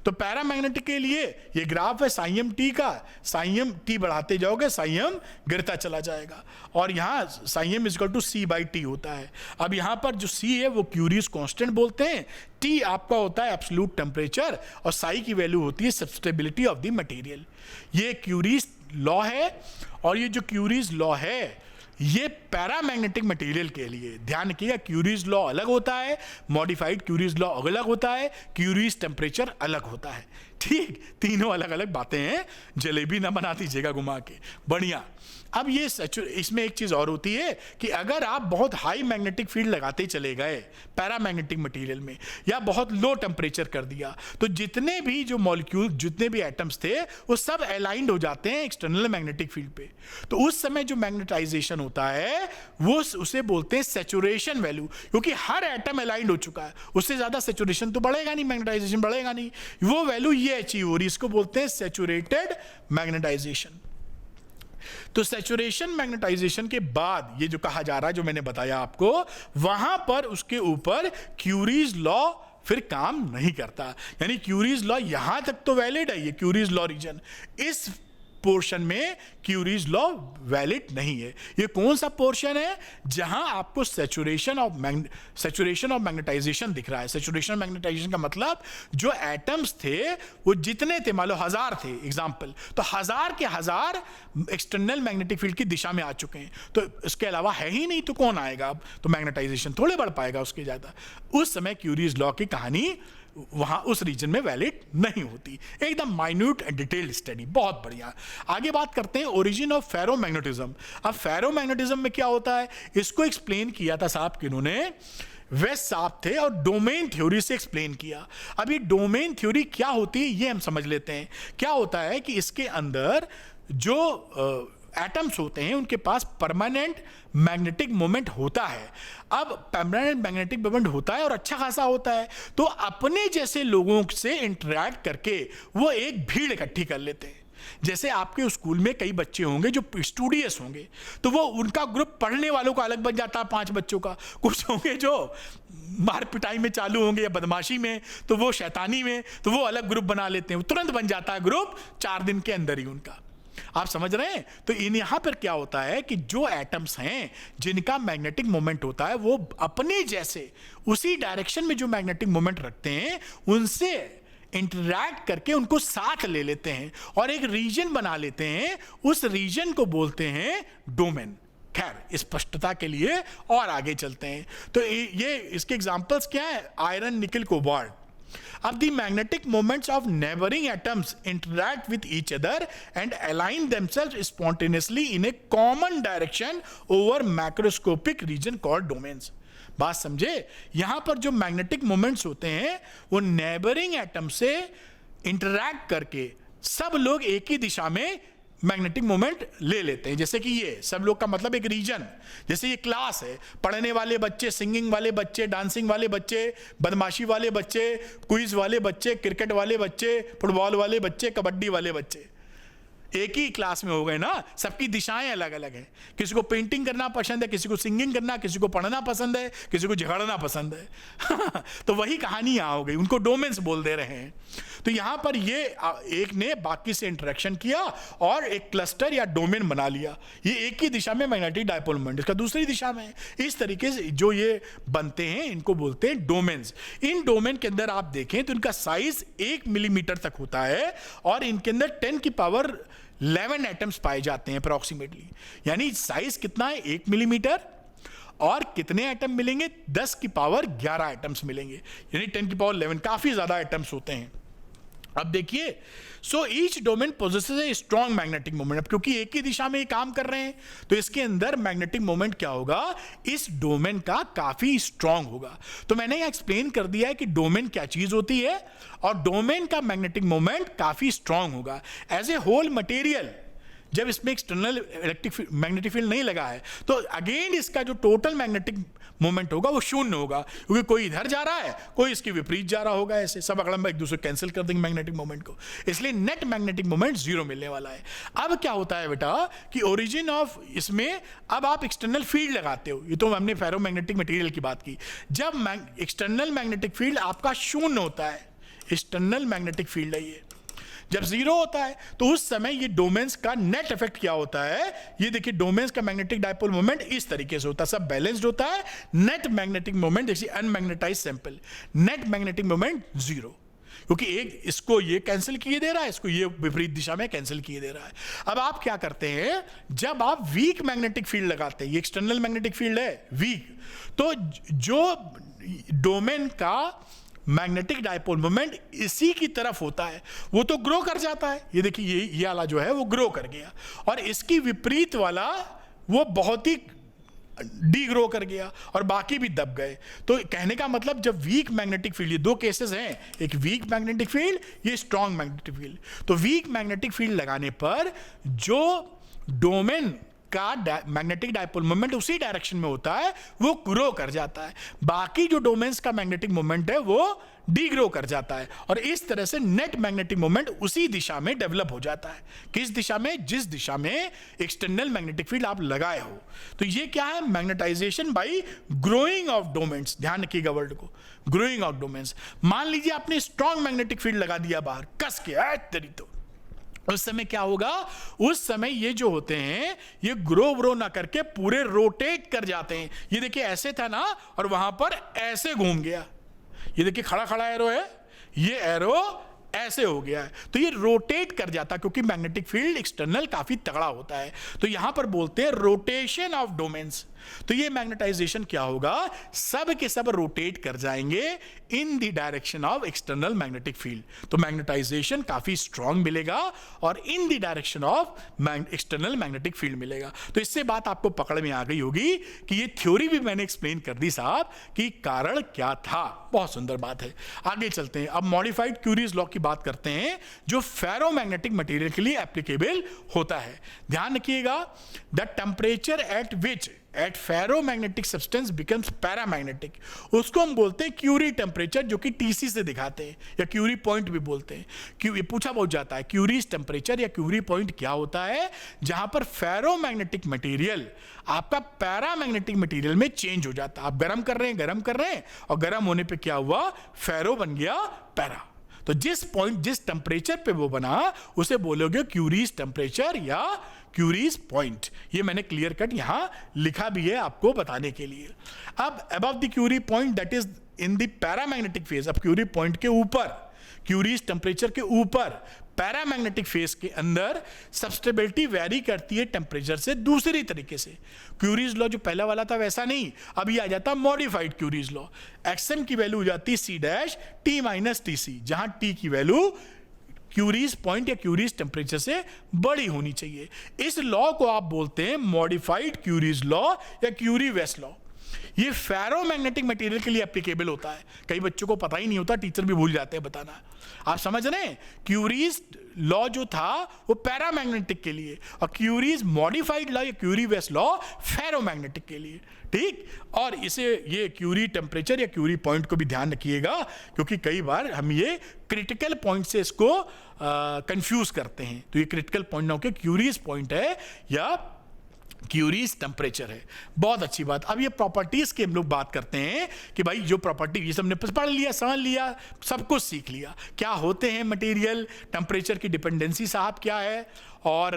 तो पैरामैग्नेटिक के लिए ये ग्राफ है साइम टी का, साइम टी बढ़ाते जाओगे साइम गिरता चला जाएगा, और यहाँ psi m is equal to C by T होता है। अब यहाँ पर जो सी है वो क्यूरीज कांस्टेंट बोलते हैं, टी आपका होता है एब्सोल्यूट टेम्परेचर, और साई की वैल्यू होती है सब्सटेबिलिटी ऑफ द मटेरियल। ये क्यूरीज लॉ है, और ये जो क्यूरीज लॉ है ये पैरामैग्नेटिक मटेरियल के लिए ध्यान रखिएगा। क्यूरीज लॉ अलग होता है, मॉडिफाइड क्यूरीज लॉ अलग होता है, क्यूरीज टेम्परेचर अलग होता है। ठीक, तीनों अलग अलग बातें हैं, जलेबी ना बना दीजिएगा घुमा के, बढ़िया। अब ये इसमें एक चीज और होती है कि अगर आप बहुत हाई मैग्नेटिक फील्ड लगाते चले गए पैरामैग्नेटिक मटेरियल में, या बहुत लो टेम्परेचर कर दिया, तो जितने भी जो मॉलिक्यूल, जितने भी एटम्स थे वो सब अलाइंड हो जाते हैं एक्सटर्नल मैग्नेटिक फील्ड पे। तो उस समय जो मैग्नेटाइजेशन होता है वो उसे बोलते हैं सैचुरेशन वैल्यू, क्योंकि हर एटम अलाइंड हो चुका है, उससे ज्यादा सैचुरेशन तो बढ़ेगा नहीं, मैग्नेटाइजेशन बढ़ेगा नहीं, वो वैल्यू ये अचीव हो रही, इसको बोलते हैं सैचुरेटेड मैग्नेटाइजेशन। तो सैचुरेशन मैग्नेटाइजेशन के बाद ये जो कहा जा रहा है, जो मैंने बताया आपको, वहां पर उसके ऊपर क्यूरीज लॉ फिर काम नहीं करता। यानी क्यूरीज लॉ यहां तक तो वैलिड है, ये क्यूरीज लॉ रीजन, इस पोर्शन में क्यूरीज लॉ वैलिड नहीं है। ये कौन सा पोर्शन है जहां आपको सैचुरेशन ऑफ मैग्नेटाइजेशन दिख रहा है। सैचुरेशन मैग्नेटाइजेशन का मतलब जो एटम्स थे वो जितने थे, मान लो 1000 थे एग्जांपल, तो 1000 के 1000 एक्सटर्नल मैग्नेटिक फील्ड की दिशा में आ चुके हैं। तो इसके अलावा है ही नहीं तो कौन आएगा अब, तो मैग्नेटाइजेशन थोड़े बढ़ पाएगा उसके ज्यादा। उस समय क्यूरीज लॉ की कहानी वहां उस रीजन में वैलिड नहीं होती। एकदम माइन्यूट एंड डिटेल्ड स्टडी, बहुत बढ़िया। आगे बात करते हैं ओरिजिन ऑफ फेरोमैग्नेटिज्म। अब फेरोमैग्नेटिज्म में क्या होता है, इसको एक्सप्लेन किया था साहब किन्होंने, वेस्ट साहब थे, और डोमेन थ्योरी से एक्सप्लेन किया। अब ये डोमेन थ्योरी क्या होती है ये हम समझ लेते हैं। क्या होता है कि इसके अंदर जो एटम्स होते हैं उनके पास परमानेंट मैग्नेटिक मोमेंट होता है। अब परमानेंट मैग्नेटिक मोमेंट होता है और अच्छा खासा होता है, तो अपने जैसे लोगों से इंटरैक्ट करके वो एक भीड़ इकट्ठी कर लेते हैं। जैसे आपके स्कूल में कई बच्चे होंगे जो स्टूडियस होंगे, तो वो उनका ग्रुप पढ़ने वालों का अलग बन जाता है 5 बच्चों का। कुछ होंगे जो मार पिटाई में चालू होंगे या बदमाशी में, तो वो शैतानी में, तो वो अलग ग्रुप बना लेते हैं। तुरंत बन जाता है ग्रुप 4 दिन के अंदर ही उनका। आप समझ रहे हैं? तो यहां पर क्या होता है कि जो एटम्स हैं जिनका मैग्नेटिक मोमेंट होता है वो अपने जैसे उसी डायरेक्शन में जो मैग्नेटिक मोमेंट रखते हैं उनसे इंटरैक्ट करके उनको साथ ले लेते हैं और एक रीजन बना लेते हैं। उस रीजन को बोलते हैं डोमेन। खैर, स्पष्टता के लिए और आगे चलते हैं। तो ये इसके एग्जांपल्स क्या है? आयरन, निकल, कोबाल्ट। अब the magnetic moments of neighboring atoms interact with each other and align themselves spontaneously in a common direction over macroscopic region called domains. बात समझे? यहां पर जो मैग्नेटिक मोमेंट्स होते हैं वो नेबरिंग एटम से इंटरैक्ट करके सब लोग एक ही दिशा में मैग्नेटिक मोमेंट ले लेते हैं। जैसे कि ये सब लोग का मतलब एक रीजन, जैसे ये क्लास है, पढ़ने वाले बच्चे, सिंगिंग वाले बच्चे, डांसिंग वाले बच्चे, बदमाशी वाले बच्चे, क्विज वाले बच्चे, क्रिकेट वाले बच्चे, फुटबॉल वाले बच्चे, कबड्डी वाले बच्चे एक ही क्लास में हो गए ना। सबकी दिशाएं अलग अलग हैं। किसी को पेंटिंग करना पसंद है, किसी को सिंगिंग करना, किसी को पढ़ना पसंद है, किसी को झगड़ना पसंद है। तो वही कहानी यहाँ हो गई, उनको डोमेन्स बोल दे रहे हैं। तो यहाँ पर ये एक ने बाकी से इंटरेक्शन किया और एक क्लस्टर या डोमेन बना लिया। ये एक ही दिशा में मैग्नेटिक डायपोल मोमेंट, इसका दूसरी दिशा में। इस तरीके से जो ये बनते हैं इनको बोलते हैं डोमेन्स। इन डोमेन के अंदर आप देखें तो इनका साइज 1 मिलीमीटर तक होता है और इनके अंदर 10 की पावर 11 एटम्स पाए जाते हैं अप्रोक्सीमेटली। यानी साइज कितना है? 1 मिलीमीटर। और कितने एटम मिलेंगे? 10 की पावर 11 एटम्स मिलेंगे, यानी 10 की पावर 11, काफी ज्यादा एटम्स होते हैं। अब देखिए, so each domain possesses a strong magnetic moment. अब क्योंकि एक ही दिशा में ये काम कर रहे हैं तो इसके अंदर मैग्नेटिक मोमेंट क्या होगा? इस डोमेन का काफी स्ट्रॉन्ग होगा। तो मैंने ये एक्सप्लेन कर दिया है कि डोमेन क्या चीज होती है और डोमेन का मैग्नेटिक मोमेंट काफी स्ट्रॉन्ग होगा। एज ए होल मटेरियल जब इसमें एक्सटर्नल मैग्नेटिक फील्ड नहीं लगा है तो अगेन इसका जो टोटल मैग्नेटिक मोमेंट होगा वो शून्य होगा, क्योंकि कोई इधर जा रहा है, कोई इसके विपरीत जा रहा होगा। ऐसे सब अगल एक दूसरे कैंसिल कर देंगे मैग्नेटिक मोमेंट को, इसलिए नेट मैग्नेटिक मोमेंट 0 मिलने वाला है। अब क्या होता है बेटा कि ओरिजिन ऑफ इसमें अब आप एक्सटर्नल फील्ड लगाते हो। ये तो हमने फेरोमैग्नेटिक मटेरियल की बात की। जब एक्सटर्नल मैग्नेटिक फील्ड आपका शून्य होता है, एक्सटर्नल मैग्नेटिक फील्ड है ये, जब 0 होता है तो उस समय ये डोमेन्स का नेट इफेक्ट क्या होता है? ये देखिए, डोमेन्स का मैग्नेटिक डायपोल मोमेंट इस तरीके से होता है, सब बैलेंस्ड होता है। नेट मैग्नेटिक मोमेंट, जैसे अनमैग्नेटाइज्ड सैंपल, नेट मैग्नेटिक मोमेंट 0, क्योंकि एक इसको ये कैंसिल किए दे रहा है, इसको ये विपरीत दिशा में कैंसिल किए दे रहा है। अब आप क्या करते हैं, जब आप वीक मैग्नेटिक फील्ड लगाते हैं, ये एक्सटर्नल मैग्नेटिक फील्ड है वीक, तो जो डोमेन का मैग्नेटिक डायपोल मोमेंट इसी की तरफ होता है वो तो ग्रो कर जाता है। ये देखिए, ये वाला जो है वो ग्रो कर गया और इसकी विपरीत वाला वो बहुत ही डीग्रो कर गया और बाकी भी दब गए। तो कहने का मतलब, जब वीक मैग्नेटिक फील्ड, ये 2 केसेस हैं, एक वीक मैग्नेटिक फील्ड, ये स्ट्रॉन्ग मैग्नेटिक फील्ड। तो वीक मैग्नेटिक फील्ड लगाने पर जो डोमेन का मैग्नेटिक डायपोल मोमेंट उसी डायरेक्शन में होता है वो ग्रो कर जाता है, बाकी जो डोमेन्स का मैग्नेटिक मोमेंट है वो डीग्रो कर जाता है और इस तरह से नेट मैग्नेटिक मोमेंट उसी दिशा में डेवलप हो जाता है। किस दिशा में? जिस दिशा में एक्सटर्नल मैग्नेटिक फील्ड आप लगाए हो। तो ये क्या है? Magnetization by growing of domains. ध्यान रखिएगा वर्ड को, ग्रोइंग ऑफ डोमेन्स। मान लीजिए आपने स्ट्रॉन्ग मैग्नेटिक फील्ड लगा दिया बाहर कस के, तेरी तो उस समय क्या होगा, उस समय ये जो होते हैं ये ग्रो ना करके पूरे रोटेट कर जाते हैं। ये देखिए ऐसे था ना, और वहां पर ऐसे घूम गया। ये देखिए खड़ा खड़ा एरो है, ये एरो ऐसे हो गया है, तो ये रोटेट कर जाता, क्योंकि मैग्नेटिक फील्ड एक्सटर्नल काफी तगड़ा होता है। तो यहां पर बोलते हैं रोटेशन ऑफ डोमेन्स। तो ये मैग्नेटाइजेशन क्या होगा, सब के सब रोटेट कर जाएंगे in the direction of external magnetic field. तो मैग्नेटाइजेशन काफी स्ट्रांग मिलेगा और in the direction of external magnetic field मिलेगा। तो इससे बात आपको पकड़ में आ गई होगी कि ये थ्योरी भी मैंने एक्सप्लेन कर दी साहब कि कारण क्या था। बहुत सुंदर बात है। आगे चलते हैं, अब मॉडिफाइड क्यूरीज लॉ की बात करते हैं, जो फेरोमैग्नेटिक मटेरियल के लिए एप्लीकेबल होता है। ध्यान रखिएगा, the temperature at which at ferromagnetic substance becomes paramagnetic, उसको हम बोलते हैं क्यूरी टेम्परेचर, जो कि टीसी से दिखाते हैं, या क्यूरी पॉइंट भी बोलते हैं। क्यों ये पूछा बहुत जाता है, क्यूरीज टेम्परेचर या क्यूरी पॉइंट क्या होता है, जहां पर फेरोमैग्नेटिक मटेरियल आपका पैरामैग्नेटिक मटेरियल में चेंज हो जाता है। आप गर्म कर रहे हैं और गर्म होने पे क्या हुआ, फेरो बन गया पैरा। तो जिस पॉइंट, जिस टेम्परेचर पे वो बना, उसे बोलोगे क्यूरीज टेम्परेचर या क्यूरीज पॉइंट। ये मैंने क्लियर कट यहां लिखा भी है आपको बताने के लिए। अब above the Curie point that is in the paramagnetic phase, अब क्यूरी पॉइंट के ऊपर, क्यूरीज टेम्परेचर के ऊपर पैरामैग्नेटिक फेज के अंदर सब्सटेबिलिटी वेरी करती है टेम्परेचर से दूसरी तरीके से। क्यूरीज लॉ जो पहला वाला था वैसा नहीं, अभी आ जाता मॉडिफाइड क्यूरीज लॉ। एक्सएम की वैल्यू हो जाती है C dash T minus T C, जहां टी की वैल्यू क्यूरीज पॉइंट या क्यूरीज टेम्परेचर से बड़ी होनी चाहिए। इस लॉ को आप बोलते हैं मॉडिफाइड क्यूरीज लॉ या क्यूरी वेस्ट लॉ। ये फेरोमैग्नेटिक मटेरियल के लिए एप्लीकेबल होता है। कई बच्चों को पता ही नहीं होता, टीचर भी भूल जाते हैं बताना। आप समझ रहे हैं, क्यूरीज लॉ जो था वो पैरामैग्नेटिक के लिए, और क्यूरीज मॉडिफाइड लॉ या क्यूरी वेस्ट लॉ फेरोमैग्नेटिक के लिए। ठीक, और इसे ये क्यूरी टेम्परेचर या क्यूरी पॉइंट को भी ध्यान रखिएगा, क्योंकि कई बार हम ये क्रिटिकल पॉइंट से इसको कंफ्यूज करते हैं। तो ये क्रिटिकल पॉइंट ना होकर क्यूरीज पॉइंट है या क्यूरीज टेम्परेचर है। बहुत अच्छी बात। अब ये प्रॉपर्टीज की हम लोग बात करते हैं कि भाई जो प्रॉपर्टी, ये सबने पढ़ लिया, समझ लिया, सब कुछ सीख लिया, क्या होते हैं मटेरियल, टेम्परेचर की डिपेंडेंसी साहब क्या है, और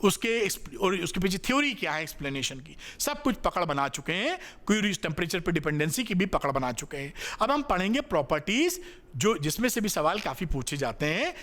उसके पीछे थ्योरी क्या है एक्सप्लेनेशन की, सब कुछ पकड़ बना चुके हैं। क्यूरीज टेम्परेचर पे डिपेंडेंसी की भी पकड़ बना चुके हैं। अब हम पढ़ेंगे प्रॉपर्टीज, जो जिसमें से भी सवाल काफी पूछे जाते हैं,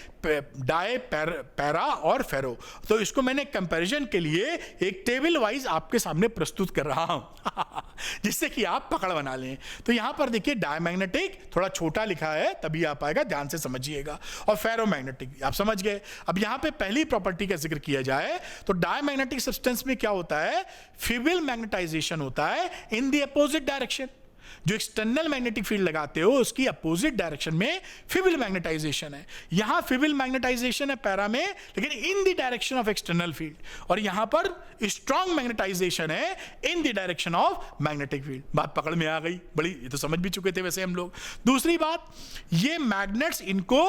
डाई, पैरा और फेरो। तो इसको मैंने कंपैरिजन के लिए एक टेबल वाइज आपके सामने प्रस्तुत कर रहा हूं जिससे कि आप पकड़ बना लें। तो यहां पर देखिए डायमैग्नेटिक थोड़ा छोटा लिखा है, तभी आ पाएगा, ध्यान से समझिएगा, और फेरोमैग्नेटिक आप समझ गए। अब यहां पे पहली प्रॉपर्टी का जिक्र किया जाए तो डायमैग्नेटिक सब्सटेंस में क्या होता है, फिबल मैग्नेटाइजेशन होता है इन द अपोजिट डायरेक्शन। जो एक्सटर्नल मैग्नेटिक फील्ड लगाते हो उसकी अपोजिट डायरेक्शन में फिबल मैग्नेटाइजेशन है। यहां फिबल मैग्नेटाइजेशन है पैरा में, लेकिन in the direction of external field, और यहां पर स्ट्रॉन्ग मैग्नेटाइजेशन है in the direction of magnetic field. बात पकड़ में आ गई बड़ी, ये तो समझ भी चुके थे वैसे हम लोग। दूसरी बात, ये मैग्नेट्स इनको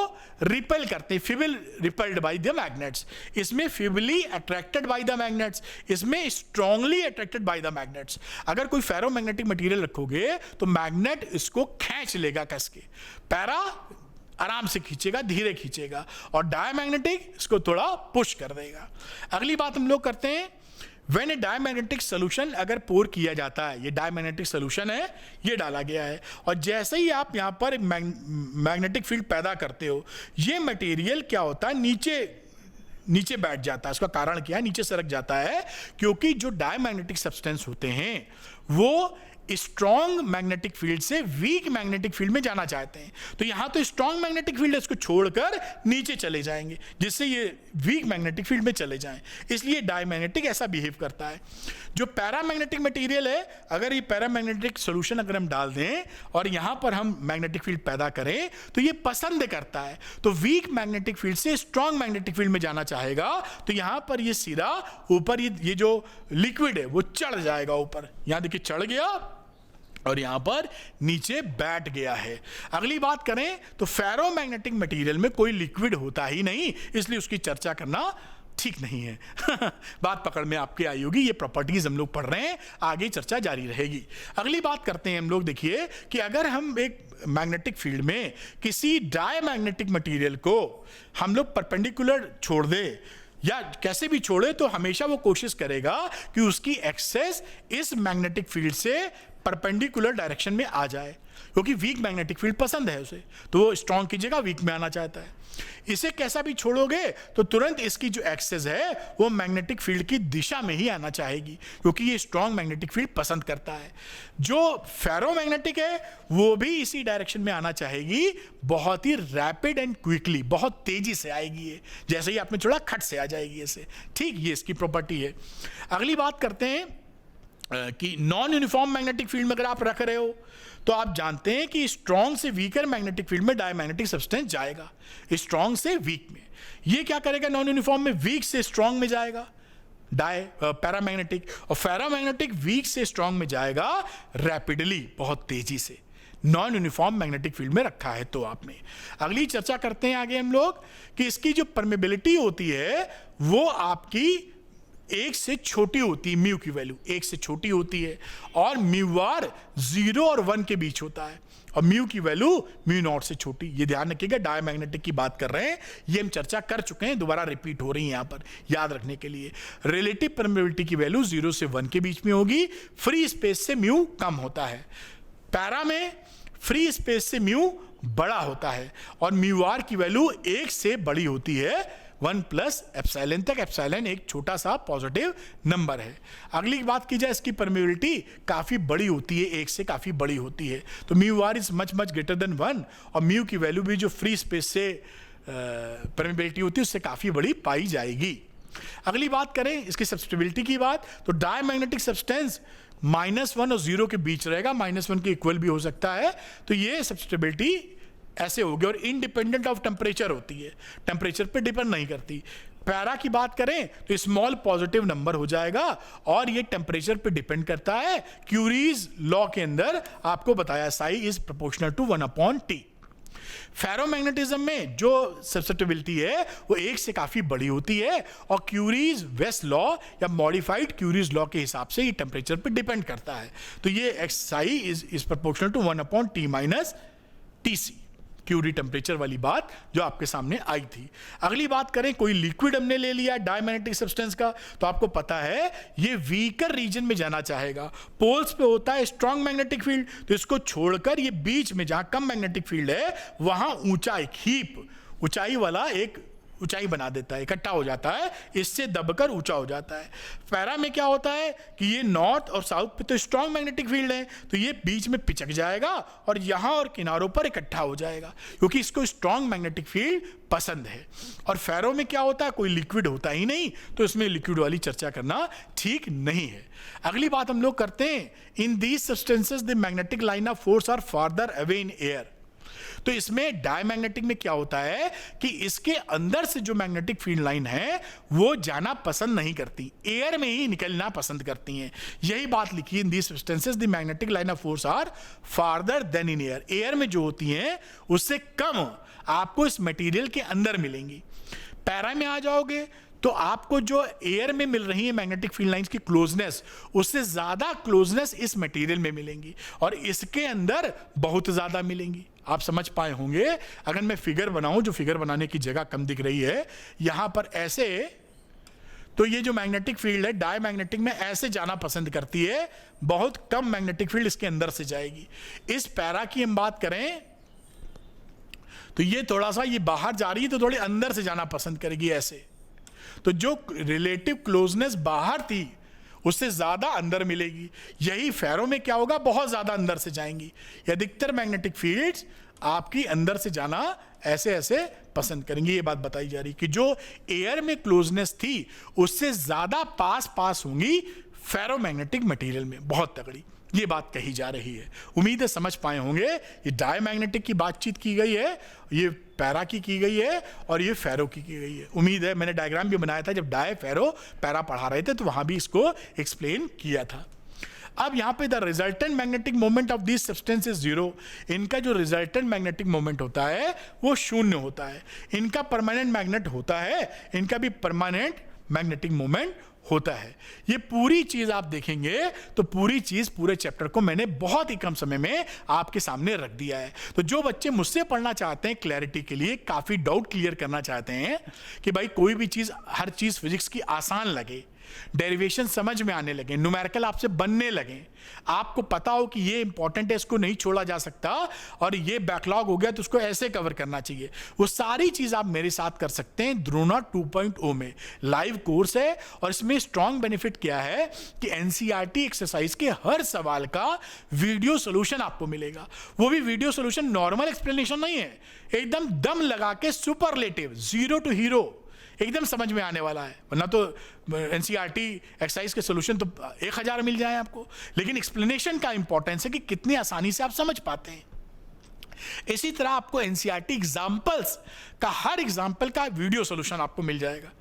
रिपेल करते हैं, फिबल रिपेल्ड बाय द मैग्नेट्स, इसमें feebly attracted by the magnets, इसमें strongly attracted by the magnets. अगर कोई फेरोमैग्नेटिक मटेरियल रखोगे तो मैग्नेट इसको खींच लेगा कस के, पैरा आराम से खींचेगा, धीरे खींचेगा, और डायमैग्नेटिक इसको थोड़ा पुश कर देगा। अगली बात हम लोग करते हैं, व्हेन ए डायमैग्नेटिक सोल्यूशन अगर पोर किया जाता है, ये डायमैग्नेटिक सोल्यूशन है, ये डाला गया है, और जैसे ही आप यहां पर मैग्नेटिक फील्ड पैदा करते हो, ये मटेरियल क्या होता है, नीचे बैठ जाता है। इसका कारण क्या है, नीचे सरक जाता है, क्योंकि जो डायमैग्नेटिक सब्सटेंस होते हैं वो स्ट्रॉन्ग मैग्नेटिक फील्ड से वीक मैग्नेटिक फील्ड में जाना चाहते हैं। तो यहां तो स्ट्रॉन्ग मैग्नेटिक फील्ड है, इसको छोड़कर नीचे चले जाएंगे, जिससे ये वीक मैग्नेटिक फील्ड में चले जाएं। इसलिए डायमैग्नेटिक ऐसा बिहेव करता है। जो पैरामैग्नेटिक मटेरियल है, अगर ये पैरामैग्नेटिक सोल्यूशन अगर हम डाल दें और यहां पर हम मैग्नेटिक फील्ड पैदा करें, तो ये पसंद करता है, तो वीक मैग्नेटिक फील्ड से स्ट्रॉन्ग मैग्नेटिक फील्ड में जाना चाहेगा। तो यहां पर ये सीधा ऊपर ये जो लिक्विड है वो चढ़ जाएगा ऊपर, यहां देखिए चढ़ गया और यहां पर नीचे बैठ गया है। अगली बात करें तो फेरोमैग्नेटिक मटेरियल में कोई लिक्विड होता ही नहीं, इसलिए उसकी चर्चा करना ठीक नहीं है। बात पकड़ में आपके आई होगी। ये प्रॉपर्टीज हम लोग पढ़ रहे हैं, आगे चर्चा जारी रहेगी। अगली बात करते हैं हम लोग। देखिए कि अगर हम एक मैग्नेटिक फील्ड में किसी डायमैग्नेटिक मटेरियल को हम लोग परपेंडिकुलर छोड़ दे या कैसे भी छोड़े, तो हमेशा वो कोशिश करेगा कि उसकी एक्सेस इस मैग्नेटिक फील्ड से परपेंडिकुलर डायरेक्शन में आ जाए, क्योंकि वीक मैग्नेटिक फील्ड पसंद है उसे, तो वो स्ट्रॉन्ग की जगह वीक में आना चाहता है। इसे कैसा भी छोड़ोगे तो तुरंत इसकी जो एक्सेस है वो मैग्नेटिक फील्ड की दिशा में ही आना चाहेगी, क्योंकि ये स्ट्रॉन्ग मैग्नेटिक फील्ड पसंद करता है। जो फेरोमैग्नेटिक है वो भी इसी डायरेक्शन में आना चाहेगी, बहुत ही रैपिड एंड क्विकली, बहुत तेजी से आएगी ये, जैसे ही आपने छोड़ा खट से आ जाएगी ऐसे। ठीक, ये इसकी प्रॉपर्टी है। अगली बात करते हैं कि नॉन यूनिफॉर्म मैग्नेटिक फील्ड में अगर आप रख रहे हो तो आप जानते हैं कि स्ट्रॉन्ग से वीकर मैग्नेटिक फील्ड में डायमैग्नेटिक सब्सटेंस जाएगा, स्ट्रॉन्ग से वीक में। ये क्या करेगा नॉन यूनिफॉर्म में? वीक से स्ट्रॉन्ग में जाएगा पैरामैग्नेटिक, और पैरामैग्नेटिक वीक से स्ट्रॉन्ग में जाएगा रैपिडली, बहुत तेजी से। नॉन यूनिफॉर्म मैग्नेटिक फील्ड में रखा है तो आपने। अगली चर्चा करते हैं आगे हम लोग कि इसकी जो परमेबिलिटी होती है वो आपकी एक से छोटी होती है, म्यू की वैल्यू एक से छोटी होती है, और म्यू आर 0 और 1 के बीच होता है, और म्यू की वैल्यू म्यू नॉट से छोटी। ये ध्यान रखिएगा, डायमैग्नेटिक की बात कर रहे हैं, ये हम चर्चा कर चुके हैं, दोबारा रिपीट हो रही है यहां पर याद रखने के लिए। रिलेटिव परमेबिलिटी की वैल्यू 0 से 1 के बीच में होगी, फ्री स्पेस से म्यू कम होता है। पैरा में फ्री स्पेस से म्यू बड़ा होता है, और म्यू आर की वैल्यू 1 से बड़ी होती है, 1 प्लस एप्सिलॉन तक। एप्सिलॉन एक छोटा सा पॉजिटिव नंबर है। अगली बात की जाए, इसकी परमेबिलिटी काफी बड़ी होती है, 1 से काफी बड़ी होती है, तो mu r is much much greater than 1, और म्यू की वैल्यू भी जो फ्री स्पेस से परमेबिलिटी होती है उससे काफी बड़ी पाई जाएगी। अगली बात करें इसकी सब्स्टिबिलिटी की बात, तो डायमैग्नेटिक सब्सटेंस -1 और 0 के बीच रहेगा, -1 के इक्वल भी हो सकता है, तो ये सब्स्टिबिलिटी ऐसे होगी, और इंडिपेंडेंट ऑफ टेम्परेचर होती है, टेम्परेचर पे डिपेंड नहीं करती। पैरा की बात करें तो स्मॉल पॉजिटिव नंबर हो जाएगा, और ये टेम्परेचर पे डिपेंड करता है। क्यूरीज लॉ के अंदर आपको बताया psi is proportional to 1/T। Ferromagnetism में जो सब्स्टिबिलिटी है वो 1 से काफी बड़ी होती है, और क्यूरीज वेस्ट लॉ या मॉडिफाइड क्यूरीज लॉ के हिसाब से ये टेम्परेचर पे डिपेंड करता है, तो ये chi is proportional to 1/T minus TC, Curie temperature वाली बात जो आपके सामने आई थी। अगली बात करें, कोई लिक्विड हमने ले लिया डायमैग्नेटिक सब्सटेंस का, तो आपको पता है ये वीकर रीजन में जाना चाहेगा। पोल्स पे होता है स्ट्रॉन्ग मैग्नेटिक फील्ड, तो इसको छोड़कर ये बीच में जहां कम मैग्नेटिक फील्ड है वहां ऊंचा एक हीप, ऊंचाई वाला एक ऊंचाई बना देता है, इकट्ठा हो जाता है, इससे दबकर ऊंचा हो जाता है। पैरा में क्या होता है कि ये नॉर्थ और साउथ पे तो स्ट्रॉन्ग मैग्नेटिक फील्ड है, तो ये बीच में पिचक जाएगा और यहां और किनारों पर इकट्ठा हो जाएगा, क्योंकि इसको स्ट्रॉन्ग मैग्नेटिक फील्ड पसंद है। और फेरो में क्या होता है, कोई लिक्विड होता ही नहीं, तो इसमें लिक्विड वाली चर्चा करना ठीक नहीं है। अगली बात हम लोग करते हैं, in these substances the magnetic line of force are farther away in air. तो इसमें डायमैग्नेटिक में क्या होता है कि इसके अंदर से जो मैग्नेटिक फील्ड लाइन है वो जाना पसंद नहीं करती, एयर में ही निकलना पसंद करती हैं। यही बात लिखी है, in these substances the magnetic line of force are farther than in air. Air में जो होती हैं उससे कम आपको इस मटेरियल के अंदर मिलेंगी। पैरा में आ जाओगे तो आपको जो एयर में मिल रही है मैग्नेटिक फील्ड लाइंस की क्लोजनेस, उससे ज्यादा क्लोजनेस इस मटेरियल में मिलेंगी, और इसके अंदर बहुत ज्यादा मिलेंगी। आप समझ पाए होंगे, अगर मैं फिगर बनाऊं, जो फिगर बनाने की जगह कम दिख रही है यहां पर ऐसे, तो ये जो मैग्नेटिक फील्ड है डायमैग्नेटिक में ऐसे जाना पसंद करती है, बहुत कम मैग्नेटिक फील्ड इसके अंदर से जाएगी। इस पैरा की हम बात करें तो ये थोड़ा सा ये बाहर जा रही है, तो थोड़ी अंदर से जाना पसंद करेगी ऐसे, तो जो रिलेटिव क्लोजनेस बाहर थी उससे ज्यादा अंदर मिलेगी। यही फेरो में क्या होगा, बहुत ज्यादा अंदर से जाएंगी। अधिकतर मैग्नेटिक फील्ड्स आपकी अंदर से जाना ऐसे ऐसे पसंद करेंगे। ये बात बताई जा रही कि जो एयर में क्लोजनेस थी उससे ज्यादा पास होंगी फेरोमैग्नेटिक मटेरियल में, बहुत तगड़ी ये बात कही जा रही है। उम्मीद है समझ पाए होंगे। ये डायमैग्नेटिक की बातचीत की गई है, ये पैरा की गई है, और ये फेरो की गई है। उम्मीद है, मैंने डायग्राम भी बनाया था जब डाय फेरो पैरा पढ़ा रहे थे, तो वहां भी इसको एक्सप्लेन किया था। अब यहाँ पे the resultant magnetic moment of this substance is 0। इनका जो रिजल्टेंट मैग्नेटिक मोमेंट होता है वो 0 होता है। इनका परमानेंट मैग्नेट होता है, इनका भी परमानेंट मैग्नेटिक मोमेंट होता है। ये पूरी चीज आप देखेंगे तो पूरी चीज, पूरे चैप्टर को मैंने बहुत ही कम समय में आपके सामने रख दिया है। तो जो बच्चे मुझसे पढ़ना चाहते हैं क्लैरिटी के लिए, काफी डाउट क्लियर करना चाहते हैं कि भाई कोई भी चीज, हर चीज फिजिक्स की आसान लगे, डेरिवेशन समझ में आने लगे, न्यूमेरिकल आपसे बनने लगे, आपको पता हो कि ये इंपॉर्टेंट है, इसको नहीं छोड़ा जा सकता, और ये बैकलॉग हो गया तो उसको ऐसे कवर करना चाहिए, वो सारी चीज आप मेरे साथ कर सकते हैं द्रोणा 2.0 में। लाइव कोर्स है और इसमें स्ट्रॉन्ग बेनिफिट क्या है कि एनसीईआरटी एक्सरसाइज के हर सवाल का वीडियो सोल्यूशन आपको मिलेगा। वो भी वीडियो सोल्यूशन नॉर्मल एक्सप्लेनेशन नहीं है, एकदम दम लगा के सुपरलेटिव, 0 to हीरो, एकदम समझ में आने वाला है। वरना तो एनसीईआरटी एक्सरसाइज के सॉल्यूशन तो 1000 मिल जाए आपको, लेकिन एक्सप्लेनेशन का इंपॉर्टेंस है कि कितनी आसानी से आप समझ पाते हैं। इसी तरह आपको एनसीईआरटी एग्जाम्पल्स का, हर एग्जाम्पल का वीडियो सॉल्यूशन आपको मिल जाएगा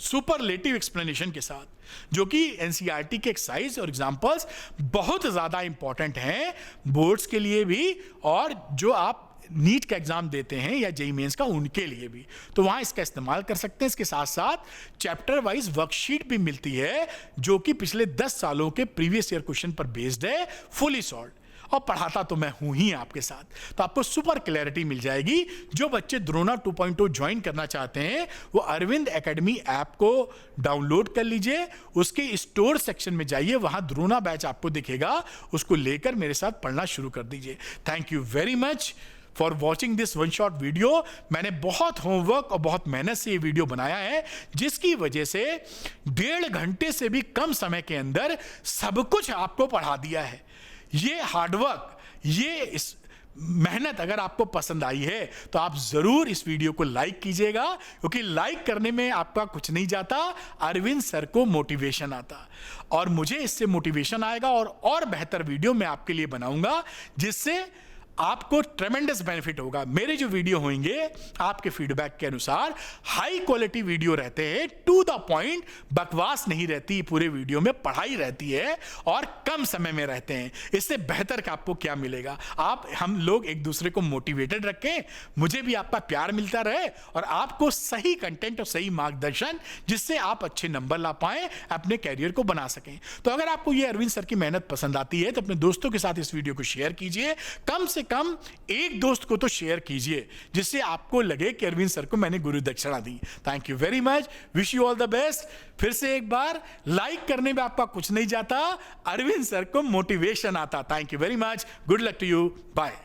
सुपरलेटिव एक्सप्लेनेशन के साथ, जो कि एनसीईआरटी के एक्सरसाइज और एग्जाम्पल्स बहुत ज्यादा इंपॉर्टेंट हैं बोर्ड्स के लिए भी, और जो आप नीट का एग्जाम देते हैं या जेईई मेंस का, उनके लिए भी। तो वहां इसका इस्तेमाल कर सकते हैं। इसके साथ साथ चैप्टर वाइज वर्कशीट भी मिलती है जो कि पिछले 10 सालों के प्रीवियस ईयर क्वेश्चन पर बेस्ड है, फुली सॉल्व्ड, और पढ़ाता तो मैं हूं ही आपके साथ। तो आपको सुपर क्लैरिटी मिल जाएगी। जो बच्चे द्रोणा 2.0 ज्वाइन करना चाहते हैं वो अरविंद एकेडमी ऐप को डाउनलोड कर लीजिए, उसके स्टोर सेक्शन में जाइए, वहां द्रोणा बैच आपको दिखेगा, उसको लेकर मेरे साथ पढ़ना शुरू कर दीजिए। Thank you very much for watching this one shot video. मैंने बहुत होमवर्क और बहुत मेहनत से ये वीडियो बनाया है, जिसकी वजह से 1.5 घंटे से भी कम समय के अंदर सब कुछ आपको पढ़ा दिया है। ये हार्डवर्क, ये इस मेहनत अगर आपको पसंद आई है तो आप जरूर इस वीडियो को लाइक कीजिएगा, क्योंकि लाइक करने में आपका कुछ नहीं जाता, अरविंद सर को मोटिवेशन आता, और मुझे इससे मोटिवेशन आएगा और बेहतर वीडियो मैं आपके लिए बनाऊंगा, जिससे आपको ट्रेमेंडस बेनिफिट होगा। मेरे जो वीडियो होंगे आपके फीडबैक के अनुसार हाई क्वालिटी वीडियो रहते हैं, टू द पॉइंट, बकवास नहीं रहती, पूरे वीडियो में पढ़ाई रहती है और कम समय में रहते हैं। इससे बेहतर का आपको क्या मिलेगा? हम लोग एक दूसरे को मोटिवेटेड रखें, मुझे भी आपका प्यार मिलता रहे, और आपको सही कंटेंट और सही मार्गदर्शन, जिससे आप अच्छे नंबर ला पाएं, अपने कैरियर को बना सकें। तो अगर आपको ये अरविंद सर की मेहनत पसंद आती है तो अपने दोस्तों के साथ इस वीडियो को शेयर कीजिए, कम से कम एक दोस्त को तो शेयर कीजिए, जिससे आपको लगे कि अरविंद सर को मैंने गुरु दक्षिणा दी। Thank you very much, wish you all the best. फिर से एक बार, लाइक करने में आपका कुछ नहीं जाता, अरविंद सर को मोटिवेशन आता। Thank you very much, good luck to you, bye.